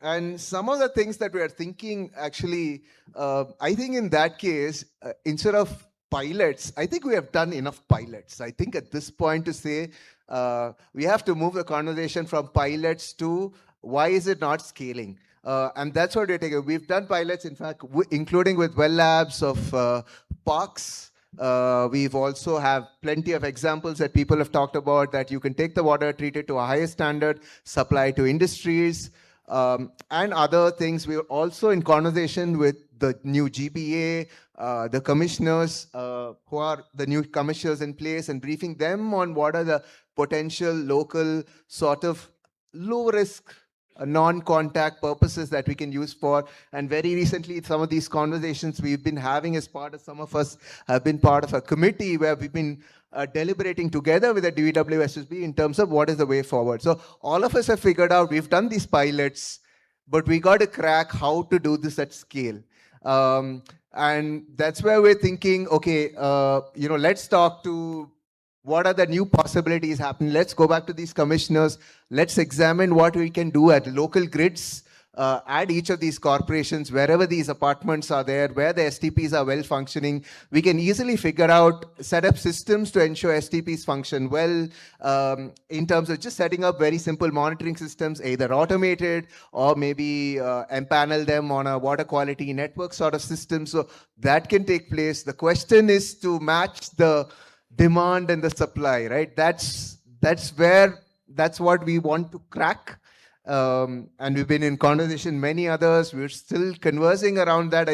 And some of the things that we are thinking, actually, I think in that case, instead of pilots, I think we have done enough pilots. I think at this point to say, we have to move the conversation from pilots to why is it not scaling? And that's what we're taking. We've done pilots, in fact, including with well labs of parks. We've also have plenty of examples that people have talked about, that you can take the water, treat it to a higher standard, supply to industries, and other things. We're also in conversation with the new GBA, the commissioners, who are the new commissioners in place and briefing them on what are the potential local sort of low risk non-contact purposes that we can use for. And very recently, some of these conversations we've been having as part of, some of us have been part of a committee where we've been deliberating together with the DWSSB in terms of what is the way forward. So all of us have figured out, we've done these pilots, but we got to crack how to do this at scale. And that's where we're thinking, okay, let's talk to what are the new possibilities happening. Let's go back to these commissioners. Let's examine what we can do at local grids, at each of these corporations, wherever these apartments are there, where the STPs are well functioning. We can easily figure out, set up systems to ensure STPs function well, in terms of just setting up very simple monitoring systems, either automated or maybe empanel them on a water quality network sort of system. So that can take place. The question is to match the demand and the supply, right? That's what we want to crack. And we've been in conversation, many others, we're still conversing around that.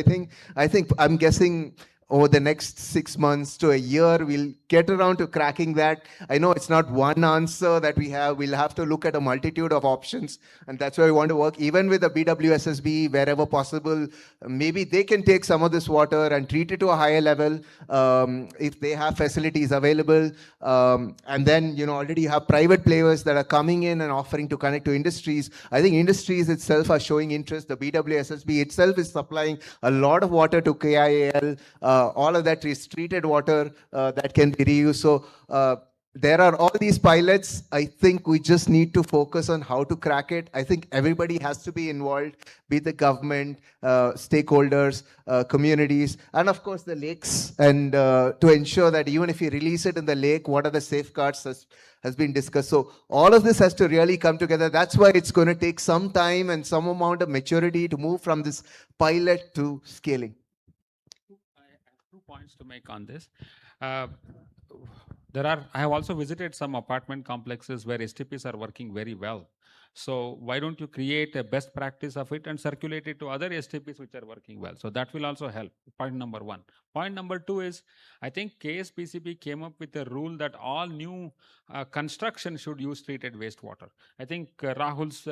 I'm guessing over the next 6 months to a year, we'll get around to cracking that. I know it's not one answer that we have. We'll have to look at a multitude of options. And that's why we want to work even with the BWSSB wherever possible. Maybe they can take some of this water and treat it to a higher level if they have facilities available. And then, already you have private players that are coming in and offering to connect to industries. I think industries itself are showing interest. The BWSSB itself is supplying a lot of water to KIAL. All of that is treated water that can be reused. So there are all these pilots. I think we just need to focus on how to crack it. I think everybody has to be involved, be the government, stakeholders, communities, and of course the lakes, and to ensure that even if you release it in the lake, what are the safeguards has been discussed. So all of this has to really come together. That's why it's going to take some time and some amount of maturity to move from this pilot to scaling. I have 2 points to make on this. I have also visited some apartment complexes where STPs are working very well. So why don't you create a best practice of it and circulate it to other STPs which are working well? So that will also help. Point number 1. Point number 2 is, I think KSPCB came up with a rule that all new construction should use treated wastewater. I think Rajiv's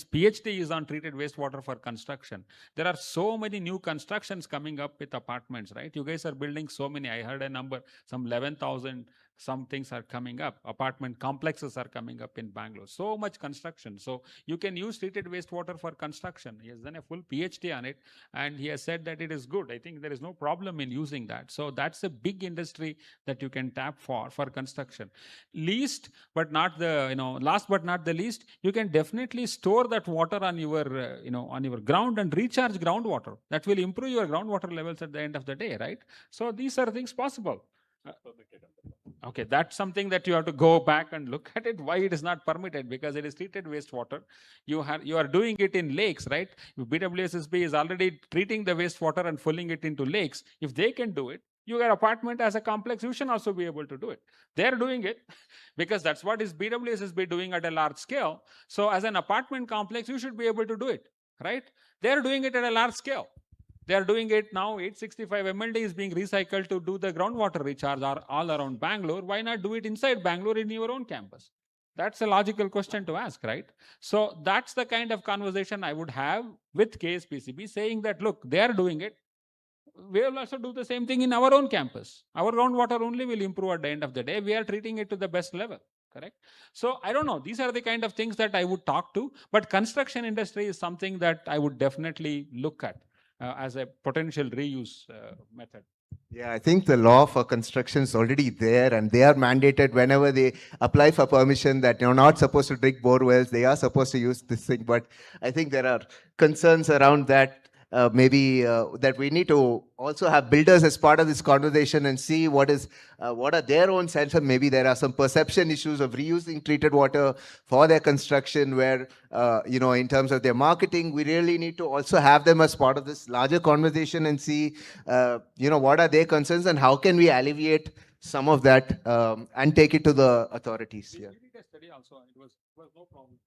PhD is on treated wastewater for construction. There are so many new constructions coming up with apartments, right? You guys are building so many. I heard a number, some 11,000 some things are coming up. Apartment complexes are coming up in Bangalore. So much construction. So you can use treated wastewater for construction. He has done a full PhD on it, and he has said that it is good. I think there is no problem in using that. So that's a big industry that you can tap for construction. Last but not the least, you can definitely store that water on your on your ground and recharge groundwater. That will improve your groundwater levels at the end of the day, right? So these are things possible. Okay, that's something that you have to go back and look at it, why it is not permitted, because it is treated wastewater. You are doing it in lakes, right? BWSSB is already treating the wastewater and filling it into lakes. If they can do it, your apartment as a complex, you should also be able to do it. They're doing it because that's what is BWSSB doing at a large scale. So as an apartment complex, you should be able to do it, right? They're doing it at a large scale. They are doing it now. 865 MLD is being recycled to do the groundwater recharge all around Bangalore. Why not do it inside Bangalore in your own campus? That's a logical question to ask, right? So that's the kind of conversation I would have with KSPCB, saying that, look, they are doing it. We will also do the same thing in our own campus. Our groundwater only will improve at the end of the day. We are treating it to the best level. Correct? So I don't know. These are the kind of things that I would talk to. But construction industry is something that I would definitely look at as a potential reuse method. Yeah, I think the law for construction is already there, and they are mandated whenever they apply for permission that you're not supposed to dig bore wells. They are supposed to use this thing. But I think there are concerns around that. Maybe that we need to also have builders as part of this conversation and see what are their own sense of, maybe there are some perception issues of reusing treated water for their construction where, in terms of their marketing, we really need to also have them as part of this larger conversation and see, what are their concerns and how can we alleviate some of that and take it to the authorities. We did a study also, and it was no problem.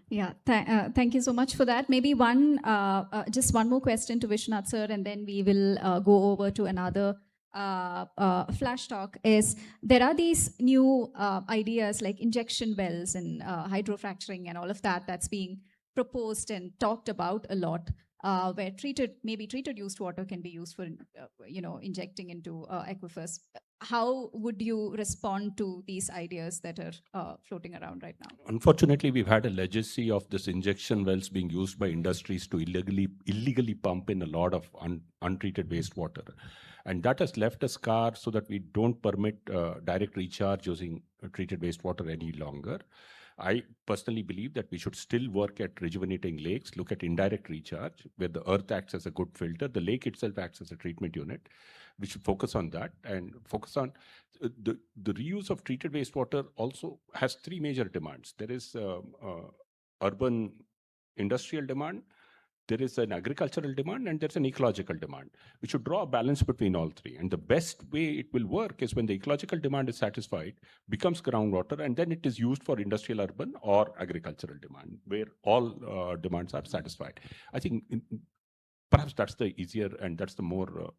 Yeah, thank you so much for that. Maybe just one more question to Vishwanath sir, and then we will go over to another flash talk is there are these new ideas like injection wells and hydrofracturing and all of that that's being proposed and talked about a lot, where maybe treated used water can be used for injecting into aquifers. How would you respond to these ideas that are floating around right now? Unfortunately, we've had a legacy of this injection wells being used by industries to illegally pump in a lot of untreated wastewater. And that has left a scar so that we don't permit direct recharge using treated wastewater any longer. I personally believe that we should still work at rejuvenating lakes, look at indirect recharge, where the earth acts as a good filter. The lake itself acts as a treatment unit. We should focus on that and focus on the reuse of treated wastewater also has three major demands. There is urban industrial demand, there is an agricultural demand, and there's an ecological demand. We should draw a balance between all three. And the best way it will work is when the ecological demand is satisfied, becomes groundwater, and then it is used for industrial, urban, or agricultural demand, where all demands are satisfied. I think perhaps that's the easier and that's the more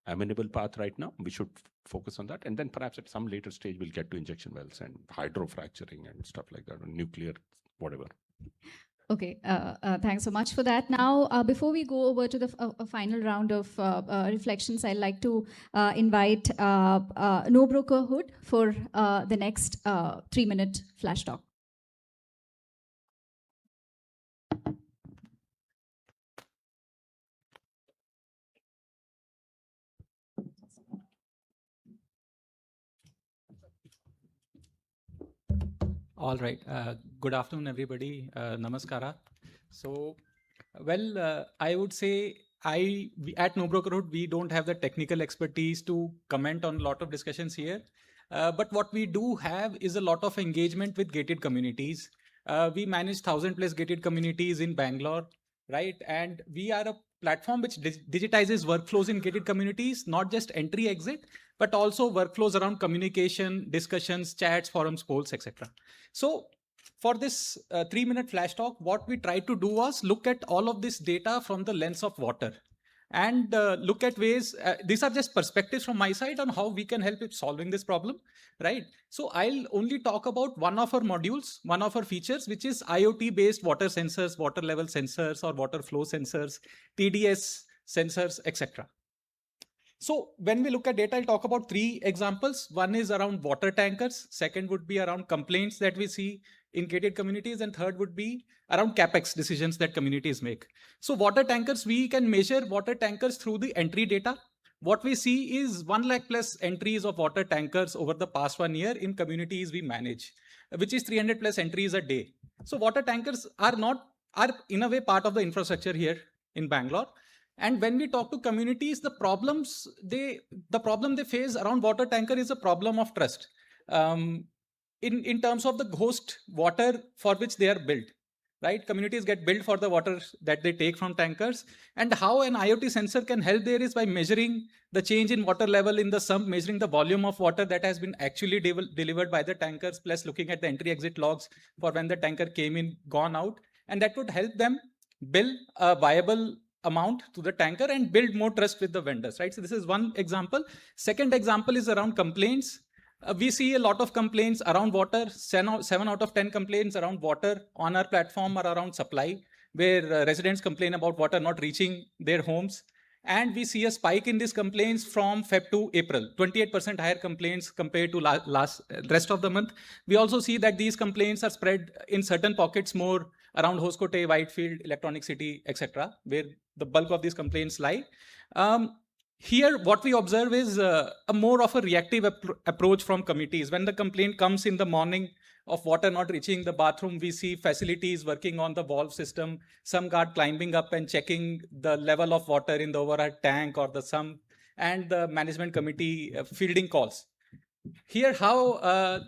amenable path right now. We should focus on that. And then perhaps at some later stage, we'll get to injection wells and hydrofracturing and stuff like that, or nuclear, whatever. Okay, thanks so much for that. Now, before we go over to the final round of reflections, I'd like to invite No Broker Hood for the next 3-minute flash talk. All right. Good afternoon, everybody. Namaskara. So, well, I would say at No Brokerhood, we don't have the technical expertise to comment on a lot of discussions here. But what we do have is a lot of engagement with gated communities. We manage 1,000+ gated communities in Bangalore, right? And we are a platform which digitizes workflows in gated communities, not just entry, exit, but also workflows around communication, discussions, chats, forums, polls, etc. So for this 3-minute flash talk, what we tried to do was look at all of this data from the lens of water and look at ways, these are just perspectives from my side on how we can help with solving this problem, right? So I'll only talk about one of our modules, one of our features, which is IoT-based water sensors, water level sensors or water flow sensors, TDS sensors, etc. So when we look at data, I'll talk about 3 examples. One is around water tankers. Second would be around complaints that we see in gated communities. And third would be around CapEx decisions that communities make. So water tankers, we can measure water tankers through the entry data. What we see is 1 lakh plus entries of water tankers over the past 1 year in communities we manage, which is 300+ entries a day. So water tankers are in a way part of the infrastructure here in Bangalore. And when we talk to communities, the problem they face around water tanker is a problem of trust in terms of the host water for which they are built, right? Communities get billed for the water that they take from tankers, and how an IoT sensor can help there is by measuring the change in water level in the sump, measuring the volume of water that has been actually delivered by the tankers, plus looking at the entry-exit logs for when the tanker came in, gone out, and that would help them bill a viable amount to the tanker and build more trust with the vendors, right? So this is one example. Second example is around complaints. We see a lot of complaints around water. 7 out of 10 complaints around water on our platform are around supply, where residents complain about water not reaching their homes. And we see a spike in these complaints from Feb to April, 28% higher complaints compared to rest of the month. We also see that these complaints are spread in certain pockets more around Hoskote, Whitefield, Electronic City, etc., where the bulk of these complaints lie. Here, what we observe is a more of a reactive approach from committees. When the complaint comes in the morning of water not reaching the bathroom, we see facilities working on the valve system, some guard climbing up and checking the level of water in the overhead tank or the sump, and the management committee fielding calls. Here, how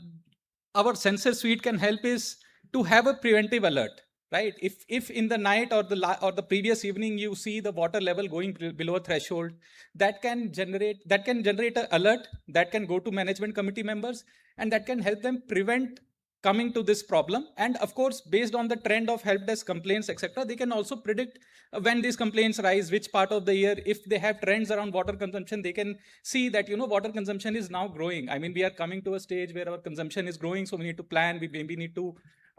our sensor suite can help is to have a preventive alert. Right? If in the night or the previous evening you see the water level going below a threshold, that can generate an alert that can go to management committee members, and that can help them prevent coming to this problem. And of course, based on the trend of help desk complaints, etc., they can also predict when these complaints rise, which part of the year. If they have trends around water consumption, they can see that, water consumption is now growing. I mean, we are coming to a stage where our consumption is growing, so we need to plan. We maybe need to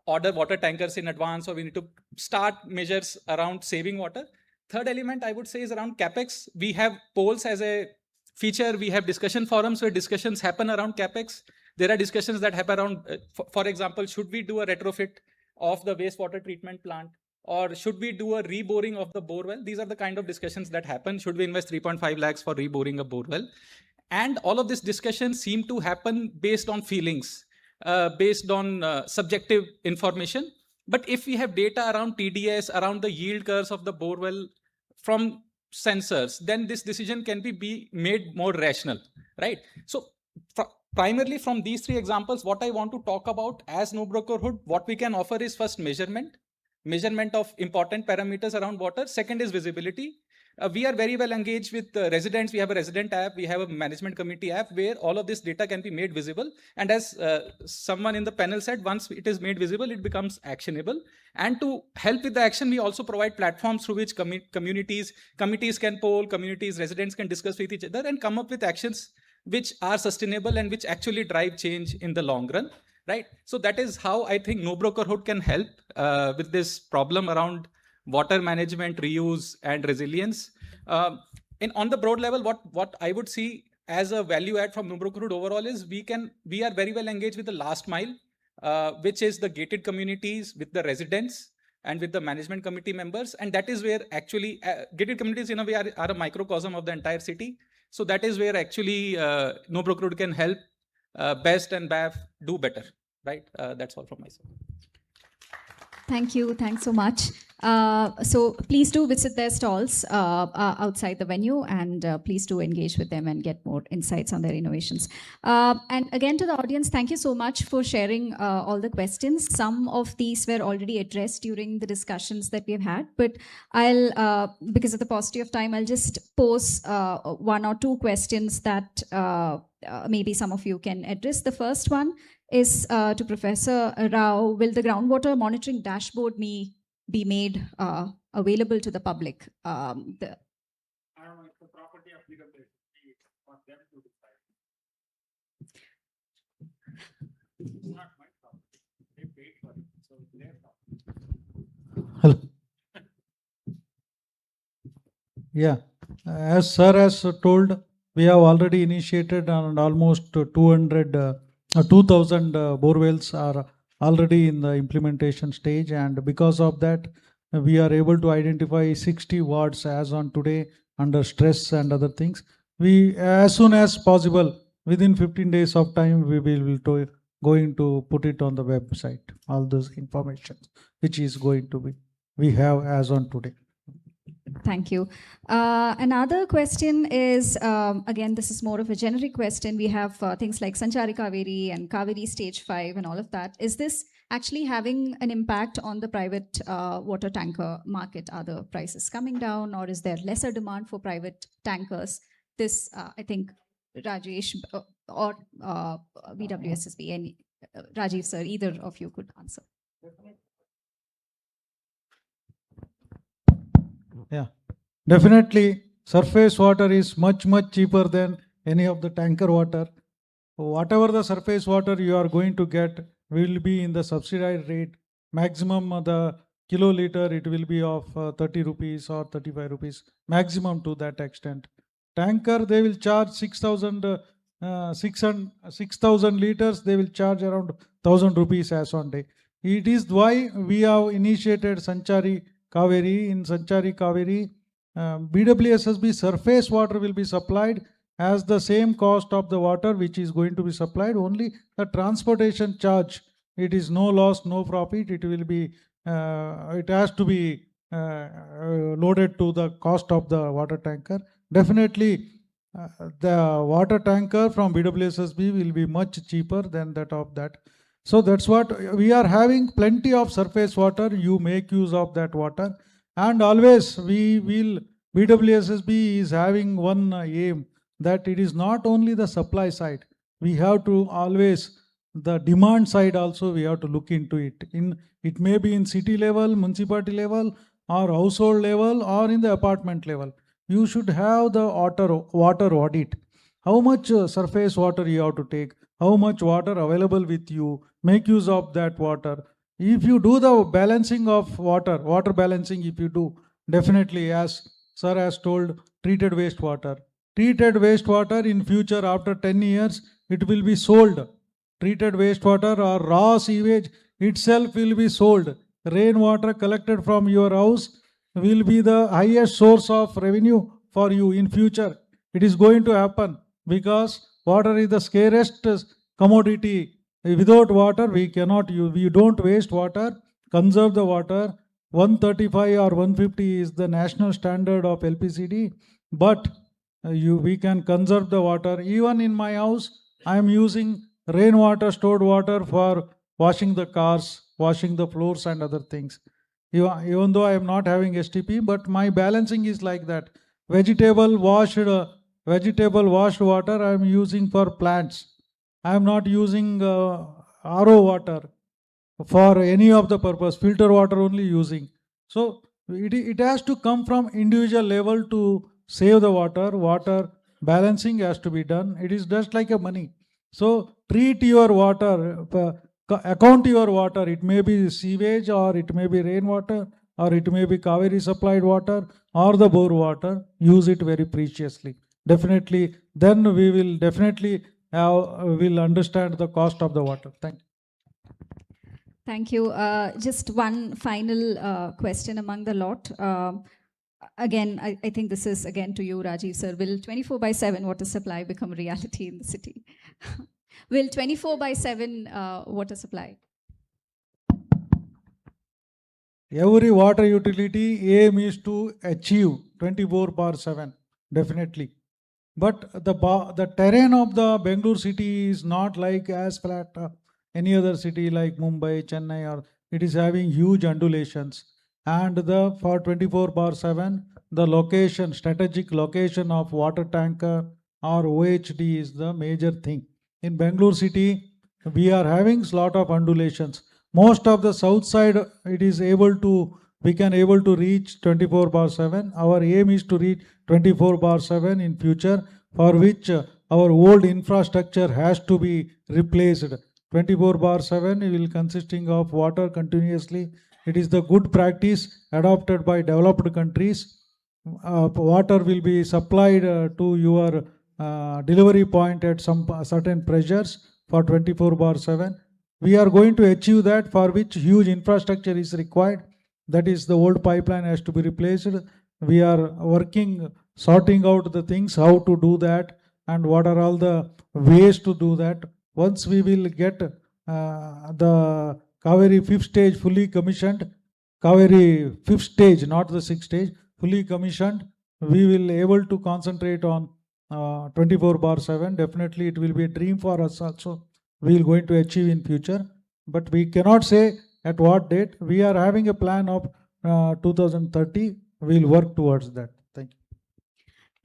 order water tankers in advance, or we need to start measures around saving water. Third element I would say is around capex. We have polls as a feature. We have discussion forums where discussions happen around capex. There are discussions that happen around, for example, should we do a retrofit of the wastewater treatment plant, or should we do a reboring of the borewell? These are the kind of discussions that happen. Should we invest 3.5 lakhs for reboring a borewell? And all of these discussions seem to happen based on feelings, based on subjective information. But if we have data around TDS, around the yield curves of the borewell from sensors, then this decision can be made more rational, right? So primarily from these three examples, what I want to talk about as no brokerhood, what we can offer is first measurement of important parameters around water. Second is visibility. We are very well engaged with residents. We have a resident app. We have a management committee app where all of this data can be made visible. And as someone in the panel said, once it is made visible, it becomes actionable. And to help with the action, we also provide platforms through which communities can poll, residents can discuss with each other and come up with actions which are sustainable and which actually drive change in the long run, right? So that is how I think no brokerhood can help with this problem around water management, reuse, and resilience. On the broad level, what I would see as a value add from no brokerhood overall is we are very well engaged with the last mile, which is the gated communities, with the residents and with the management committee members. And that is where actually gated communities in a way are a microcosm of the entire city. So that is where actually no brokerhood can help BEST and BAF do better, right? That's all from my side. Thank you. Thanks so much. So please do visit their stalls outside the venue, and please do engage with them and get more insights on their innovations. And again, to the audience, thank you so much for sharing all the questions. Some of these were already addressed during the discussions that we've had, but I'll, because of the paucity of time, I'll just pose one or two questions that maybe some of you can address. The first one is to Professor Rao. Will the groundwater monitoring dashboard be made available to the public? I don't know, it's the property of BWS for them to decide. It's not my property. They paid for it, so it's their property. Hello. Yeah, as sir has told, we have already initiated and almost 2,000 borewells are already in the implementation stage, and because of that we are able to identify 60 wards as on today under stress and other things. We, as soon as possible, within 15 days of time, we will going to put it on the website, all those information which is going to be we have as on today. Thank you. Another question is, again, this is more of a generic question. We have things like Sanchari Kaveri and Kaveri Stage 5 and all of that. Is this actually having an impact on the private water tanker market? Are the prices coming down, or is there lesser demand for private tankers? This, I think, Rajesh or BWSSB, any Rajiv sir, either of you could answer. Yeah, definitely surface water is much cheaper than any of the tanker water. Whatever the surface water you are going to get will be in the subsidized rate. Maximum the kiloliter it will be of 30 rupees or 35 rupees, maximum to that extent. Tanker, they will charge 6,000 liters, they will charge around 1,000 rupees as on day. It is why we have initiated Sanchari Kaveri. In Sanchari Kaveri, BWSSB surface water will be supplied as the same cost of the water which is going to be supplied. Only the transportation charge, it is no loss, no profit. It will be, it has to be loaded to the cost of the water tanker. Definitely, the water tanker from BWSSB will be much cheaper than that of that. So that's what we are having, plenty of surface water. You make use of that water, and always we will, BWSSB is having one aim, that it is not only the supply side. We have to always the demand side also we have to look into it. It may be in city level, municipality level, or household level, or in the apartment level. You should have the water audit. How much surface water you have to take, how much water available with you, make use of that water. If you do the balancing of water balancing, if you do, definitely, as sir has told, treated wastewater. Treated wastewater in future after 10 years, it will be sold. Treated wastewater or raw sewage itself will be sold. Rainwater collected from your house will be the highest source of revenue for you in future. It is going to happen because water is the scarcest commodity. Without water, we cannot use. We don't waste water, conserve the water. 135 or 150 is the national standard of LPCD, but we can conserve the water. Even in my house, I am using rainwater, stored water for washing the cars, washing the floors and other things. Even though I am not having STP, but my balancing is like that. Vegetable washed water I am using for plants. I am not using RO water for any of the purpose, filter water only using. So it has to come from individual level to save the water balancing has to be done. It is just like a money. So treat your water, account your water. It may be sewage, or it may be rainwater, or it may be Kaveri supplied water, or the bore water. Use it very preciously. Definitely, then we will definitely will understand the cost of the water. Thank you. Thank you. Just one final question among the lot. Again, I think this is again to you, Rajiv sir. Will 24/7 water supply become a reality in the city? Will 24/7 water supply? Every water utility aim is to achieve 24/7, definitely. But the terrain of the Bengaluru city is not like as flat any other city like Mumbai, Chennai, or it is having huge undulations. And for 24/7, the location, strategic location of water tanker or OHD is the major thing. In Bengaluru city, we are having a lot of undulations. Most of the south side, we can able to reach 24/7. Our aim is to reach 24/7 in future, for which our old infrastructure has to be replaced. 24/7 will consisting of water continuously. It is the good practice adopted by developed countries. Water will be supplied to your delivery point at some certain pressures for 24/7. We are going to achieve that, for which huge infrastructure is required. That is, the old pipeline has to be replaced. We are working, sorting out the things, how to do that, and what are all the ways to do that. Once we will get the Kaveri 5th stage fully commissioned, Kaveri 5th stage, not the 6th stage, fully commissioned, we will able to concentrate on 24/7. Definitely it will be a dream for us also. We are going to achieve in future, but we cannot say at what date. We are having a plan of 2030. We will work towards that. Thank you.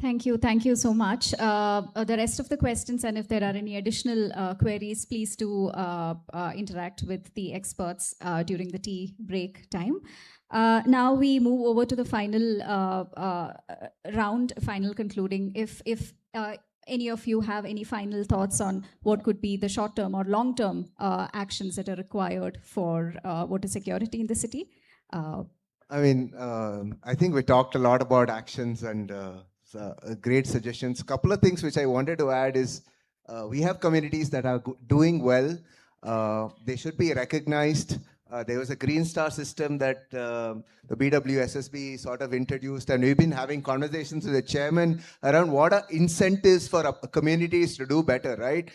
Thank you. Thank you so much. The rest of the questions, and if there are any additional queries, please do interact with the experts during the tea break time. Now we move over to the final round, final concluding. If any of you have any final thoughts on what could be the short-term or long-term actions that are required for water security in the city. I think we talked a lot about actions and great suggestions. Couple of things which I wanted to add is we have communities that are doing well. They should be recognized. There was a Green Star system that the BWSSB sort of introduced, and we've been having conversations with the chairman around what are incentives for communities to do better, right?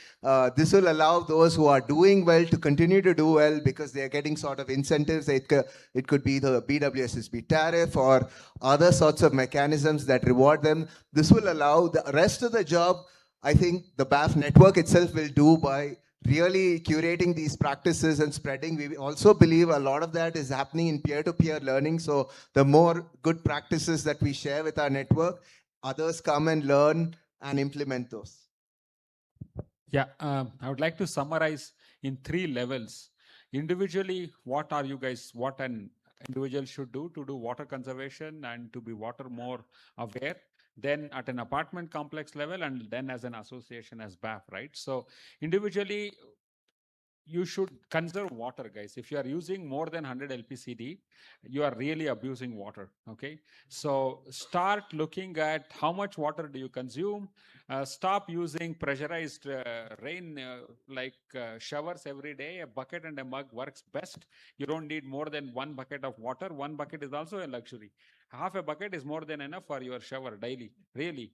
This will allow those who are doing well to continue to do well because they are getting sort of incentives. It could be the BWSSB tariff or other sorts of mechanisms that reward them. This will allow the rest of the job, I think the BAF network itself will do by really curating these practices and spreading. We also believe a lot of that is happening in peer-to-peer learning. So the more good practices that we share with our network, others come and learn and implement those. Yeah, I would like to summarize in 3 levels. Individually, what an individual should do to do water conservation and to be water more aware, then at an apartment complex level, and then as an association as BAF, right? So individually, you should conserve water, guys. If you are using more than 100 LPCD, you are really abusing water, okay? So start looking at how much water do you consume. Stop using pressurized rain showers every day. A bucket and a mug works best. You don't need more than 1 bucket of water. 1 bucket is also a luxury. Half a bucket is more than enough for your shower daily, really.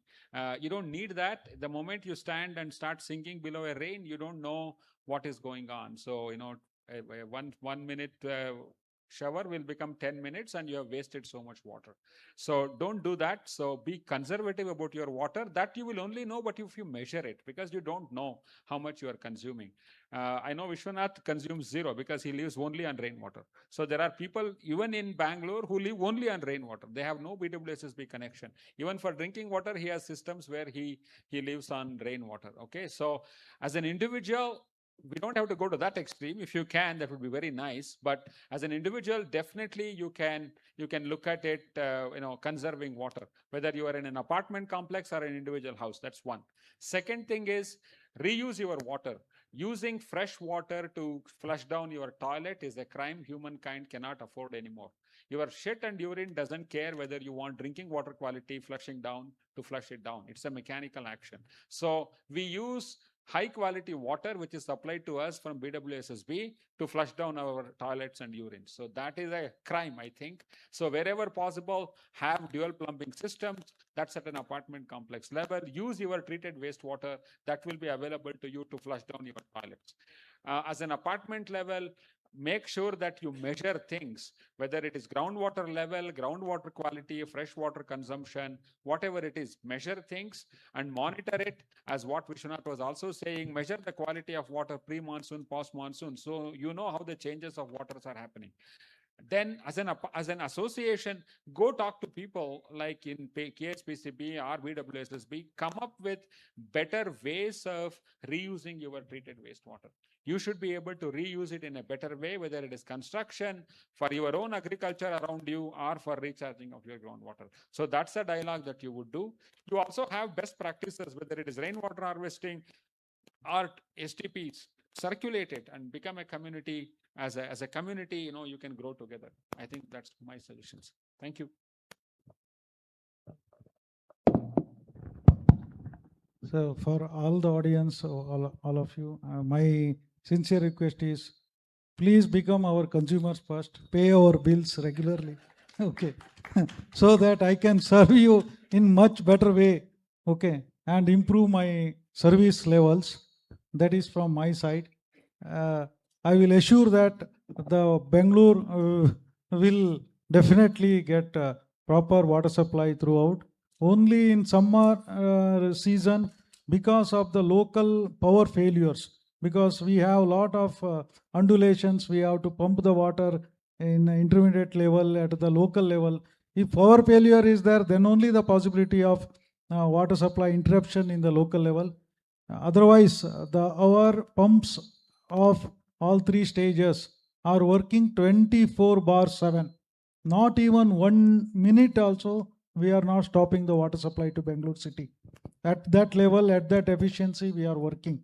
You don't need that. The moment you stand and start sinking below a rain, you don't know what is going on. So, a 1 minute shower will become 10 minutes and you have wasted so much water. So don't do that. So be conservative about your water. That you will only know, but if you measure it, because you don't know how much you are consuming. I know Vishwanath consumes 0 because he lives only on rainwater. So there are people even in Bangalore who live only on rainwater. They have no BWSSB connection. Even for drinking water, he has systems where he lives on rainwater. Okay, so as an individual, we don't have to go to that extreme. If you can, that would be very nice. But as an individual, definitely you can look at it, conserving water, whether you are in an apartment complex or an individual house. That's one. Second thing is reuse your water. Using fresh water to flush down your toilet is a crime humankind cannot afford anymore. Your shit and urine doesn't care whether you want drinking water quality flushing down to flush it down. It's a mechanical action. So we use high quality water which is supplied to us from BWSSB to flush down our toilets and urine. So that is a crime, I think. So wherever possible, have dual plumbing systems. That's at an apartment complex level. Use your treated wastewater that will be available to you to flush down your toilets. As an apartment level, make sure that you measure things, whether it is groundwater level, groundwater quality, freshwater consumption, whatever it is, measure things and monitor it. As what Vishwanath was also saying, measure the quality of water pre-monsoon, post-monsoon, so you know how the changes of waters are happening. Then as an association, go talk to people like in KHPCB or BWSSB, come up with better ways of reusing your treated wastewater. You should be able to reuse it in a better way, whether it is construction, for your own agriculture around you, or for recharging of your groundwater. So that's a dialogue that you would do. You also have best practices, whether it is rainwater harvesting or STPs. Circulate it and become a community. As a community, you can grow together. I think that's my suggestions. Thank you. So for all the audience, all of you, my sincere request is, please become our consumers first, pay our bills regularly, okay, so that I can serve you in much better way, okay, and improve my service levels. That is from my side. I will assure that the Bangalore will definitely get proper water supply throughout. Only in summer season, because of the local power failures, because we have a lot of undulations, we have to pump the water in intermediate level at the local level. If power failure is there, then only the possibility of water supply interruption in the local level. Otherwise, our pumps of all 3 stages are working 24/7. Not even 1 minute also we are not stopping the water supply to Bangalore city. At that level, at that efficiency, we are working.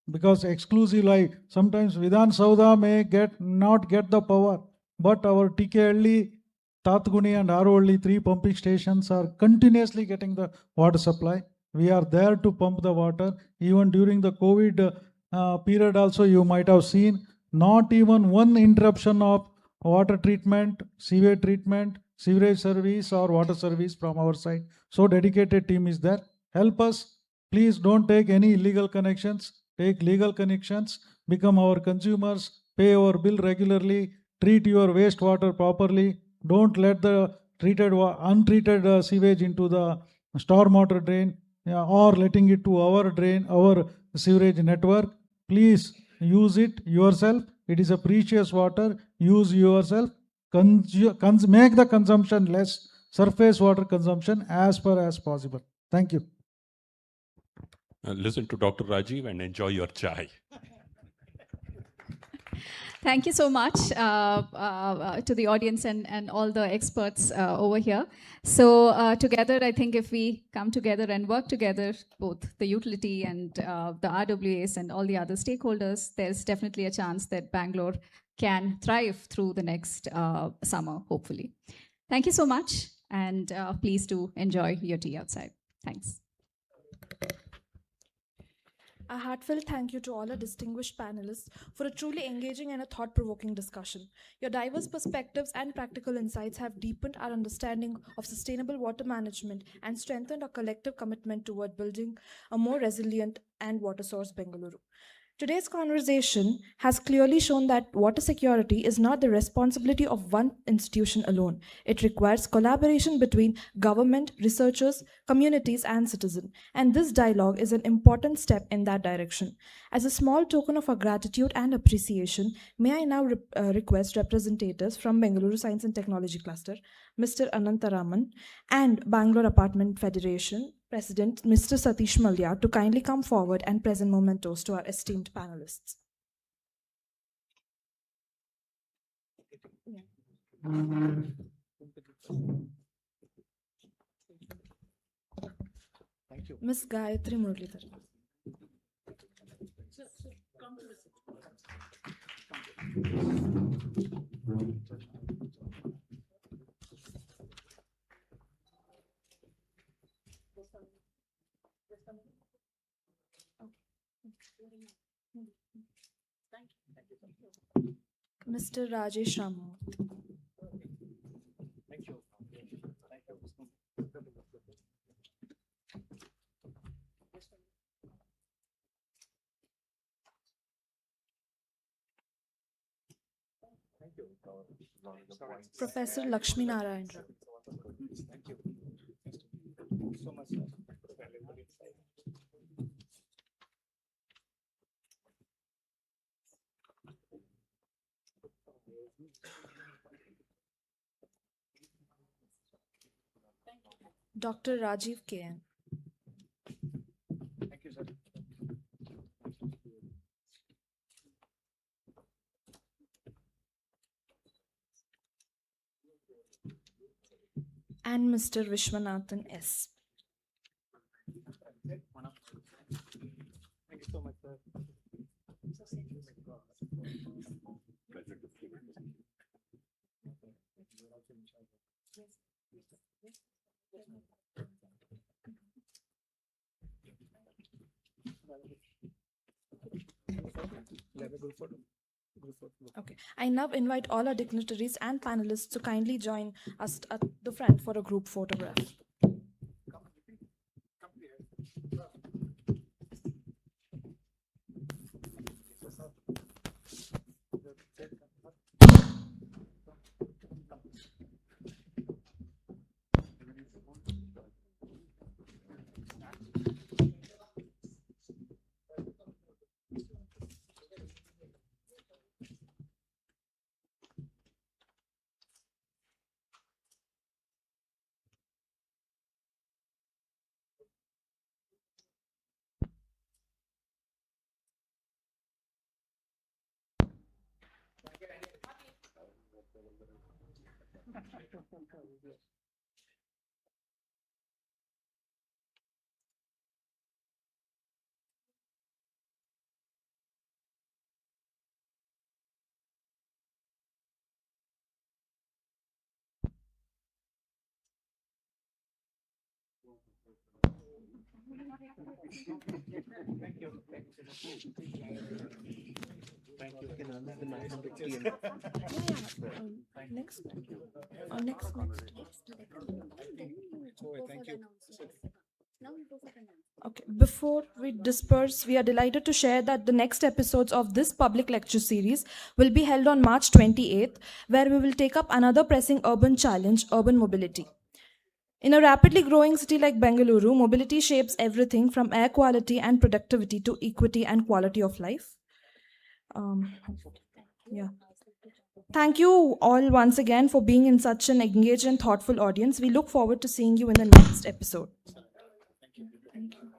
Because exclusive, like sometimes Vidhan Sauda may not get the power, but our TKLE, Tatguni and Arovalli 3 pumping stations are continuously getting the water supply. We are there to pump the water. Even during the COVID period also, you might have seen not even 1 interruption of water treatment, sewerage service or water service from our side. So dedicated team is there. Help us. Please don't take any illegal connections. Take legal connections. Become our consumers. Pay our bill regularly. Treat your wastewater properly. Don't let the untreated sewage into the stormwater drain or letting it to our drain, our sewerage network. Please use it yourself. It is a precious water. Use yourself. Make the consumption less. Surface water consumption as far as possible. Thank you. Listen to Dr. Rajiv and enjoy your chai. Thank you so much to the audience and all the experts over here. So together, I think if we come together and work together, both the utility and the RWAs and all the other stakeholders, there's definitely a chance that Bangalore can thrive through the next summer, hopefully. Thank you so much, and please do enjoy your tea outside. Thanks. A heartfelt thank you to all our distinguished panelists for a truly engaging and a thought-provoking discussion. Your diverse perspectives and practical insights have deepened our understanding of sustainable water management and strengthened our collective commitment toward building a more resilient and water-source Bengaluru. Today's conversation has clearly shown that water security is not the responsibility of one institution alone. It requires collaboration between government, researchers, communities, and citizens. And this dialogue is an important step in that direction. As a small token of our gratitude and appreciation, may I now request representatives from Bengaluru Science and Technology Cluster, Mr. Anantaraman, and Bangalore Apartment Federation President Mr. Satish Malya to kindly come forward and present mementos to our esteemed panelists. Thank you. Ms. Gayatri Muralidhar. Mr. Rajesh Ramamurthy. Thank you. Professor Lakshmi Narayan Rao. Thank you. Thank you so much, sir. Dr. Rajiv K.N. Thank you, sir. And Mr. Vishwanathan S. Thank you so much, sir. Okay, I now invite all our dignitaries and panelists to kindly join us at the front for a group photograph. Thank you. Thank you. Next. Next. Thank you. Okay, before we disperse, we are delighted to share that the next episodes of this public lecture series will be held on March 28th, where we will take up another pressing urban challenge, urban mobility. In a rapidly growing city like Bengaluru, mobility shapes everything from air quality and productivity to equity and quality of life. Yeah. Thank you all once again for being in such an engaged and thoughtful audience. We look forward to seeing you in the next episode. Thank you. Thank you.